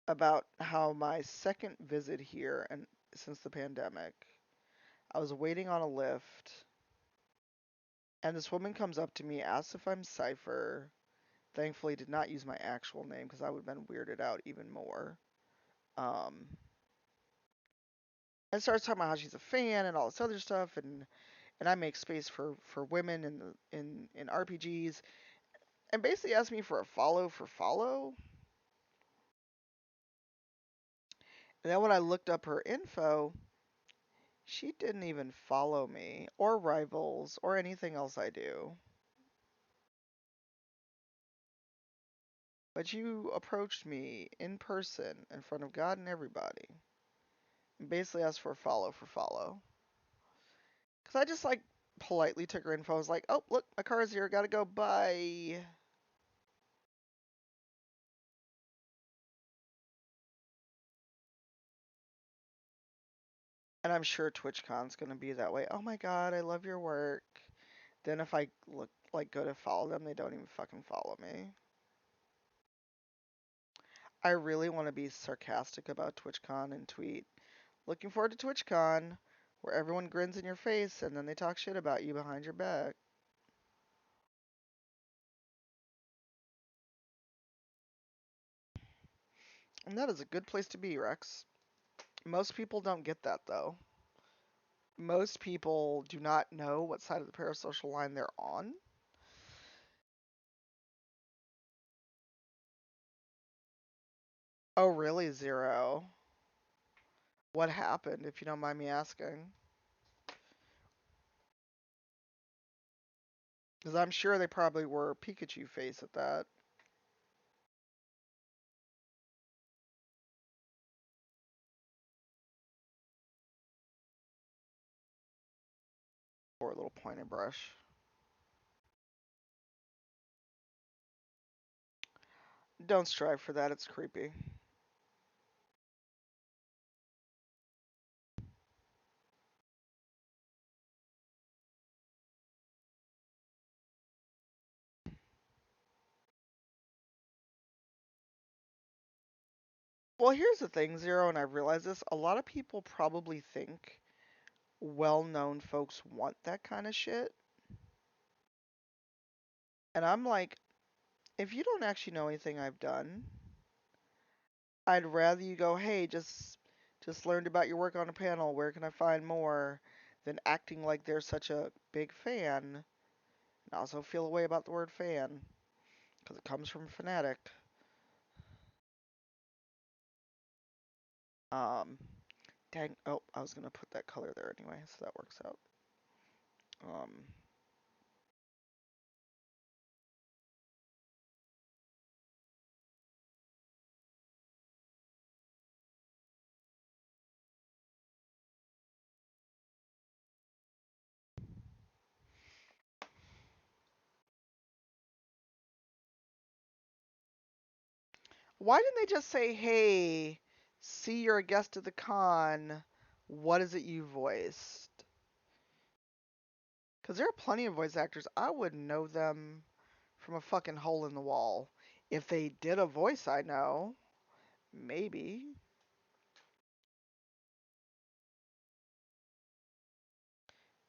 about how my second visit here and since the pandemic, I was waiting on a lift, and this woman comes up to me, asks if I'm Cypher. Thankfully, did not use my actual name because I would have been weirded out even more. Um, and starts talking about how she's a fan and all this other stuff, and I make space for women in RPGs, and basically asked me for a follow for follow. And then when I looked up her info, she didn't even follow me or Rivals or anything else I do. But you approached me in person in front of God and everybody and basically asked for a follow for follow. Because I just like politely took her info. I was like, oh, look, my car's here. Gotta go. Bye. And I'm sure TwitchCon's gonna be that way. Oh my God, I love your work. Then if I go to follow them, they don't even fucking follow me. I really want to be sarcastic about TwitchCon and tweet, looking forward to TwitchCon, where everyone grins in your face and then they talk shit about you behind your back. And that is a good place to be, Rex. Most people don't get that, though. Most people do not know what side of the parasocial line they're on. Oh, really, Zero? What happened, if you don't mind me asking? Because I'm sure they probably were Pikachu face at that. Or a little pointed brush. Don't strive for that, it's creepy. Well, here's the thing, Zero, and I realize this. A lot of people probably think well-known folks want that kind of shit. And I'm like, if you don't actually know anything I've done, I'd rather you go, hey, just learned about your work on a panel. Where can I find more? Than acting like they're such a big fan. And also feel a way about the word fan because it comes from fanatic. Um, dang. Oh, I was gonna put that color there anyway, so that works out. Um, why didn't they just say, hey, see you're a guest at the con. What is it you voiced? Because there are plenty of voice actors. I wouldn't know them from a fucking hole in the wall. If they did a voice I know, maybe.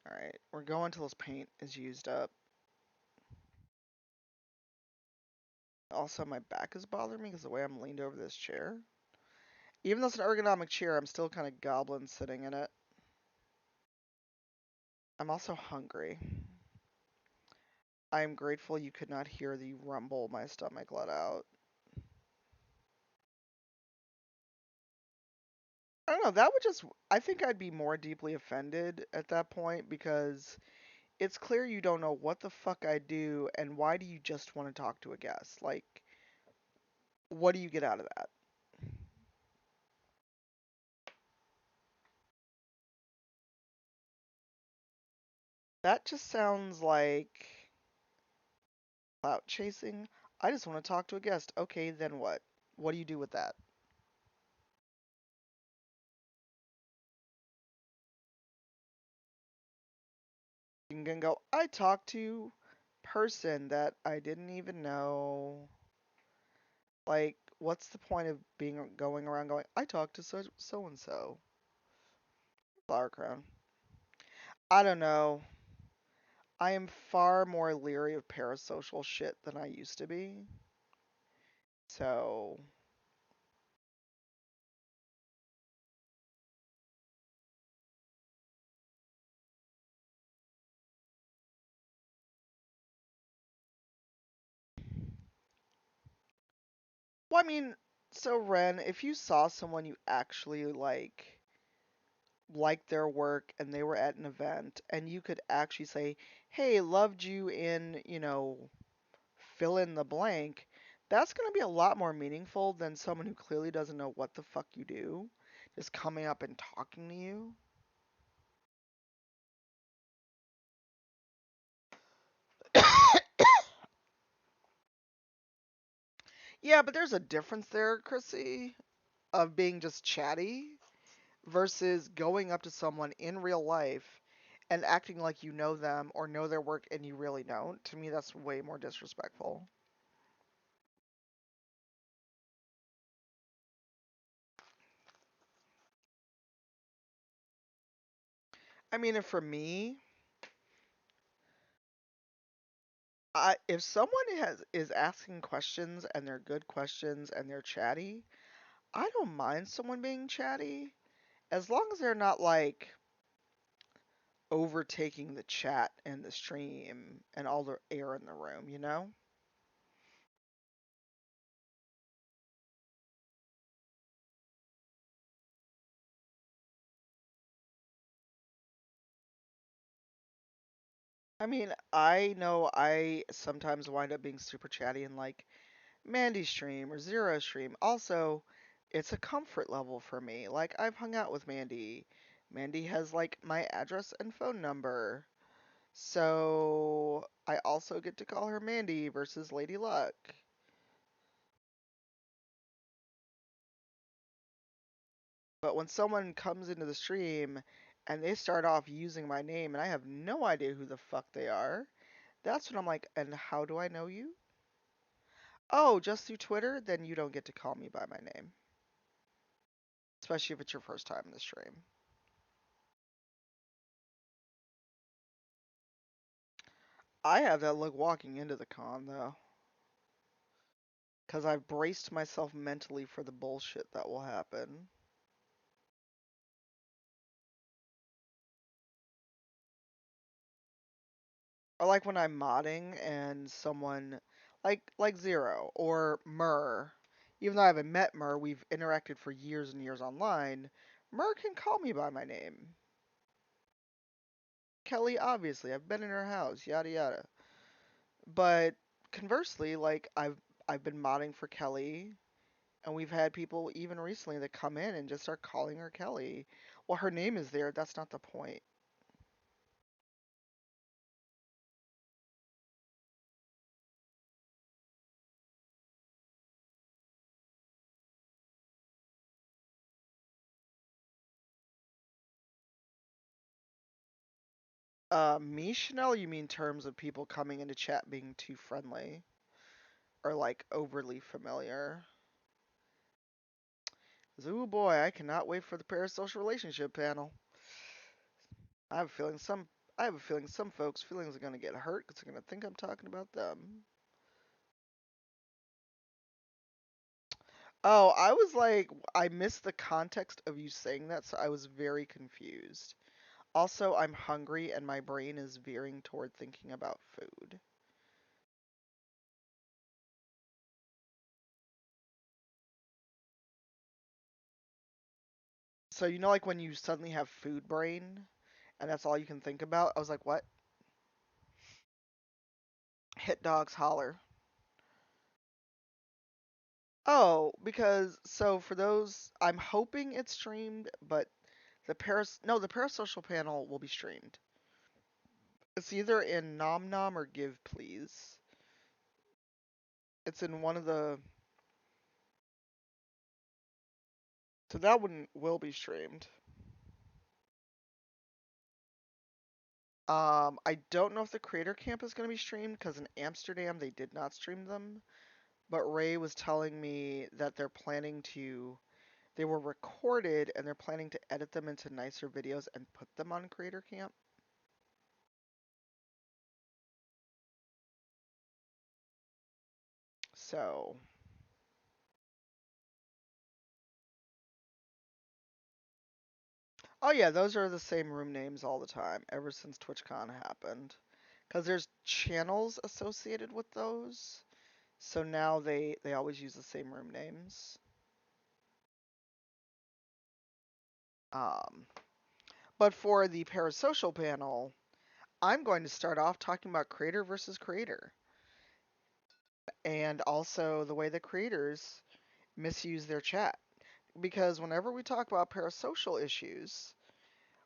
Alright, we're going till this paint is used up. Also, my back is bothering me because the way I'm leaned over this chair. Even though it's an ergonomic chair, I'm still kind of goblin sitting in it. I'm also hungry. I am grateful you could not hear the rumble my stomach let out. I don't know, that would just. I think I'd be more deeply offended at that point because it's clear you don't know what the fuck I do and why do you just want to talk to a guest? Like, What do you get out of that? That just sounds like clout chasing. I just want to talk to a guest. Okay, then what? What do you do with that? You can go, I talked to person that I didn't even know. Like, what's the point of being going around going, I talked to so and so? Flower crown. I don't know. I am far more leery of parasocial shit than I used to be. So, well, I mean, so Ren, if you saw someone you actually liked their work and they were at an event and you could actually say, "Hey, loved you in, fill in the blank," that's going to be a lot more meaningful than someone who clearly doesn't know what the fuck you do just coming up and talking to you. Yeah, but there's a difference there, Chrissy, of being just chatty versus going up to someone in real life and acting like you know them or know their work and you really don't. To me, that's way more disrespectful. I mean, if for me, if someone is asking questions and they're good questions and they're chatty, I don't mind someone being chatty as long as they're not like overtaking the chat and the stream and all the air in the room, you know? I mean, I know I sometimes wind up being super chatty in like Mandy stream or Zero stream. Also, it's a comfort level for me. Like I've hung out with Mandy. Mandy has like my address and phone number. So I also get to call her Mandy versus Lady Luck. But when someone comes into the stream and they start off using my name and I have no idea who the fuck they are, that's when I'm like, and how do I know you? Oh, just through Twitter? Then you don't get to call me by my name. Especially if it's your first time in the stream. I have that look walking into the con though. Because I've braced myself mentally for the bullshit that will happen. Or like when I'm modding and someone like Zero or Mur, even though I haven't met Mur, we've interacted for years and years online. Mur can call me by my name. Kelly, obviously, I've been in her house, yada yada. But conversely, like I've been modding for Kelly, and we've had people even recently that come in and just start calling her Kelly. Well, her name is there. That's not the point. Me, Chanel, you mean terms of people coming into chat being too friendly or like overly familiar? 'Cause, ooh boy, I cannot wait for the parasocial relationship panel. I have a feeling some I have a feeling some folks' feelings are gonna get hurt because they're gonna think I'm talking about them. Oh, I was like, I missed the context of you saying that, so I was very confused. Also, I'm hungry and my brain is veering toward thinking about food. So, like when you suddenly have food brain and that's all you can think about? I was like, what? Hit dogs holler. Oh, because so for those, I'm hoping it's streamed, but the parasocial panel will be streamed. It's either in Nom Nom or Give Please. It's in one of the, so that one will be streamed. I don't know if the Creator Camp is going to be streamed because in Amsterdam they did not stream them. But Ray was telling me that they were recorded and they're planning to edit them into nicer videos and put them on Creator Camp. So, oh yeah, those are the same room names all the time ever since TwitchCon happened. Because there's channels associated with those. So now they always use the same room names. Um, but for the parasocial panel, I'm going to start off talking about creator versus creator, and also the way the creators misuse their chat. Because whenever we talk about parasocial issues,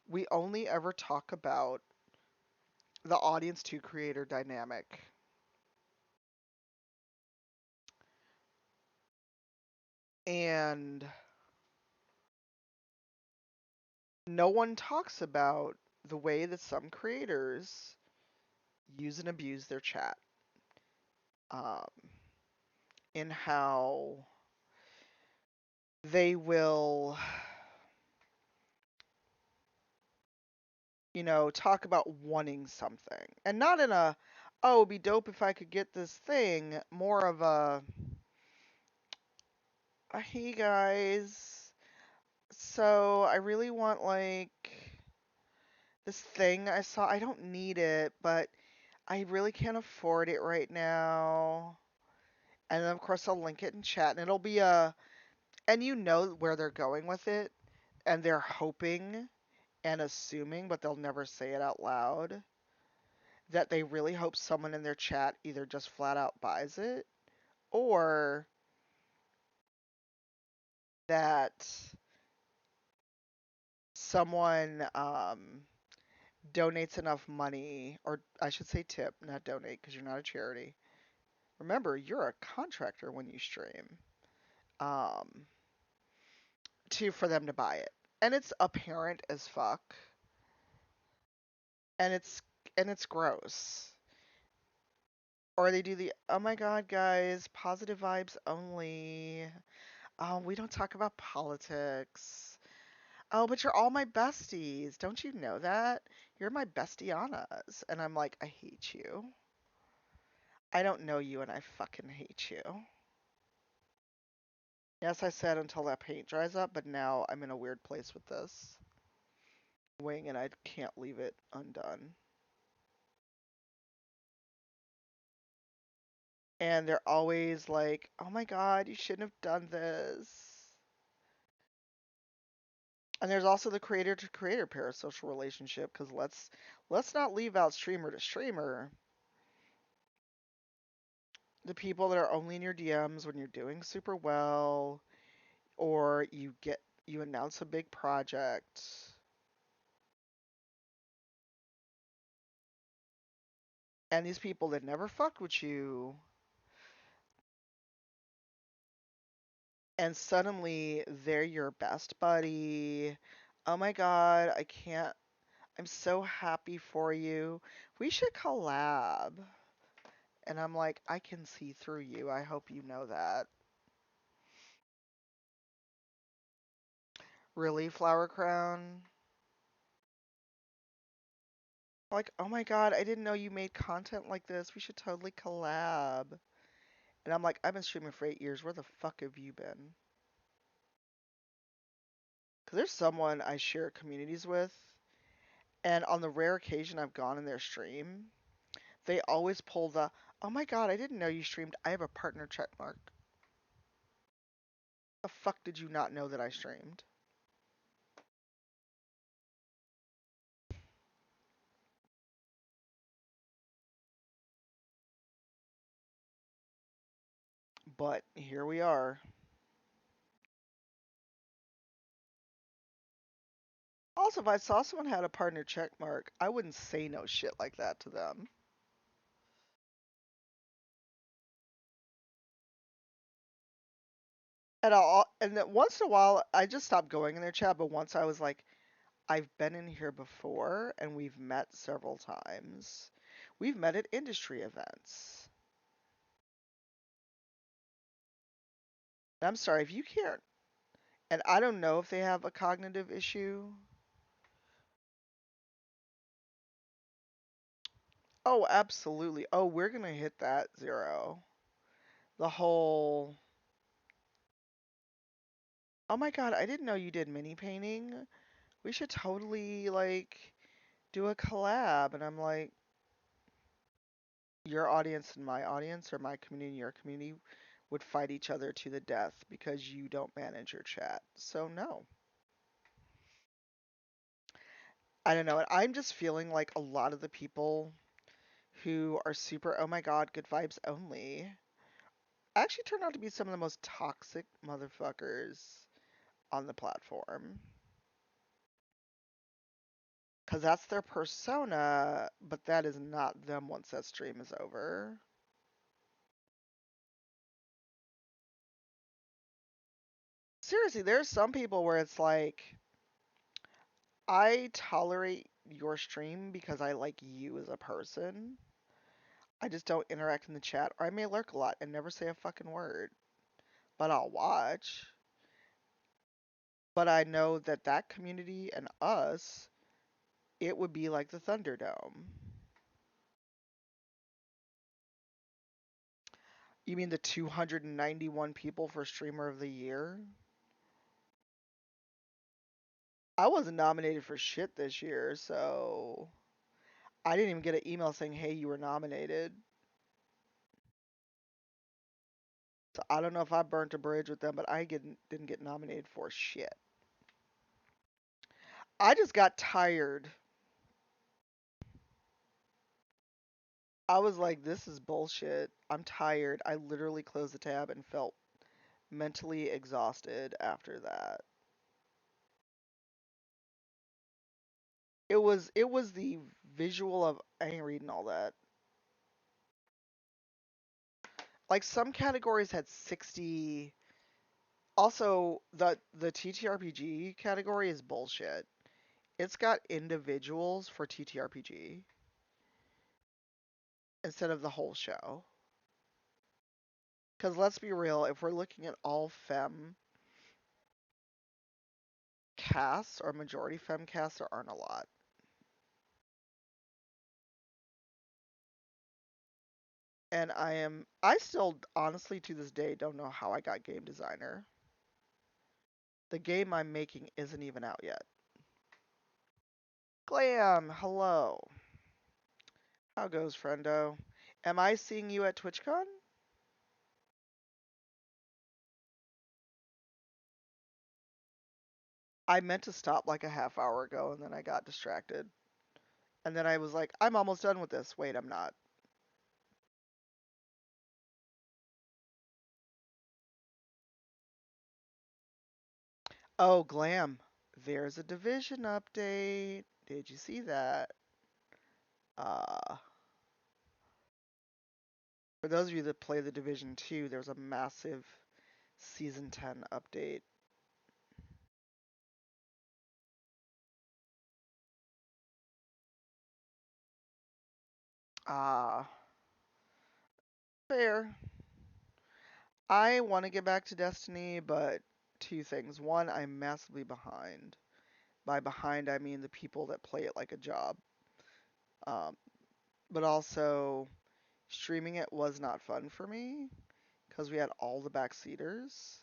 we only ever talk about the audience to creator dynamic. And no one talks about the way that some creators use and abuse their chat. Um, in how they will, talk about wanting something. And not in a, oh, it'd be dope if I could get this thing, more of a, hey guys, so I really want like this thing I saw. I don't need it, but I really can't afford it right now. And then of course I'll link it in chat and it'll be and you know where they're going with it and they're hoping and assuming, but they'll never say it out loud, that they really hope someone in their chat either just flat out buys it or that someone donates enough money, or I should say tip, not donate because you're not a charity. Remember, you're a contractor when you stream. Um, for them to buy it. And it's apparent as fuck. And it's gross. Or they do the, oh my god, guys, positive vibes only. Oh, we don't talk about politics. Oh, but you're all my besties. Don't you know that? You're my bestianas. And I'm like, I hate you. I don't know you and I fucking hate you. Yes, I said until that paint dries up, but now I'm in a weird place with this wing and I can't leave it undone. And they're always like, oh my god, you shouldn't have done this. And there's also the creator to creator parasocial relationship, because let's not leave out streamer to streamer. The people that are only in your DMs when you're doing super well, or you announce a big project. And these people that never fucked with you, and suddenly they're your best buddy. Oh my god, I'm so happy for you. We should collab. And I'm like, I can see through you. I hope you know that. Really, Flower Crown? Like, oh my god, I didn't know you made content like this. We should totally collab. And I'm like, I've been streaming for 8 years. Where the fuck have you been? Because there's someone I share communities with, and on the rare occasion I've gone in their stream, they always pull the, oh my god, I didn't know you streamed. I have a partner check mark. The fuck did you not know that I streamed? but here we are. Also, if I saw someone had a partner check mark, I wouldn't say no shit like that to them. At all, and then once in a while, I just stopped going in their chat. But once I was like, I've been in here before, and we've met several times. We've met at industry events. And I'm sorry if you can't, and I don't know if they have a cognitive issue. Oh, absolutely. Oh, we're gonna hit that zero. The whole. Oh my god, I didn't know you did mini painting. We should totally like do a collab. And I'm like, your audience and my audience, or my community and your community, would fight each other to the death because you don't manage your chat. So no. I don't know. I'm just feeling like a lot of the people who are super, oh my god, good vibes only, actually turn out to be some of the most toxic motherfuckers on the platform. Because that's their persona, but that is not them once that stream is over. Seriously, there's some people where it's like, I tolerate your stream because I like you as a person. I just don't interact in the chat, or I may lurk a lot and never say a fucking word. But I'll watch. But I know that that community and us, it would be like the Thunderdome. You mean the 291 people for Streamer of the Year? I wasn't nominated for shit this year, so I didn't even get an email saying, hey, you were nominated. So I don't know if I burnt a bridge with them, but didn't get nominated for shit. I just got tired. I was like, this is bullshit. I'm tired. I literally closed the tab and felt mentally exhausted after that. It was the visual of I ain't reading all that. Like some categories had 60. Also, the TTRPG category is bullshit. It's got individuals for TTRPG instead of the whole show. Because let's be real, if we're looking at all femme casts or majority femme casts, there aren't a lot. And I still honestly to this day don't know how I got game designer. The game I'm making isn't even out yet. Glam, hello. How goes, friendo? Am I seeing you at TwitchCon? I meant to stop like a half hour ago and then I got distracted. And then I was like, I'm almost done with this. Wait, I'm not. Oh, Glam. There's a division update. Did you see that? Uh, for those of you that play the Division 2, there's a massive Season 10 update. Ah, fair. I want to get back to Destiny, but two things. One, I'm massively behind. By behind, I mean the people that play it like a job. Um, but also, streaming it was not fun for me because we had all the backseaters.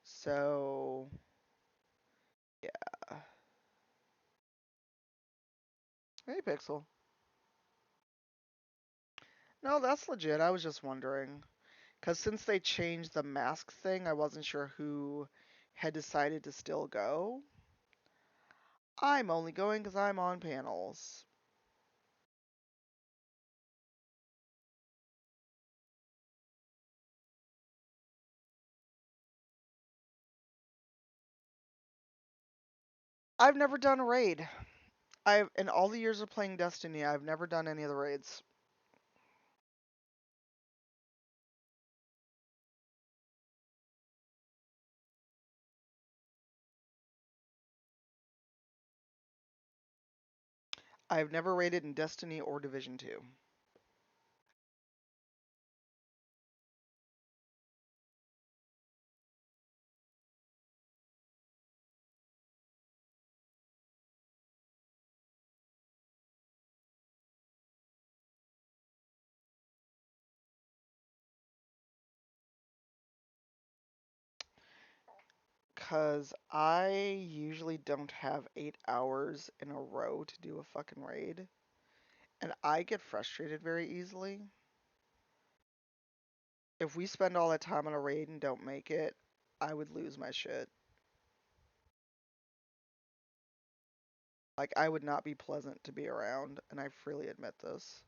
So, yeah. Hey, Pixel. No, that's legit. I was just wondering. Because since they changed the mask thing, I wasn't sure who had decided to still go. I'm only going because I'm on panels. I've never done a raid. I've in all the years of playing Destiny, I've never done any of the raids. I've never raided in Destiny or Division 2. Cause I usually don't have 8 hours in a row to do a fucking raid. And I get frustrated very easily. If we spend all that time on a raid and don't make it, I would lose my shit. Like, I would not be pleasant to be around, and I freely admit this.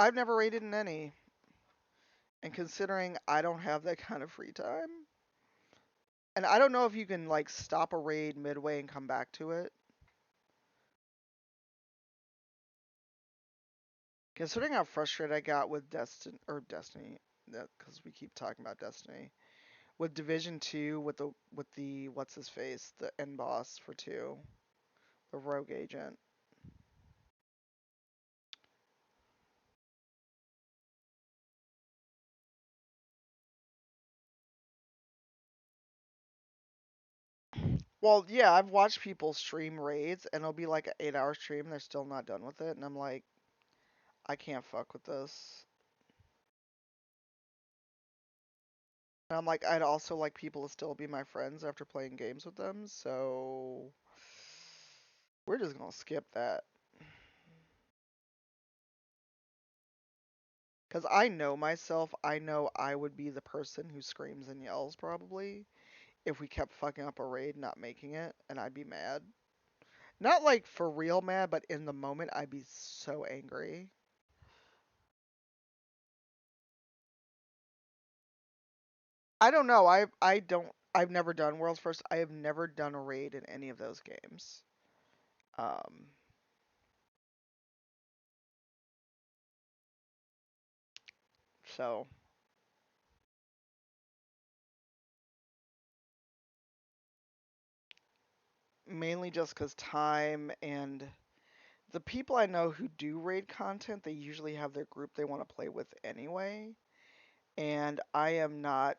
I've never raided in any, and considering I don't have that kind of free time, and I don't know if you can, like, stop a raid midway and come back to it. Considering how frustrated I got with Destiny, because we keep talking about Destiny, with Division 2, with the what's his face, the end boss for 2, the rogue agent. Well, yeah, I've watched people stream raids, and it'll be like an 8 hour stream, and they're still not done with it, and I'm like, I can't fuck with this. And I'm like, I'd also like people to still be my friends after playing games with them, so we're just gonna skip that. Because I know myself, I know I would be the person who screams and yells probably if we kept fucking up a raid, not making it, and I'd be mad. Not like for real mad, but in the moment, I'd be so angry. I don't know. I've never done World's First. I have never done a raid in any of those games. Um, so mainly just because time and the people I know who do raid content, they usually have their group they want to play with anyway. And I'm not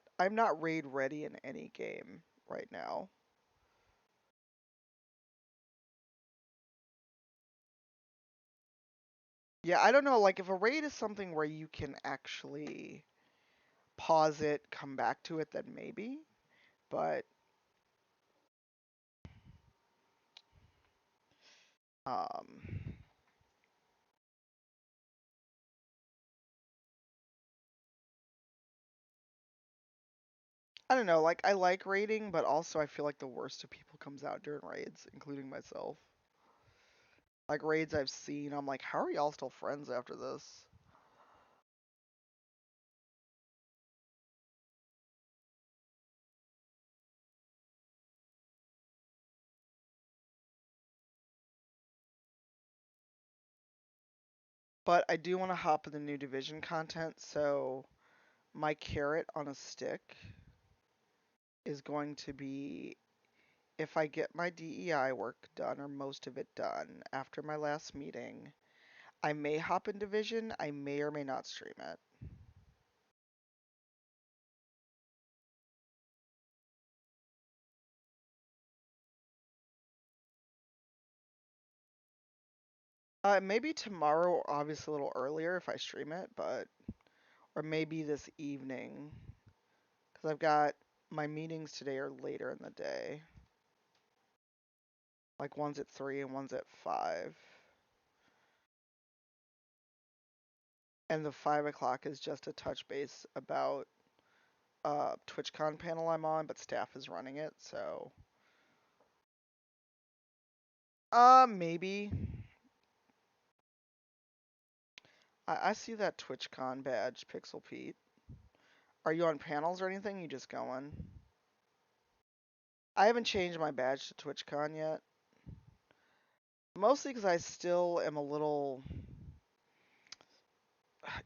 raid ready in any game right now. Yeah, I don't know, like if a raid is something where you can actually pause it, come back to it, then maybe. But um I don't know, like I like raiding, but also I feel like the worst of people comes out during raids, including myself. Like raids I've seen, I'm like, how are y'all still friends after this? But I do want to hop in the new division content, so my carrot on a stick is going to be if I get my DEI work done or most of it done after my last meeting, I may hop in division, I may or may not stream it. Maybe tomorrow, obviously a little earlier if I stream it, but or maybe this evening because I've got my meetings today are later in the day. Like one's at 3 and one's at 5. And the 5 o'clock is just a touch base about TwitchCon panel I'm on, but staff is running it, so maybe. I see that TwitchCon badge, Pixel Pete. Are you on panels or anything? You just going? I haven't changed my badge to TwitchCon yet. Mostly because I still am a little.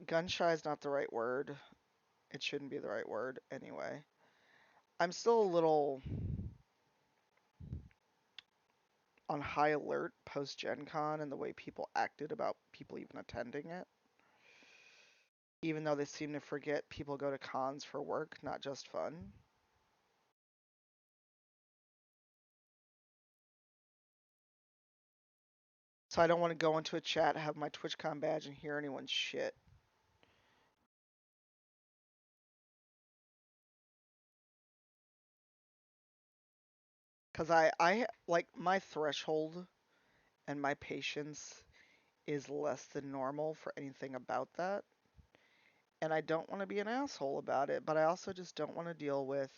Gun shy is not the right word. It shouldn't be the right word anyway. I'm still a little on high alert post Gen Con and the way people acted about people even attending it. Even though they seem to forget people go to cons for work, not just fun. So I don't want to go into a chat, have my TwitchCon badge, and hear anyone's shit. Because I like my threshold and my patience is less than normal for anything about that. And I don't want to be an asshole about it, but I also just don't want to deal with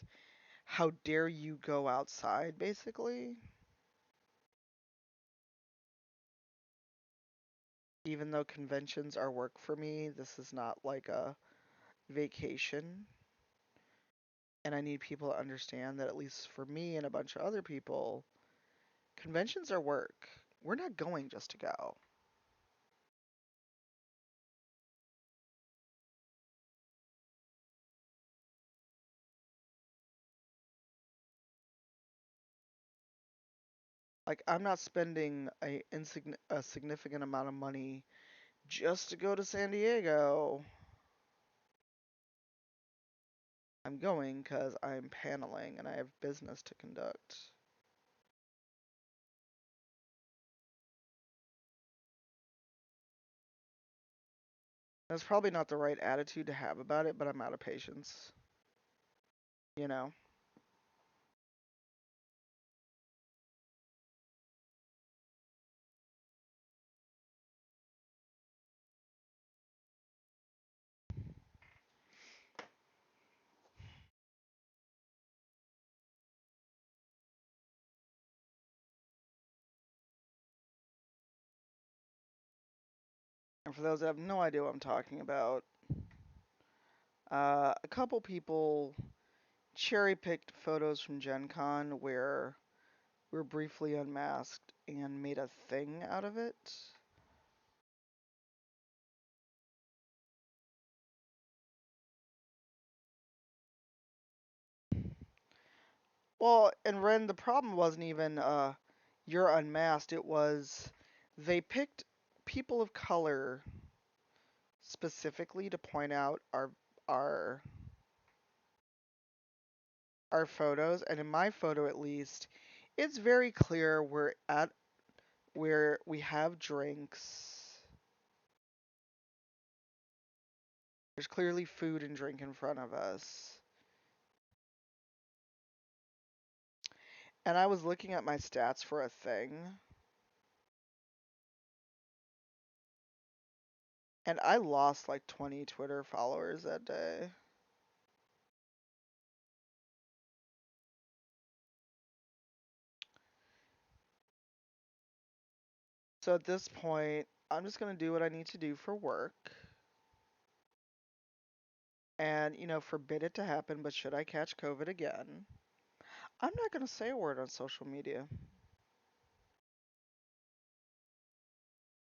how dare you go outside, basically. Even though conventions are work for me, this is not like a vacation. And I need people to understand that, at least for me and a bunch of other people, conventions are work. We're not going just to go. Like, I'm not spending a significant amount of money just to go to San Diego. I'm going because I'm paneling and I have business to conduct. That's probably not the right attitude to have about it, but I'm out of patience. You know? And for those that have no idea what I'm talking about, a couple people cherry picked photos from Gen Con where we're briefly unmasked and made a thing out of it. Well, and Ren, the problem wasn't even you're unmasked. It was they picked people of color specifically to point out our our photos, and in my photo at least, it's very clear we're at where we have drinks. There's clearly food and drink in front of us. And I was looking at my stats for a thing, and I lost like 20 Twitter followers that day. So at this point, I'm just going to do what I need to do for work. And, forbid it to happen, but should I catch COVID again, I'm not going to say a word on social media.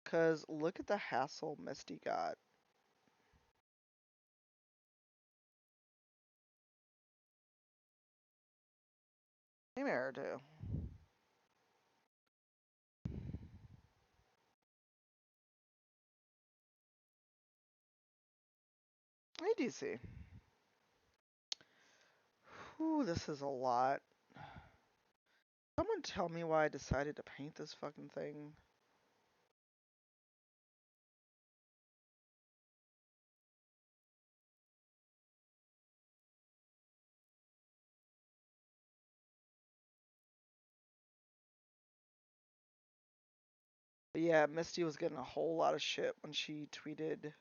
Because look at the hassle Misty got. Hey, Meridu. Hey, DC. Whew, this is a lot. Someone tell me why I decided to paint this fucking thing. But yeah, Misty was getting a whole lot of shit when she tweeted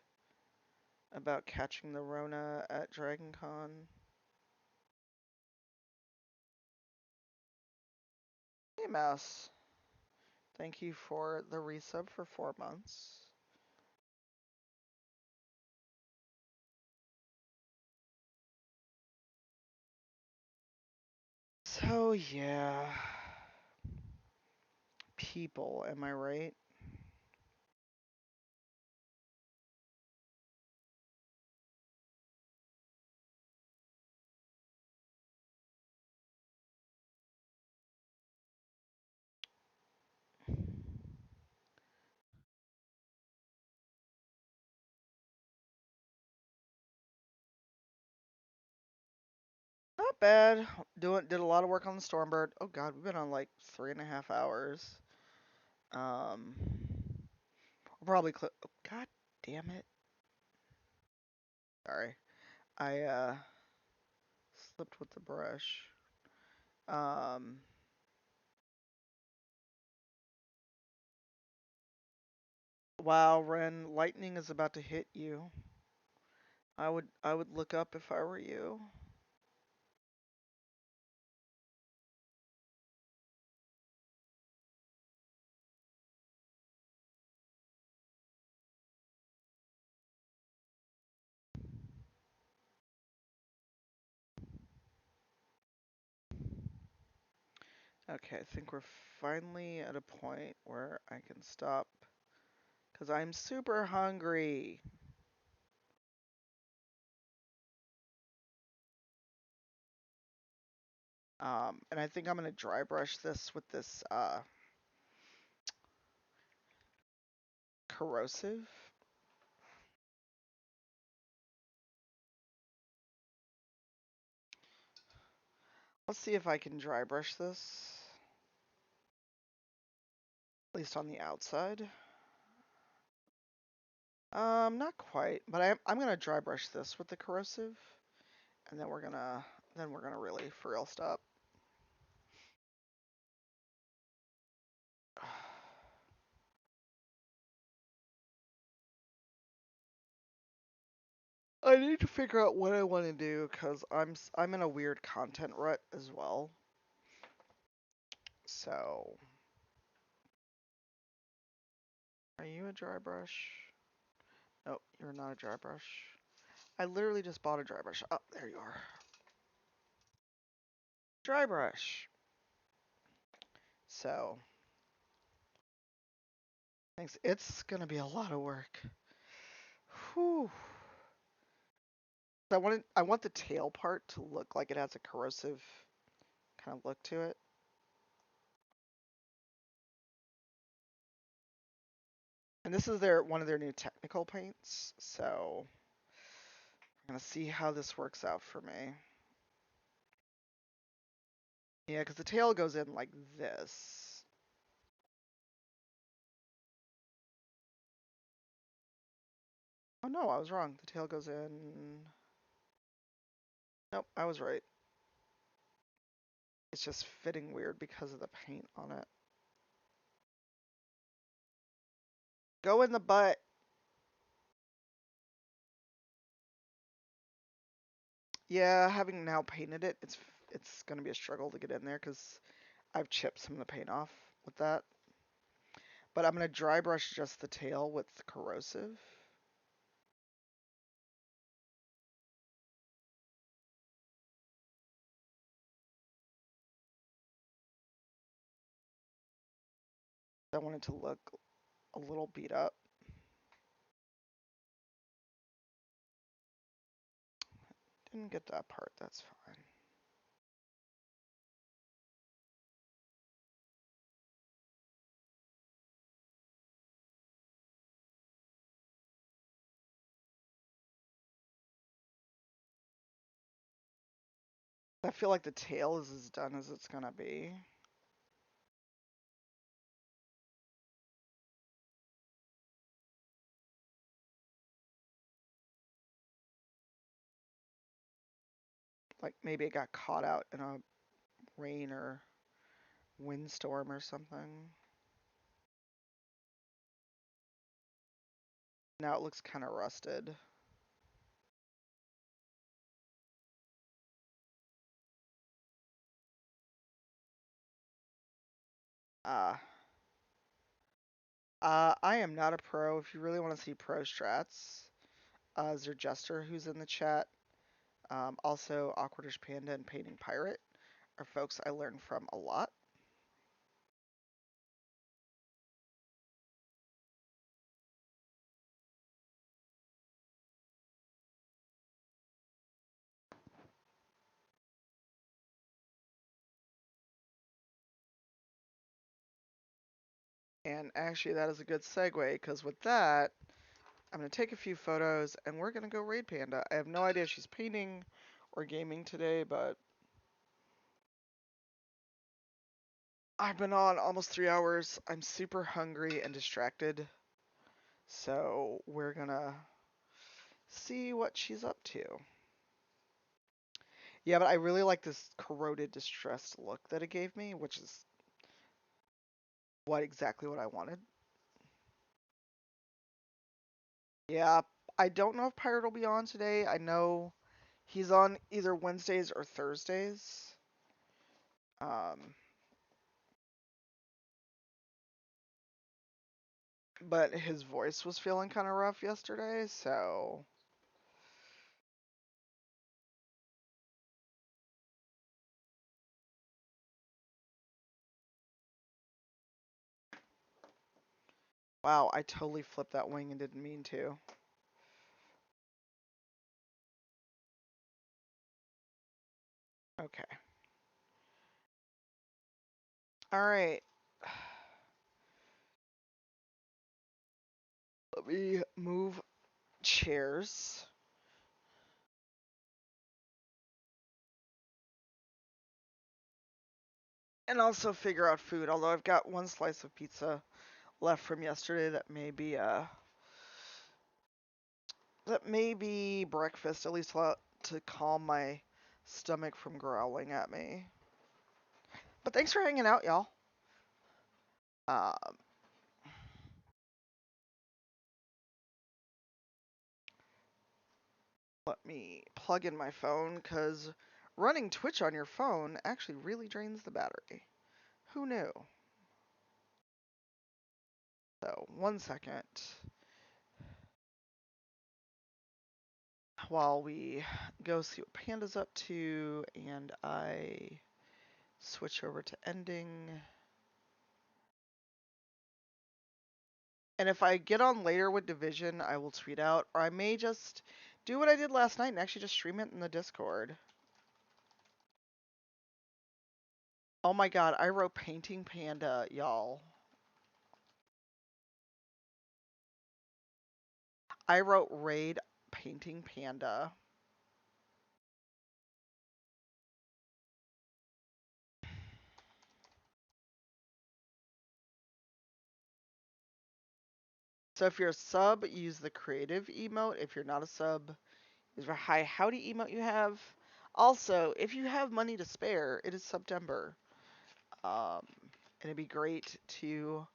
about catching the Rona at Dragon Con. Hey, Mouse. Thank you for the resub for 4 months. So yeah, people, am I right? Not bad. Did a lot of work on the Stormbird. Oh God, we've been on like 3.5 hours. Um, we'll probably oh, God damn it. Sorry, I slipped with the brush. Um, wow, Ren, lightning is about to hit you. I would look up if I were you. Okay, I think we're finally at a point where I can stop because I'm super hungry. And I think I'm gonna dry brush this with this corrosive. Let's see if I can dry brush this, at least on the outside. Not quite, but I'm gonna dry brush this with the corrosive, and then we're gonna really for real stop. I need to figure out what I want to do because I'm in a weird content rut as well. So, are you a dry brush? Nope, you're not a dry brush. I literally just bought a dry brush. Oh, there you are. Dry brush. So, thanks. It's gonna be a lot of work. Whew. I want the tail part to look like it has a corrosive kind of look to it. And this is one of their new technical paints, so I'm gonna see how this works out for me. Yeah, because the tail goes in like this. Oh no, I was wrong. The tail goes in. Nope, I was right. It's just fitting weird because of the paint on it. Go in the butt. Yeah, having now painted it, it's gonna be a struggle to get in there because I've chipped some of the paint off with that. But I'm gonna dry brush just the tail with corrosive. I want it to look a little beat up. Didn't get that part, that's fine. I feel like the tail is as done as it's gonna be. Like maybe it got caught out in a rain or windstorm or something. Now it looks kind of rusted. Uh, I am not a pro. If you really want to see pro strats, is there Jester who's in the chat? Also, Awkwardish Panda and Painting Pirate are folks I learn from a lot. And actually, that is a good segue because with that, I'm going to take a few photos and we're going to go raid Panda. I have no idea if she's painting or gaming today, but I've been on almost 3 hours. I'm super hungry and distracted. So we're going to see what she's up to. Yeah, but I really like this corroded, distressed look that it gave me, which is exactly what I wanted. Yeah, I don't know if Pirate will be on today. I know he's on either Wednesdays or Thursdays. Um, but his voice was feeling kind of rough yesterday, so wow, I totally flipped that wing and didn't mean to. Okay. All right. Let me move chairs. And also figure out food, although I've got one slice of pizza left from yesterday that may be breakfast, at least to calm my stomach from growling at me. But thanks for hanging out, y'all. Um, Let me plug in my phone because running Twitch on your phone actually really drains the battery. Who knew? So, 1 second while we go see what Panda's up to and I switch over to ending. And if I get on later with Division, I will tweet out, or I may just do what I did last night and actually just stream it in the Discord. Oh my god, I wrote Painting Panda, y'all. I wrote Raid Painting Panda. So if you're a sub, use the creative emote. If you're not a sub, use the hi howdy emote you have. Also, if you have money to spare, it is September. Um, and it'd be great to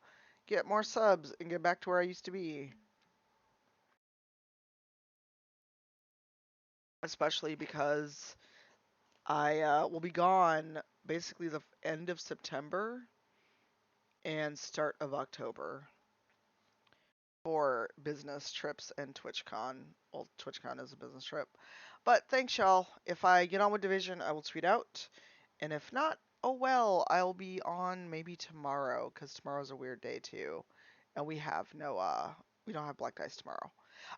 get more subs and get back to where I used to be. Especially because I will be gone basically the end of September and start of October for business trips and TwitchCon. Well, TwitchCon is a business trip. But thanks, y'all. If I get on with Division, I will tweet out. And if not, oh well, I'll be on maybe tomorrow, because tomorrow's a weird day too. And we don't have Black Dice tomorrow.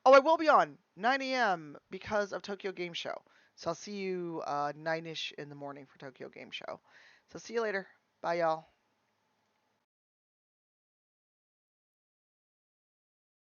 Oh, I will be on 9 a.m. because of Tokyo Game Show. So I'll see you 9-ish in the morning for Tokyo Game Show. So see you later. Bye, y'all.